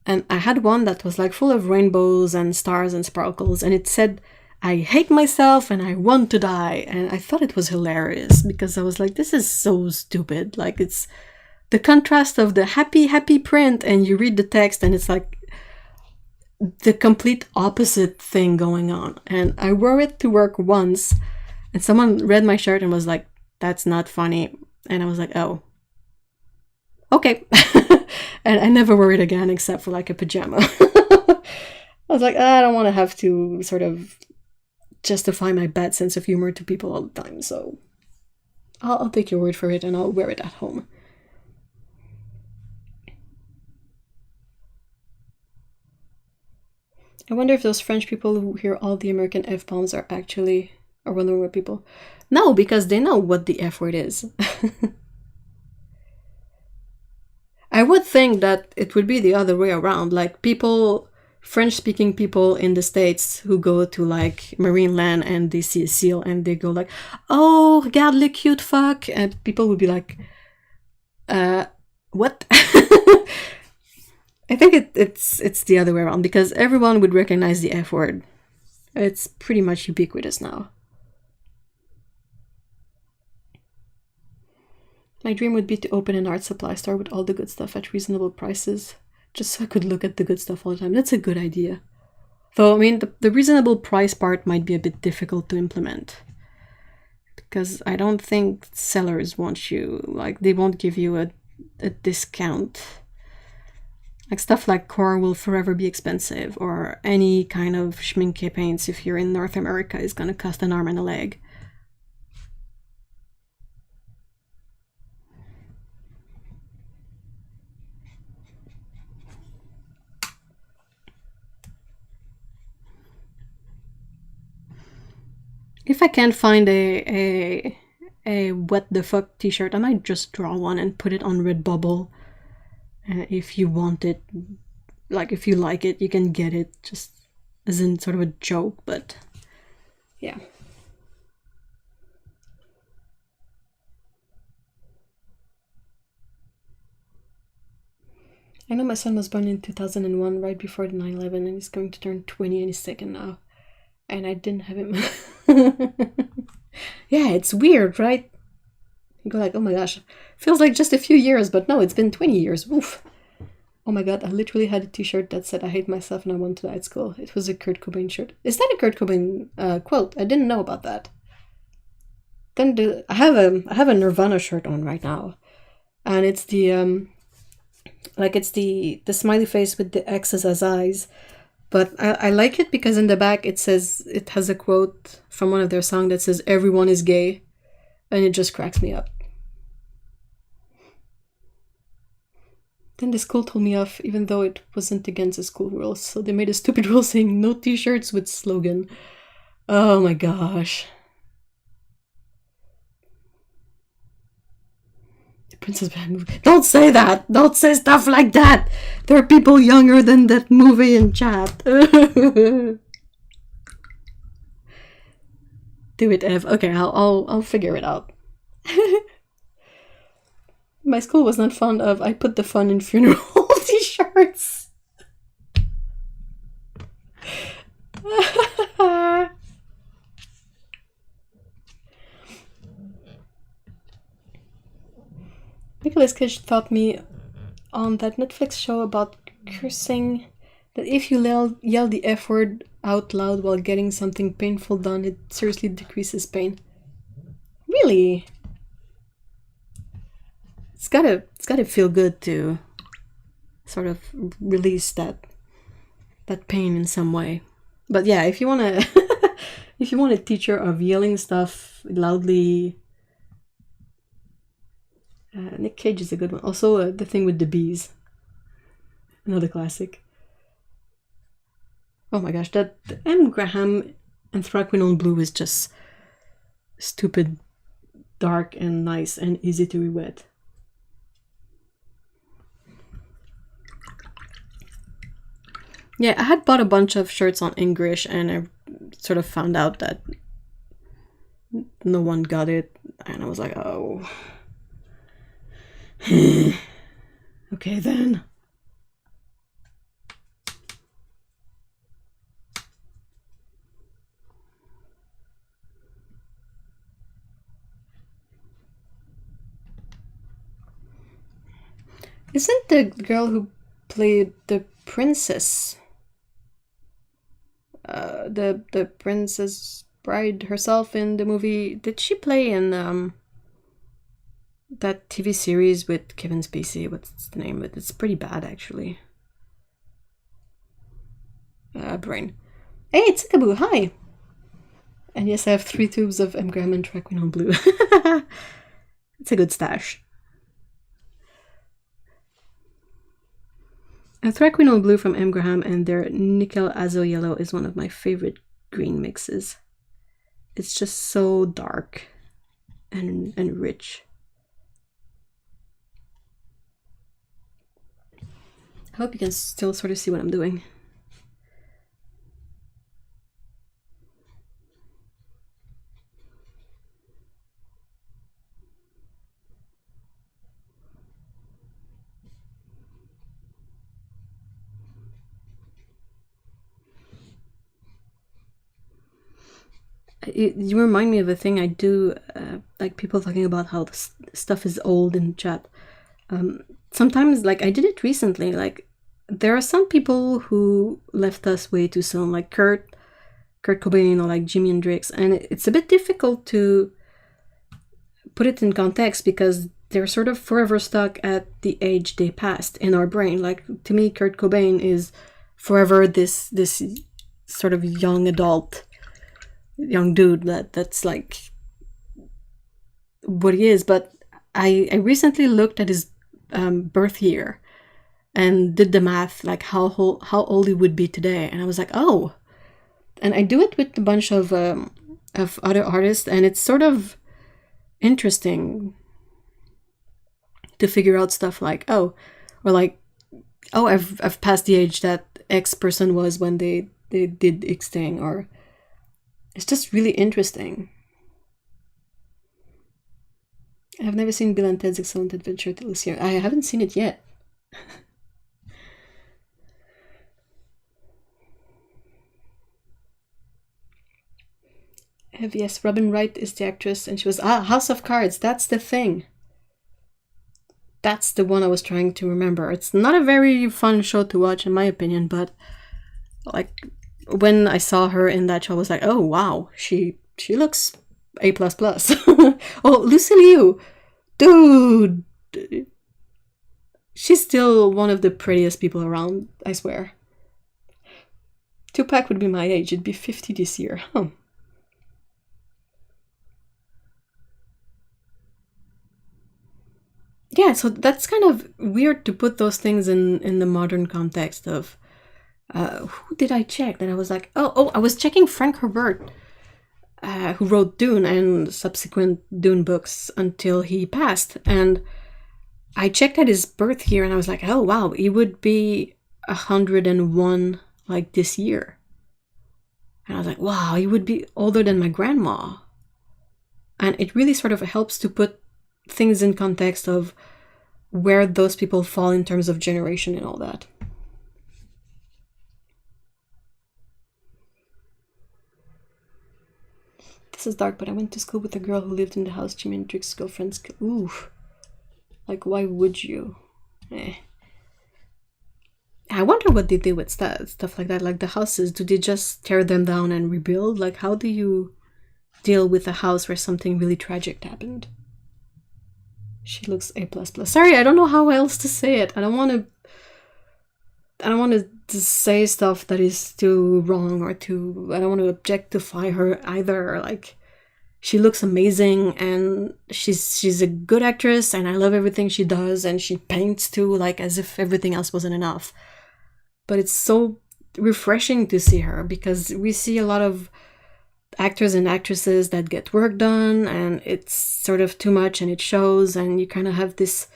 And I had one that was like full of rainbows and stars and sparkles, and it said, "I hate myself and I want to die." And I thought it was hilarious because I was like, this is so stupid. Like, it's the contrast of the happy, happy print, and you read the text and it's like the complete opposite thing going on. And I wore it to work once, and someone read my shirt and was like, "That's not funny." And I was like, oh, okay. And I never wore it again except for like a pajama. I was like, I don't want to have to sort of justify my bad sense of humor to people all the time. So I'll take your word for it and I'll wear it at home. I wonder if those French people who hear all the American F-bombs are actually Wonder Woman people. No, because they know what the F word is. I would think that it would be the other way around. Like, people, French-speaking people in the States who go to like marine land and they see a seal and they go like, "Oh, regarde le cute fuck," and people would be like, what? I think it's the other way around, because everyone would recognize the F word. It's pretty much ubiquitous now. My dream would be to open an art supply store with all the good stuff at reasonable prices, just so I could look at the good stuff all the time. That's a good idea. Though, I mean, the reasonable price part might be a bit difficult to implement. Because I don't think sellers want you, like, they won't give you a discount. Like, stuff like core will forever be expensive, or any kind of schminke paints, if you're in North America, is gonna cost an arm and a leg. If I can't find a what the fuck t-shirt, I might just draw one and put it on Redbubble. If you want it, like, if you like it, you can get it, just as in sort of a joke, but yeah. I know my son was born in 2001, right before the 9/11, and he's going to turn 20 any second now. And I didn't have him. Yeah, it's weird, right? You go like, oh my gosh, feels like just a few years, but no, it's been 20 years. Oof. Oh my god, I literally had a t-shirt that said, "I hate myself and I want to die at school." It was a Kurt Cobain shirt. Is that a Kurt Cobain quote? I didn't know about that. Then I have a Nirvana shirt on right now, and it's the it's the smiley face with the X's as eyes. But I like it because in the back it has a quote from one of their songs that says, "Everyone is gay," and it just cracks me up. Then the school told me off, even though it wasn't against the school rules. So they made a stupid rule saying no t-shirts with slogan. Oh my gosh. The Princess Bride movie. Don't say that! Don't say stuff like that! There are people younger than that movie in chat. Do it, Ev. Okay, I'll figure it out. My school was not fond of "I put the fun in funeral" t-shirts. Nicolas Cage taught me on that Netflix show about cursing that if you yell the F word out loud while getting something painful done, it seriously decreases pain. Really? It's gotta feel good to sort of release that pain in some way. But yeah, if you wanna if you want a teacher of yelling stuff loudly, Nick Cage is a good one. Also, The Thing with the Bees, another classic. Oh my gosh, that M. Graham Anthraquinone Blue is just stupid, dark, and nice, and easy to re-wet. Yeah, I had bought a bunch of shirts on English, and I sort of found out that no one got it, and I was like, oh. Okay then. Isn't the girl who played the princess, the Princess Bride herself in the movie, did she play in that TV series with Kevin Spacey? What's the name of it? It's pretty bad, actually. Brain. Hey, it's Ikaboo, hi! And yes, I have 3 tubes of M. Graham and Anthraquinone Blue. It's a good stash. Anthraquinone Blue from M. Graham and their Nickel Azo Yellow is one of my favorite green mixes. It's just so dark and rich. I hope you can still sort of see what I'm doing. You remind me of a thing I do, like people talking about how the stuff is old in chat. Sometimes, like I did it recently, like there are some people who left us way too soon, like Kurt Cobain or like Jimi Hendrix, and it's a bit difficult to put it in context because they're sort of forever stuck at the age they passed in our brain. Like to me, Kurt Cobain is forever this sort of young adult, young dude that's like what he is. But I recently looked at his birth year and did the math, like how old he would be today, and I was like, oh. And I do it with a bunch of other artists, and it's sort of interesting to figure out stuff like, oh, or like, oh, I've passed the age that X person was when they did X thing, or it's just really interesting. I've never seen Bill and Ted's Excellent Adventure till this year. I haven't seen it yet. Yes, Robin Wright is the actress, and she was House of Cards. That's the thing. That's the one I was trying to remember. It's not a very fun show to watch, in my opinion, but like when I saw her in that show, I was like, oh wow, she looks A++. Oh, Lucy Liu, dude, she's still one of the prettiest people around, I swear. Tupac would be my age. It'd be 50 this year. Huh. Yeah, so that's kind of weird to put those things in the modern context of who did I check? That I was like, oh, I was checking Frank Herbert, who wrote Dune and subsequent Dune books until he passed, and I checked at his birth year, and I was like, oh wow, he would be 101 like this year, and I was like, wow, he would be older than my grandma, and it really sort of helps to put things in context of where those people fall in terms of generation and all that. This is dark, but I went to school with a girl who lived in the house Jimi Hendrix's girlfriend's. Ooh, like why would you? I wonder what they do with stuff like that. Like the houses, do they just tear them down and rebuild? Like how do you deal with a house where something really tragic happened. She looks A++. Sorry, I don't know how else to say it. I don't want to say stuff that is too wrong or too... I don't want to objectify her either. Like, she looks amazing and she's a good actress and I love everything she does, and she paints too, like as if everything else wasn't enough. But it's so refreshing to see her, because we see a lot of actors and actresses that get work done and it's sort of too much and it shows, and you kind of have this...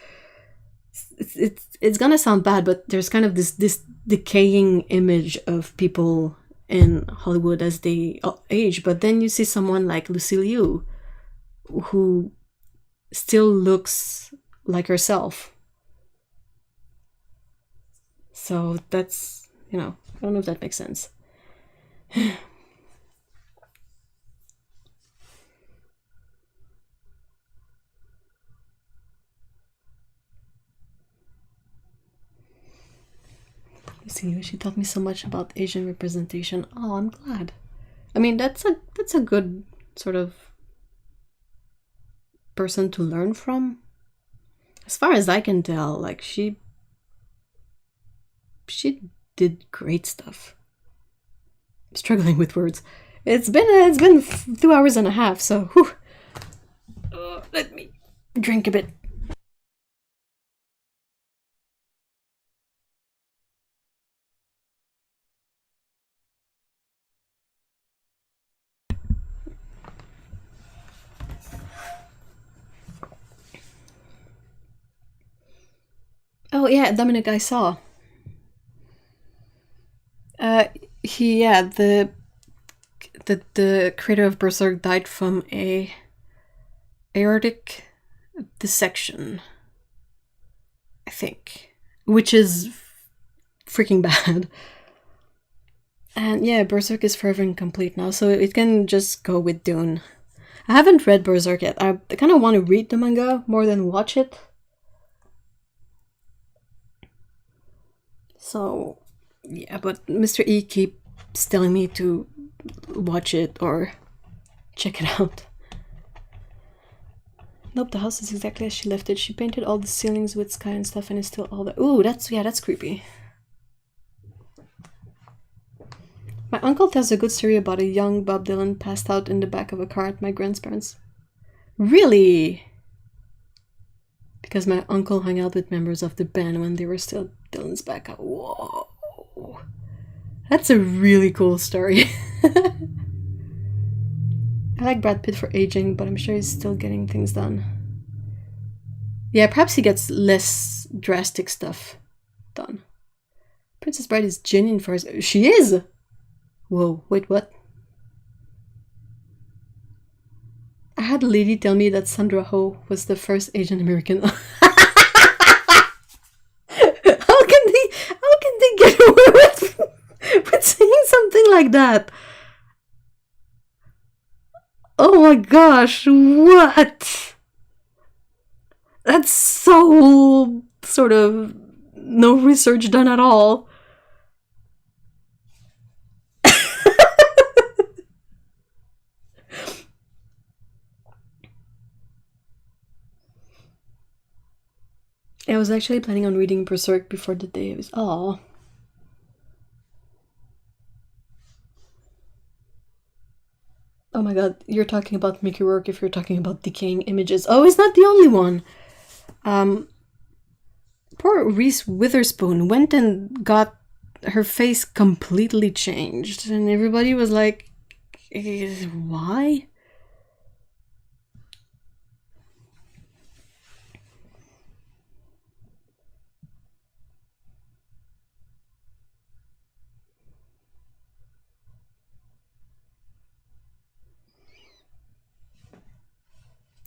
It's gonna sound bad, but there's kind of this decaying image of people in Hollywood as they age. But then you see someone like Lucille Liu, who still looks like herself. So that's, you know, I don't know if that makes sense. See, she taught me so much about Asian representation. Oh, I'm glad. I mean, that's a good sort of person to learn from. As far as I can tell, like she did great stuff. I'm struggling with words. It's been 2 hours and a half, so whew. Let me drink a bit. Oh yeah, Dominic, I saw. The creator of Berserk died from a aortic dissection, I think, which is freaking bad. And yeah, Berserk is forever incomplete now, so it can just go with Dune. I haven't read Berserk yet. I kind of want to read the manga more than watch it. So, yeah, but Mr. E keeps telling me to watch it or check it out. Nope, the house is exactly as she left it. She painted all the ceilings with sky and stuff, and it's still all that. Ooh, that's creepy. My uncle tells a good story about a young Bob Dylan passed out in the back of a car at my grandparents'. Really? Because my uncle hung out with members of the band when they were still Dylan's back out. Whoa. That's a really cool story. I like Brad Pitt for aging, but I'm sure he's still getting things done. Yeah, perhaps he gets less drastic stuff done. Princess Bride is genuine for us. She is! Whoa, wait, what? I had a lady tell me that Sandra Ho was the first Asian American. How can they get away with saying something like that? Oh my gosh, what? That's so sort of no research done at all. I was actually planning on reading Berserk before the day. It was... Aww. Oh my god, you're talking about Mickey Rourke if you're talking about decaying images. Oh, he's not the only one. Poor Reese Witherspoon went and got her face completely changed, and everybody was like, why?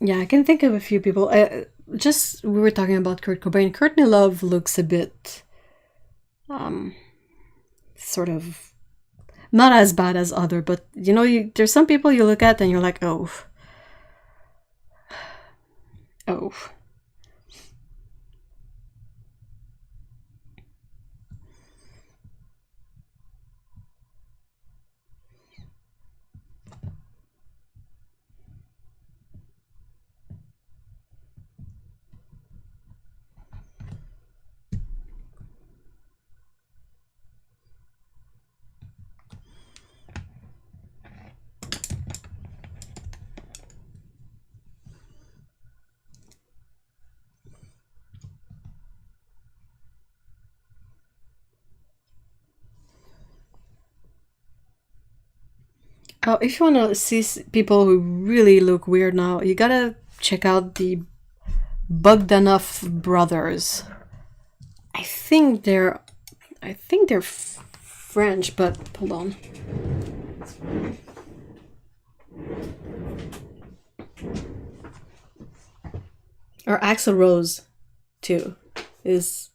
Yeah, I can think of a few people. We were talking about Kurt Cobain. Courtney Love looks a bit, sort of, not as bad as other, but you know, there's some people you look at and you're like, oh. Oh, if you want to see people who really look weird now, you gotta check out the Bogdanov brothers. I think they're French, but hold on. Or Axl Rose, too, is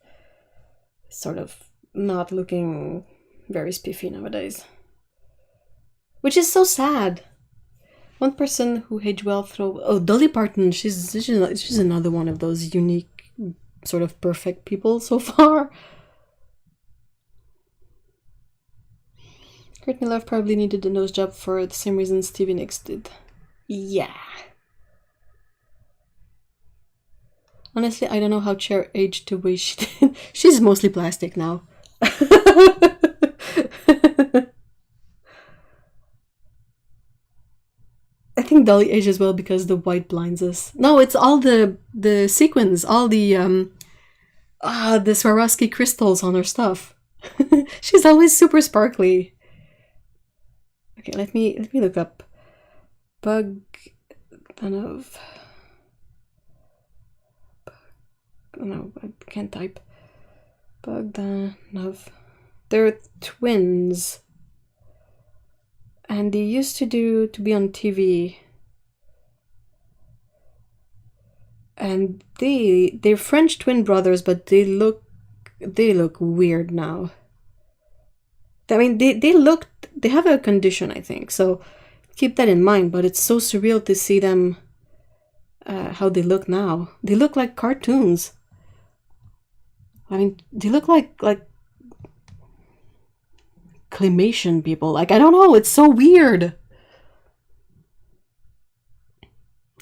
sort of not looking very spiffy nowadays. Which is so sad. One person who aged well through... Oh, Dolly Parton, she's another one of those unique, sort of perfect people so far. Courtney Love probably needed a nose job for the same reason Stevie Nicks did. Yeah. Honestly, I don't know how Cher aged the way she did. She's mostly plastic now. I think Dolly ages well because the white blinds us. No, it's all the sequins, all the Swarovski crystals on her stuff. She's always super sparkly. Okay, let me look up Bogdanov. No, I can't type. Bogdanov. They're twins. And they used to be on TV. And they're French twin brothers, but they look weird now. I mean, they have a condition, I think, so keep that in mind, but it's so surreal to see them how they look now. They look like cartoons. I mean, they look like claymation people. Like, I don't know, it's so weird.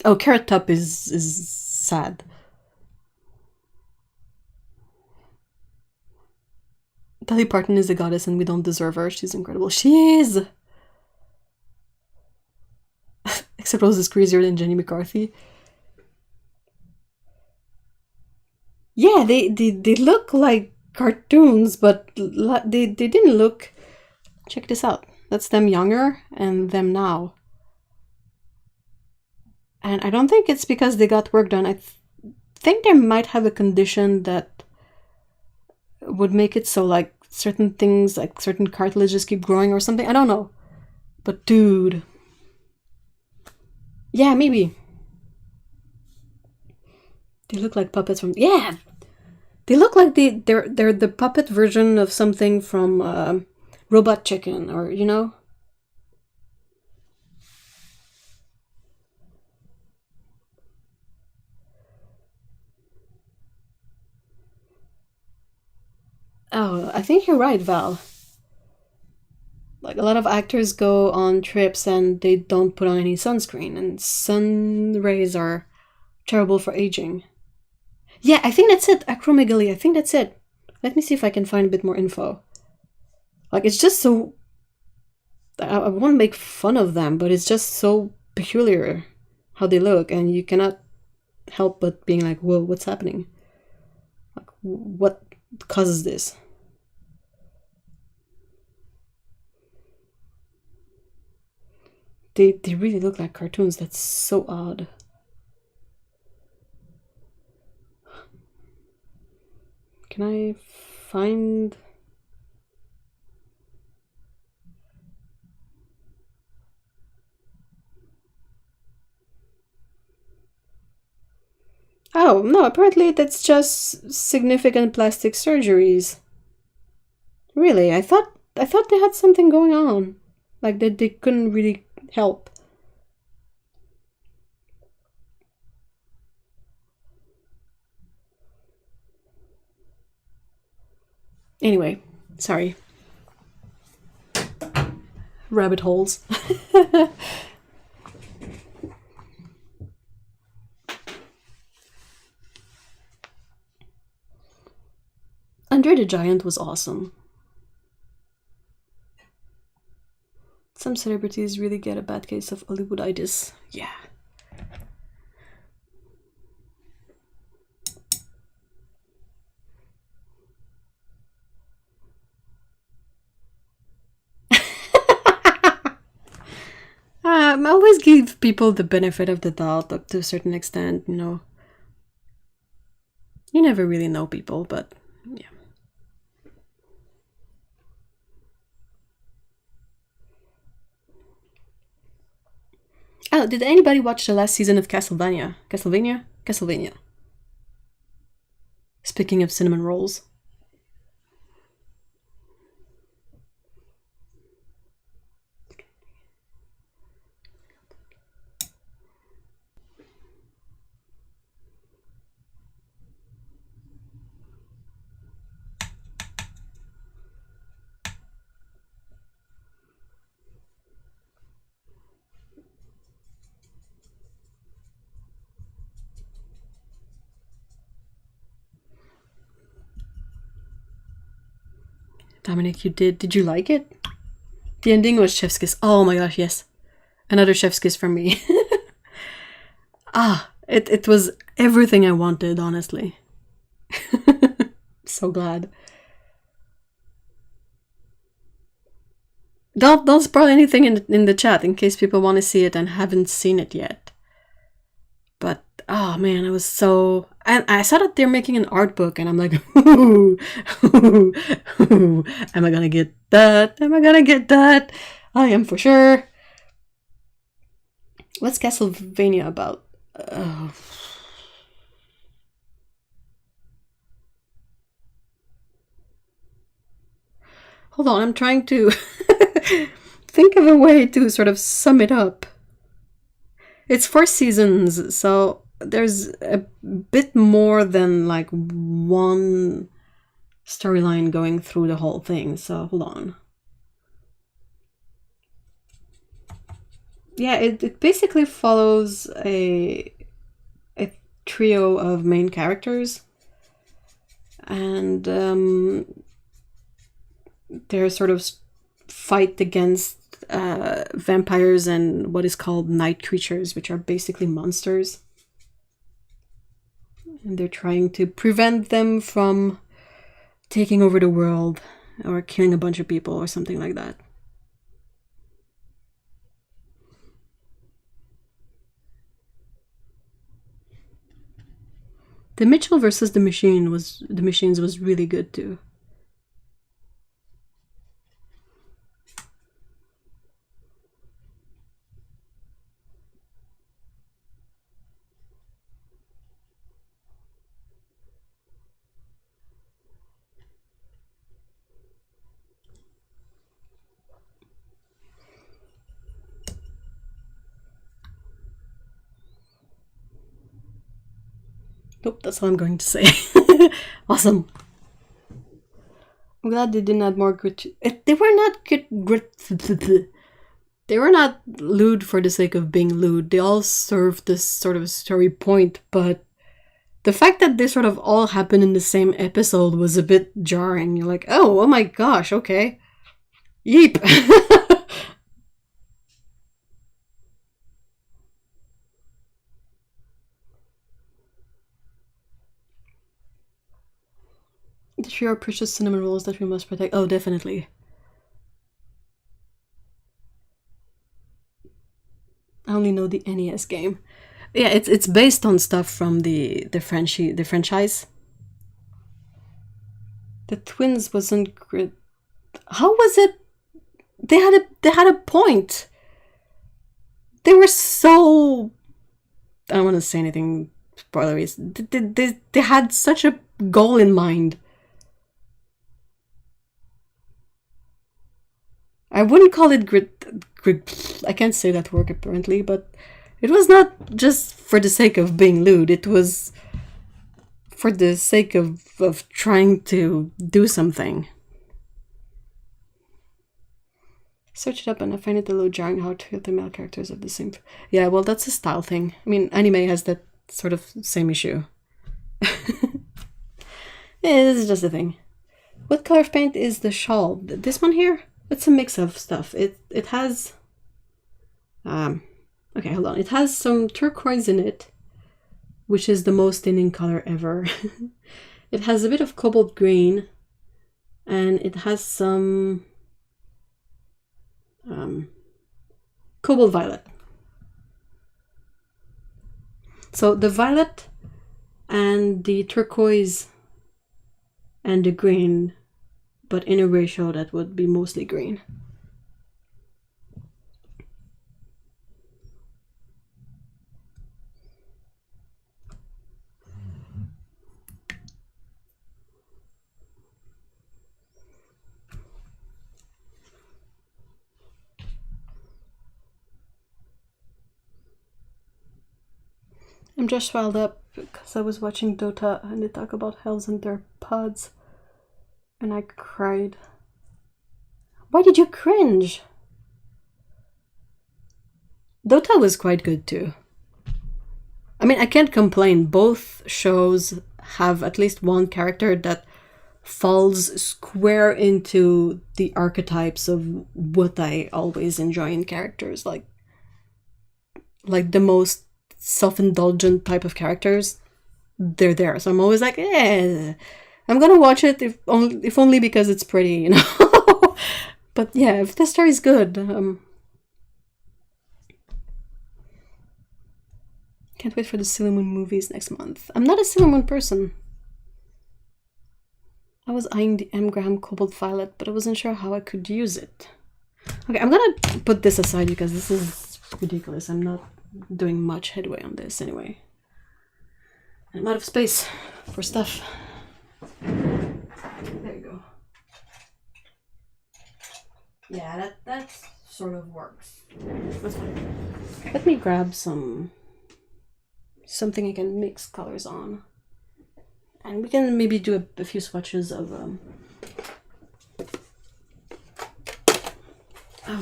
Oh, Carrot Top is sad. Dolly Parton is a goddess and we don't deserve her. She's incredible. She is! Except Rose is crazier than Jenny McCarthy. Yeah, they look like cartoons, but they didn't look... Check this out. That's them younger and them now. And I don't think it's because they got work done. I think they might have a condition that would make it so, like, certain things, like certain cartilages keep growing or something. I don't know. But dude. Yeah, maybe. They look like puppets from... Yeah! They look like they're the puppet version of something from Robot Chicken, or, you know? Oh, I think you're right, Val. Like, a lot of actors go on trips and they don't put on any sunscreen, and sun rays are terrible for aging. Yeah, I think that's it. Acromegaly, I think that's it. Let me see if I can find a bit more info. Like, it's just so... I won't make fun of them, but it's just so peculiar how they look, and you cannot help but being like, whoa, what's happening? Like, what causes this? They really look like cartoons. That's so odd. Can I find... Oh, no, apparently that's just significant plastic surgeries. Really, I thought they had something going on. Like, that they couldn't really help. Anyway, sorry. Rabbit holes. Andre the Giant was awesome. Some celebrities really get a bad case of Hollywooditis. Yeah. always give people the benefit of the doubt up to a certain extent, you know. You never really know people, but yeah. Oh, did anybody watch the last season of Castlevania? Castlevania. Speaking of cinnamon rolls. Dominic, you did you like it? The ending was chef's kiss. Oh my gosh, yes. Another chef's kiss from me. It was everything I wanted, honestly. So glad. Don't spoil anything in the chat in case people want to see it and haven't seen it yet. But oh man, I was so, and I saw that they're making an art book, and I'm like, ooh, ooh, ooh, am I gonna get that? Am I gonna get that? I am for sure. What's Castlevania about? Hold on, I'm trying to think of a way to sort of sum it up. It's 4 seasons, so there's a bit more than like one storyline going through the whole thing, so hold on. Yeah, it basically follows a trio of main characters, and they're sort of fight against vampires and what is called night creatures, which are basically monsters. And they're trying to prevent them from taking over the world or killing a bunch of people or something like that. The Mitchell versus the Machines was really good too. Nope, that's all I'm going to say. Awesome. I'm glad they didn't add more grit. They were not grit. They were not lewd for the sake of being lewd. They all served this sort of story point, but the fact that they sort of all happened in the same episode was a bit jarring. You're like, oh my gosh, okay. Yeep. The three are precious cinnamon rolls that we must protect. Oh, definitely. I only know the NES game. Yeah, it's based on stuff from the franchise. The twins wasn't great. How was it? They had a point. They were so. I don't want to say anything spoilery. They had such a goal in mind. I wouldn't call it grit. I can't say that word apparently, but it was not just for the sake of being lewd. It was for the sake of trying to do something. Search it up and I find it a little jarring how two of the male characters have the same. Yeah, well, that's a style thing. I mean, anime has that sort of same issue. Yeah, this is just a thing. What color of paint is the shawl? This one here? It's a mix of stuff. It has okay, hold on. It has some turquoise in it, which is the most stunning color ever. It has a bit of cobalt green, and it has some cobalt violet. So the violet and the turquoise and the green, but in a ratio that would be mostly green. I'm just riled up because I was watching Dota and they talk about hells and their pods, and I cried. Why did you cringe? Dota was quite good too. I mean, I can't complain. Both shows have at least one character that falls square into the archetypes of what I always enjoy in characters, like the most self-indulgent type of characters. They're there, so I'm always like, I'm gonna watch it if only because it's pretty, you know. But yeah, if the story's good, can't wait for the Sailor Moon movies next month. I'm not a Sailor Moon person. I was eyeing the M-gram Cobalt Violet, but I wasn't sure how I could use it. Okay, I'm gonna put this aside because this is ridiculous. I'm not doing much headway on this anyway. I'm out of space for stuff. There you go. Yeah, that sort of works. That's fine. Let me grab something I can mix colors on. And we can maybe do a few swatches of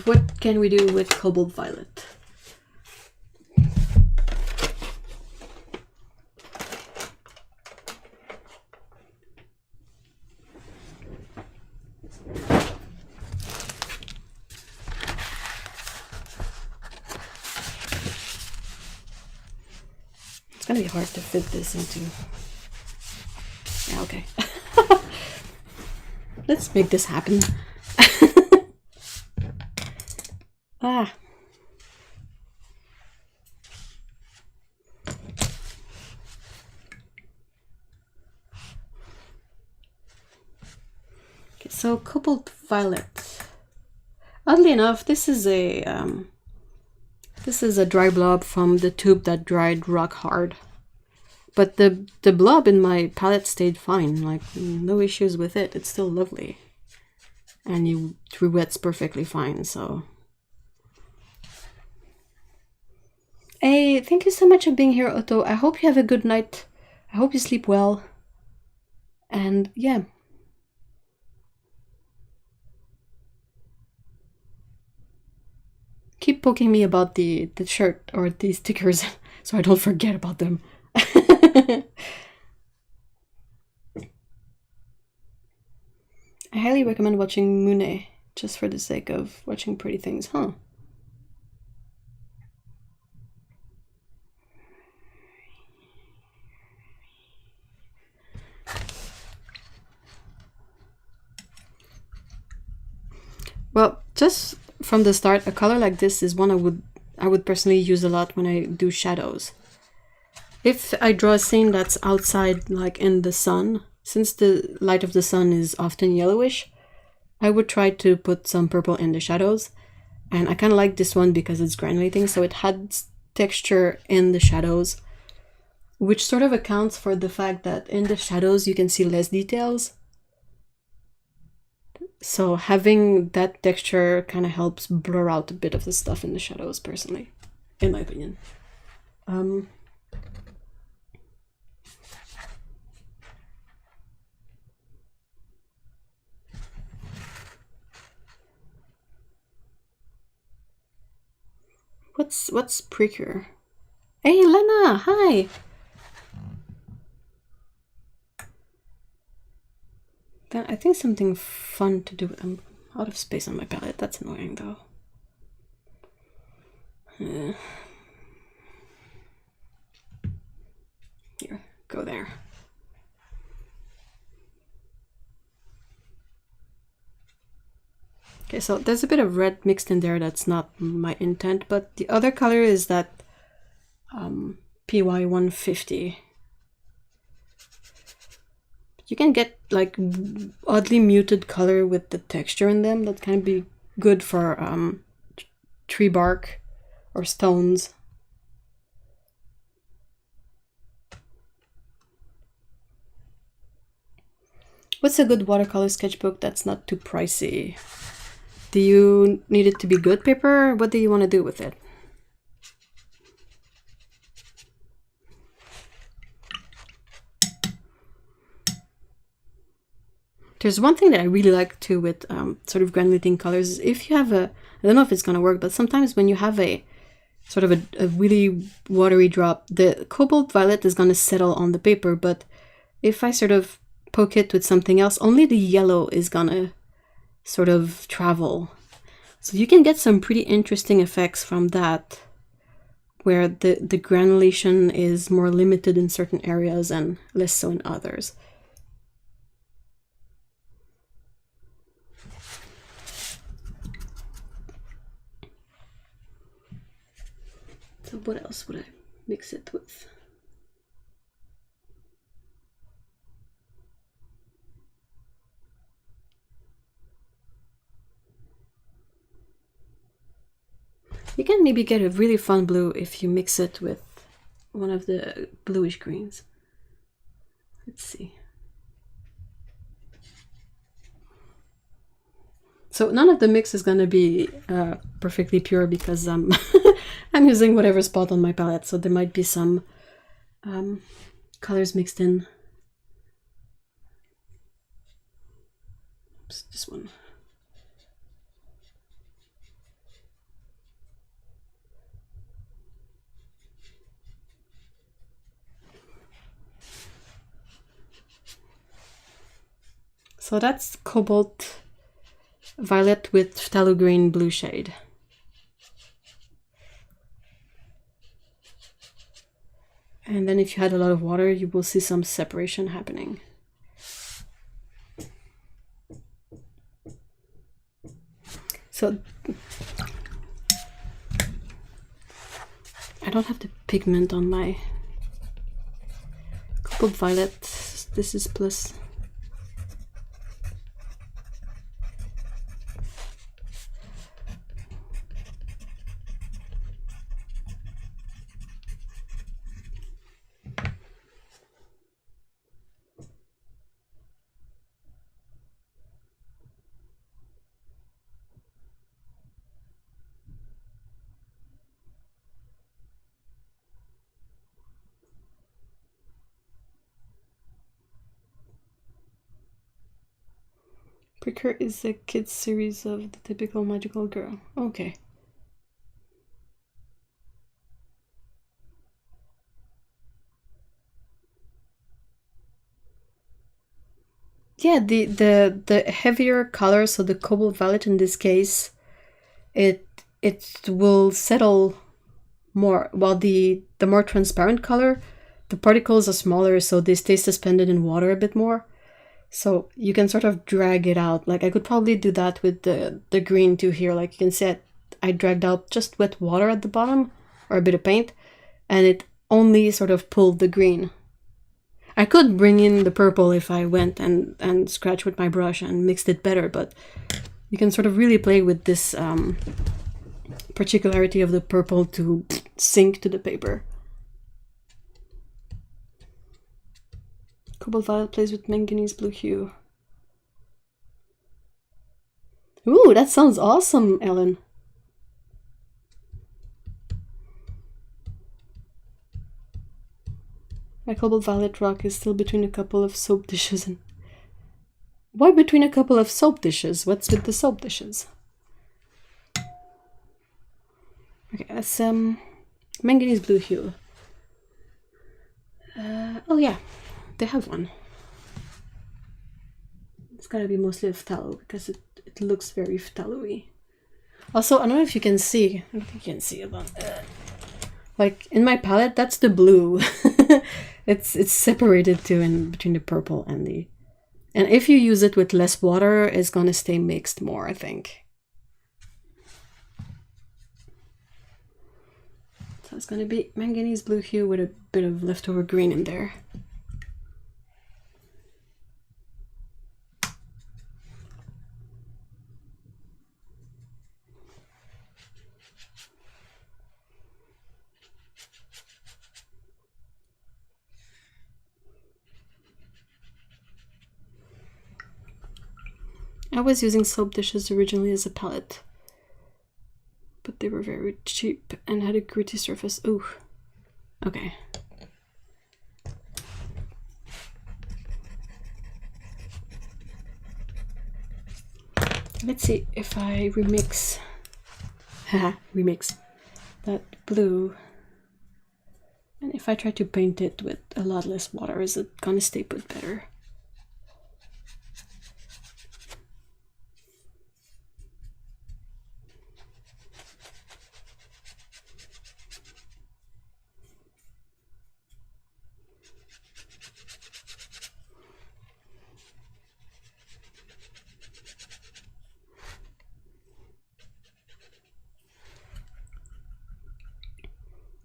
what can we do with Cobalt Violet. It's gonna be hard to fit this into. Yeah, okay. Let's make this happen. Ah. Okay, so Cobalt Violet. Oddly enough, this is a dry blob from the tube that dried rock hard. But the blob in my palette stayed fine, like no issues with it. It's still lovely. And it wets perfectly fine, so. Hey, thank you so much for being here, Otto. I hope you have a good night. I hope you sleep well. And yeah. Keep poking me about the shirt or the stickers so I don't forget about them. I highly recommend watching Mune just for the sake of watching pretty things, huh? Well, just from the start, a color like this is one I would personally use a lot when I do shadows. If I draw a scene that's outside, like in the sun, since the light of the sun is often yellowish, I would try to put some purple in the shadows. And I kind of like this one because it's granulating, so it has texture in the shadows, which sort of accounts for the fact that in the shadows you can see less details. So having that texture kind of helps blur out a bit of the stuff in the shadows, personally, in my opinion. What's Precure? Hey, Lena, hi! Then I think something fun to do. I'm out of space on my palette. That's annoying, though. Here, go there. Okay, so there's a bit of red mixed in there. That's not my intent, but the other color is that PY 150. You can get like oddly muted color with the texture in them. That can be good for tree bark or stones. What's a good watercolor sketchbook that's not too pricey? Do you need it to be good paper? What do you want to do with it? There's one thing that I really like too with sort of granulating colors is if you have a, I don't know if it's going to work, but sometimes when you have a sort of a really watery drop, the cobalt violet is going to settle on the paper, but if I sort of poke it with something else, only the yellow is going to sort of travel. So you can get some pretty interesting effects from that, where the granulation is more limited in certain areas and less so in others. So what else would I mix it with? You can maybe get a really fun blue if you mix it with one of the bluish greens. Let's see. So none of the mix is going to be perfectly pure because I'm using whatever spot on my palette, so there might be some colors mixed in. Oops, this one. So that's cobalt violet with phthalo green blue shade. And then if you had a lot of water, you will see some separation happening. So I don't have the pigment on my cobalt violet. This is plus. Pricker is a kid's series of the typical magical girl. Okay. Yeah, the heavier color, so the cobalt violet in this case, it will settle more, while the more transparent color, the particles are smaller, so they stay suspended in water a bit more. So you can sort of drag it out. Like I could probably do that with the green too here. Like you can see I dragged out just wet water at the bottom, or a bit of paint, and it only sort of pulled the green. I could bring in the purple if I went and scratched with my brush and mixed it better, but you can sort of really play with this particularity of the purple to sink to the paper. Cobalt violet plays with manganese blue hue. Ooh, that sounds awesome, Ellen. My cobalt violet rock is still between a couple of soap dishes and... Why between a couple of soap dishes? What's with the soap dishes? Okay, that's manganese blue hue. Oh yeah, they have one. It's gotta be mostly phthalo because it looks very phthalo-y. Also, I don't know if you can see. I don't think you can see it. Like in my palette, that's the blue. It's separated too in between the purple and the... And if you use it with less water, it's gonna stay mixed more, I think. So it's going to be manganese blue hue with a bit of leftover green in there. I was using soap dishes originally as a palette, but they were very cheap and had a gritty surface. Ooh, okay. Let's see if I remix, remix that blue, and if I try to paint it with a lot less water, is it gonna stay put better?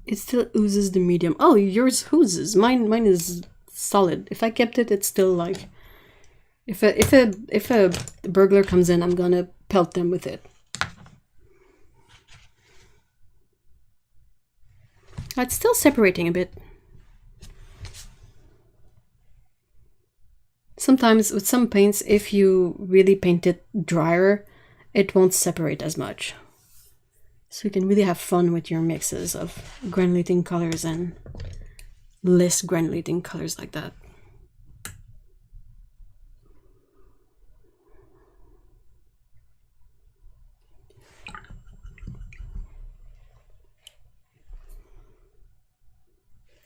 It still oozes the medium. Oh, yours oozes. Mine is solid. If I kept it, it's still like, if a burglar comes in, I'm gonna pelt them with it. It's still separating a bit. Sometimes with some paints, if you really paint it drier, it won't separate as much. So you can really have fun with your mixes of granulating colors and less granulating colors like that.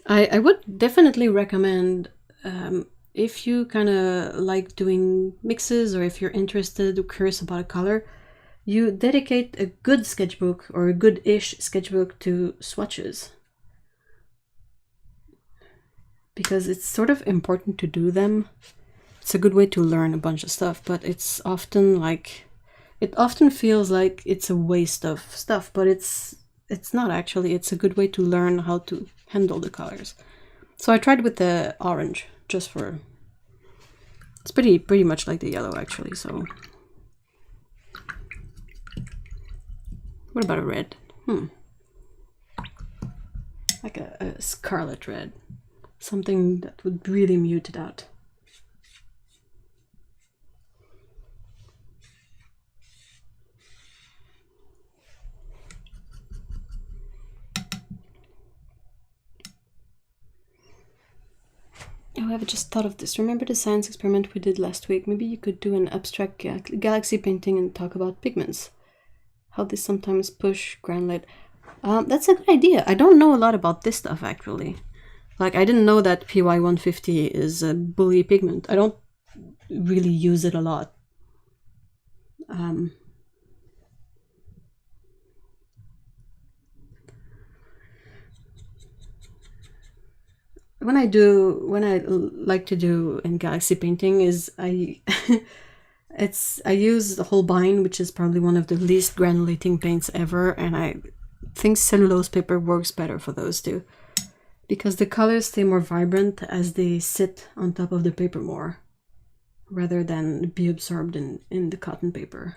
I would definitely recommend, if you kind of like doing mixes, or if you're interested or curious about a color, you dedicate a good sketchbook or a good-ish sketchbook to swatches. Because it's sort of important to do them. It's a good way to learn a bunch of stuff, but it's often like, it often feels like it's a waste of stuff, but it's not actually. It's a good way to learn how to handle the colors. So I tried with the orange, just for, it's pretty much like the yellow actually, so. What about a red? Like a scarlet red. Something that would really mute it out. Oh, I've just thought of this. Remember the science experiment we did last week? Maybe you could do an abstract galaxy painting and talk about pigments. How they sometimes push granulate. That's a good idea. I don't know a lot about this stuff actually. Like, I didn't know that PY150 is a bully pigment. I don't really use it a lot. When I like to do in galaxy painting is I use the Holbein, which is probably one of the least granulating paints ever, and I think cellulose paper works better for those two, because the colors stay more vibrant as they sit on top of the paper more, rather than be absorbed in the cotton paper.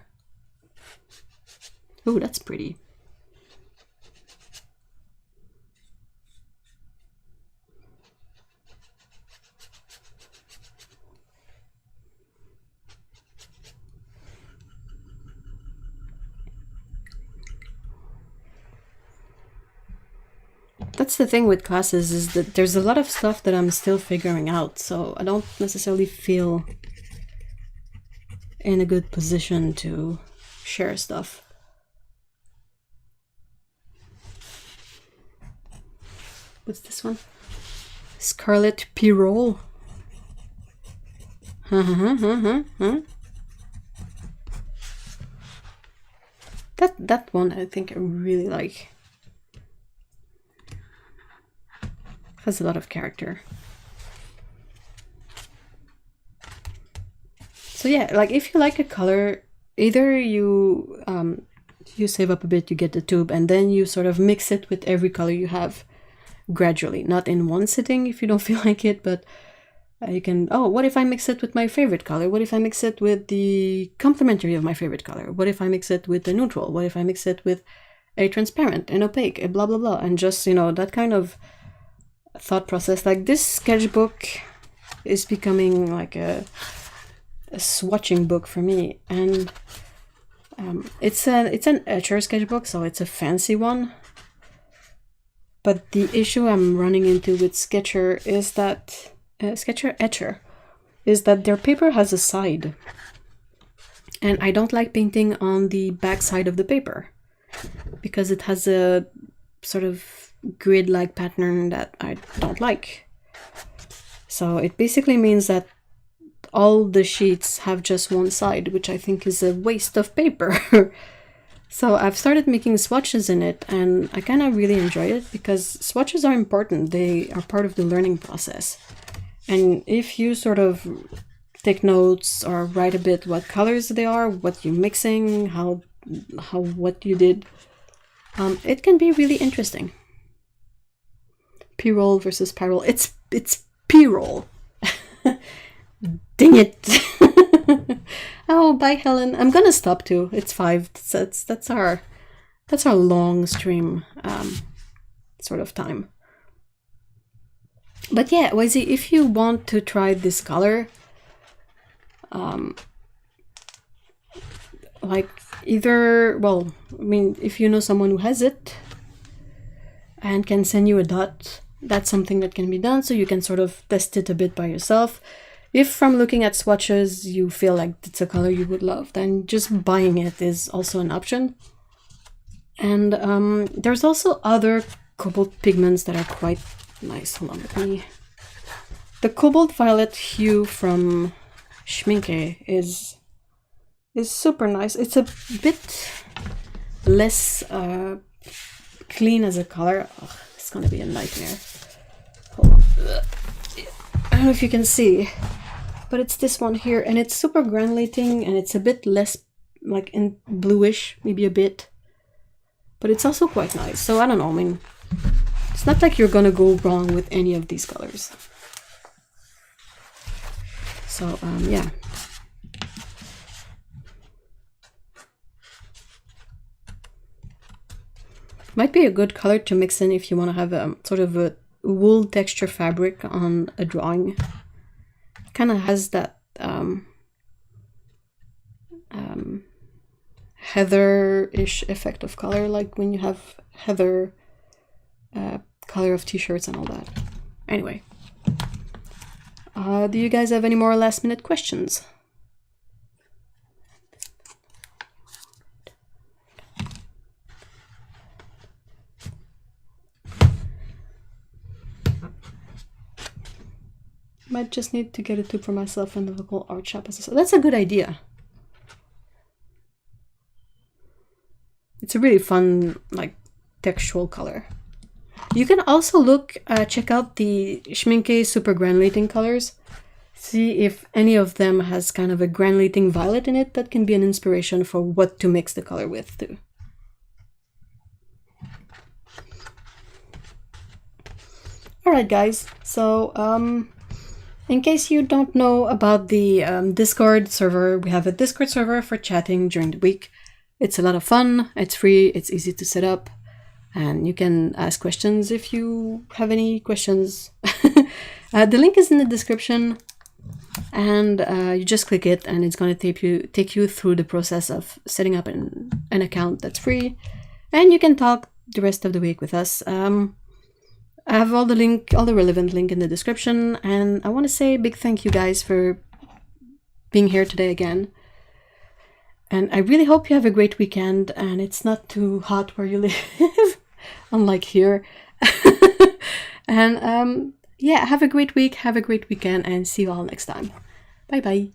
Oh, that's pretty. That's the thing with classes, is that there's a lot of stuff that I'm still figuring out, so I don't necessarily feel in a good position to share stuff. What's this one? Scarlet Pirole. That one I think I really like. Has a lot of character. So yeah, like if you like a color, either you You save up a bit, you get the tube, and then you sort of mix it with every color you have gradually. Not in one sitting if you don't feel like it, but you can, oh, what if I mix it with my favorite color? What if I mix it with the complementary of my favorite color? What if I mix it with the neutral? What if I mix it with a transparent, an opaque, a blah, blah, blah. And just, you know, that kind of thought process. Like this sketchbook is becoming like a swatching book for me. And it's an etcher sketchbook, so it's a fancy one. But the issue I'm running into with Sketcher is that Sketcher Etcher is that their paper has a side, and I don't like painting on the back side of the paper because it has a sort of grid-like pattern that I don't like. So it basically means that all the sheets have just one side, which I think is a waste of paper. So I've started making swatches in it, and I kind of really enjoy it because swatches are important. They are part of the learning process. And if you sort of take notes or write a bit what colors they are, what you're mixing, what you did, it can be really interesting. P-roll versus pie-roll. It's P-roll. Dang it. Oh, bye, Helen. I'm gonna stop too. It's 5. That's our long stream sort of time. But yeah, Wazzy, if you want to try this color, like either, well, I mean, if you know someone who has it and can send you a dot, that's something that can be done, so you can sort of test it a bit by yourself. If from looking at swatches you feel like it's a color you would love, then just buying it is also an option. And there's also other cobalt pigments that are quite nice. Hold on, let me... The cobalt violet hue from Schminke is super nice. It's a bit less clean as a color. Oh, it's gonna be a nightmare. Hold on. I don't know if you can see, but it's this one here, and it's super granulating, and it's a bit less like in bluish, maybe a bit, but it's also quite nice. So I don't know, I mean, it's not like you're gonna go wrong with any of these colors. So yeah. Might be a good color to mix in if you want to have a sort of a wool texture fabric on a drawing. Kind of has that heather-ish effect of color, like when you have heather color of t-shirts and all that. Anyway, do you guys have any more last-minute questions? Might just need to get a tube for myself in the local art shop. That's a good idea. It's a really fun, like, textual color. You can also check out the Schminke super granulating colors. See if any of them has kind of a granulating violet in it. That can be an inspiration for what to mix the color with too. Alright guys, so in case you don't know about the Discord server, we have a Discord server for chatting during the week. It's a lot of fun, it's free, it's easy to set up, and you can ask questions if you have any questions. The link is in the description, and you just click it and it's going to take you through the process of setting up an account that's free, and you can talk the rest of the week with us. I have all the relevant link in the description, and I want to say a big thank you guys for being here today again. And I really hope you have a great weekend and it's not too hot where you live, unlike here. And yeah, have a great week, have a great weekend, and see you all next time. Bye bye.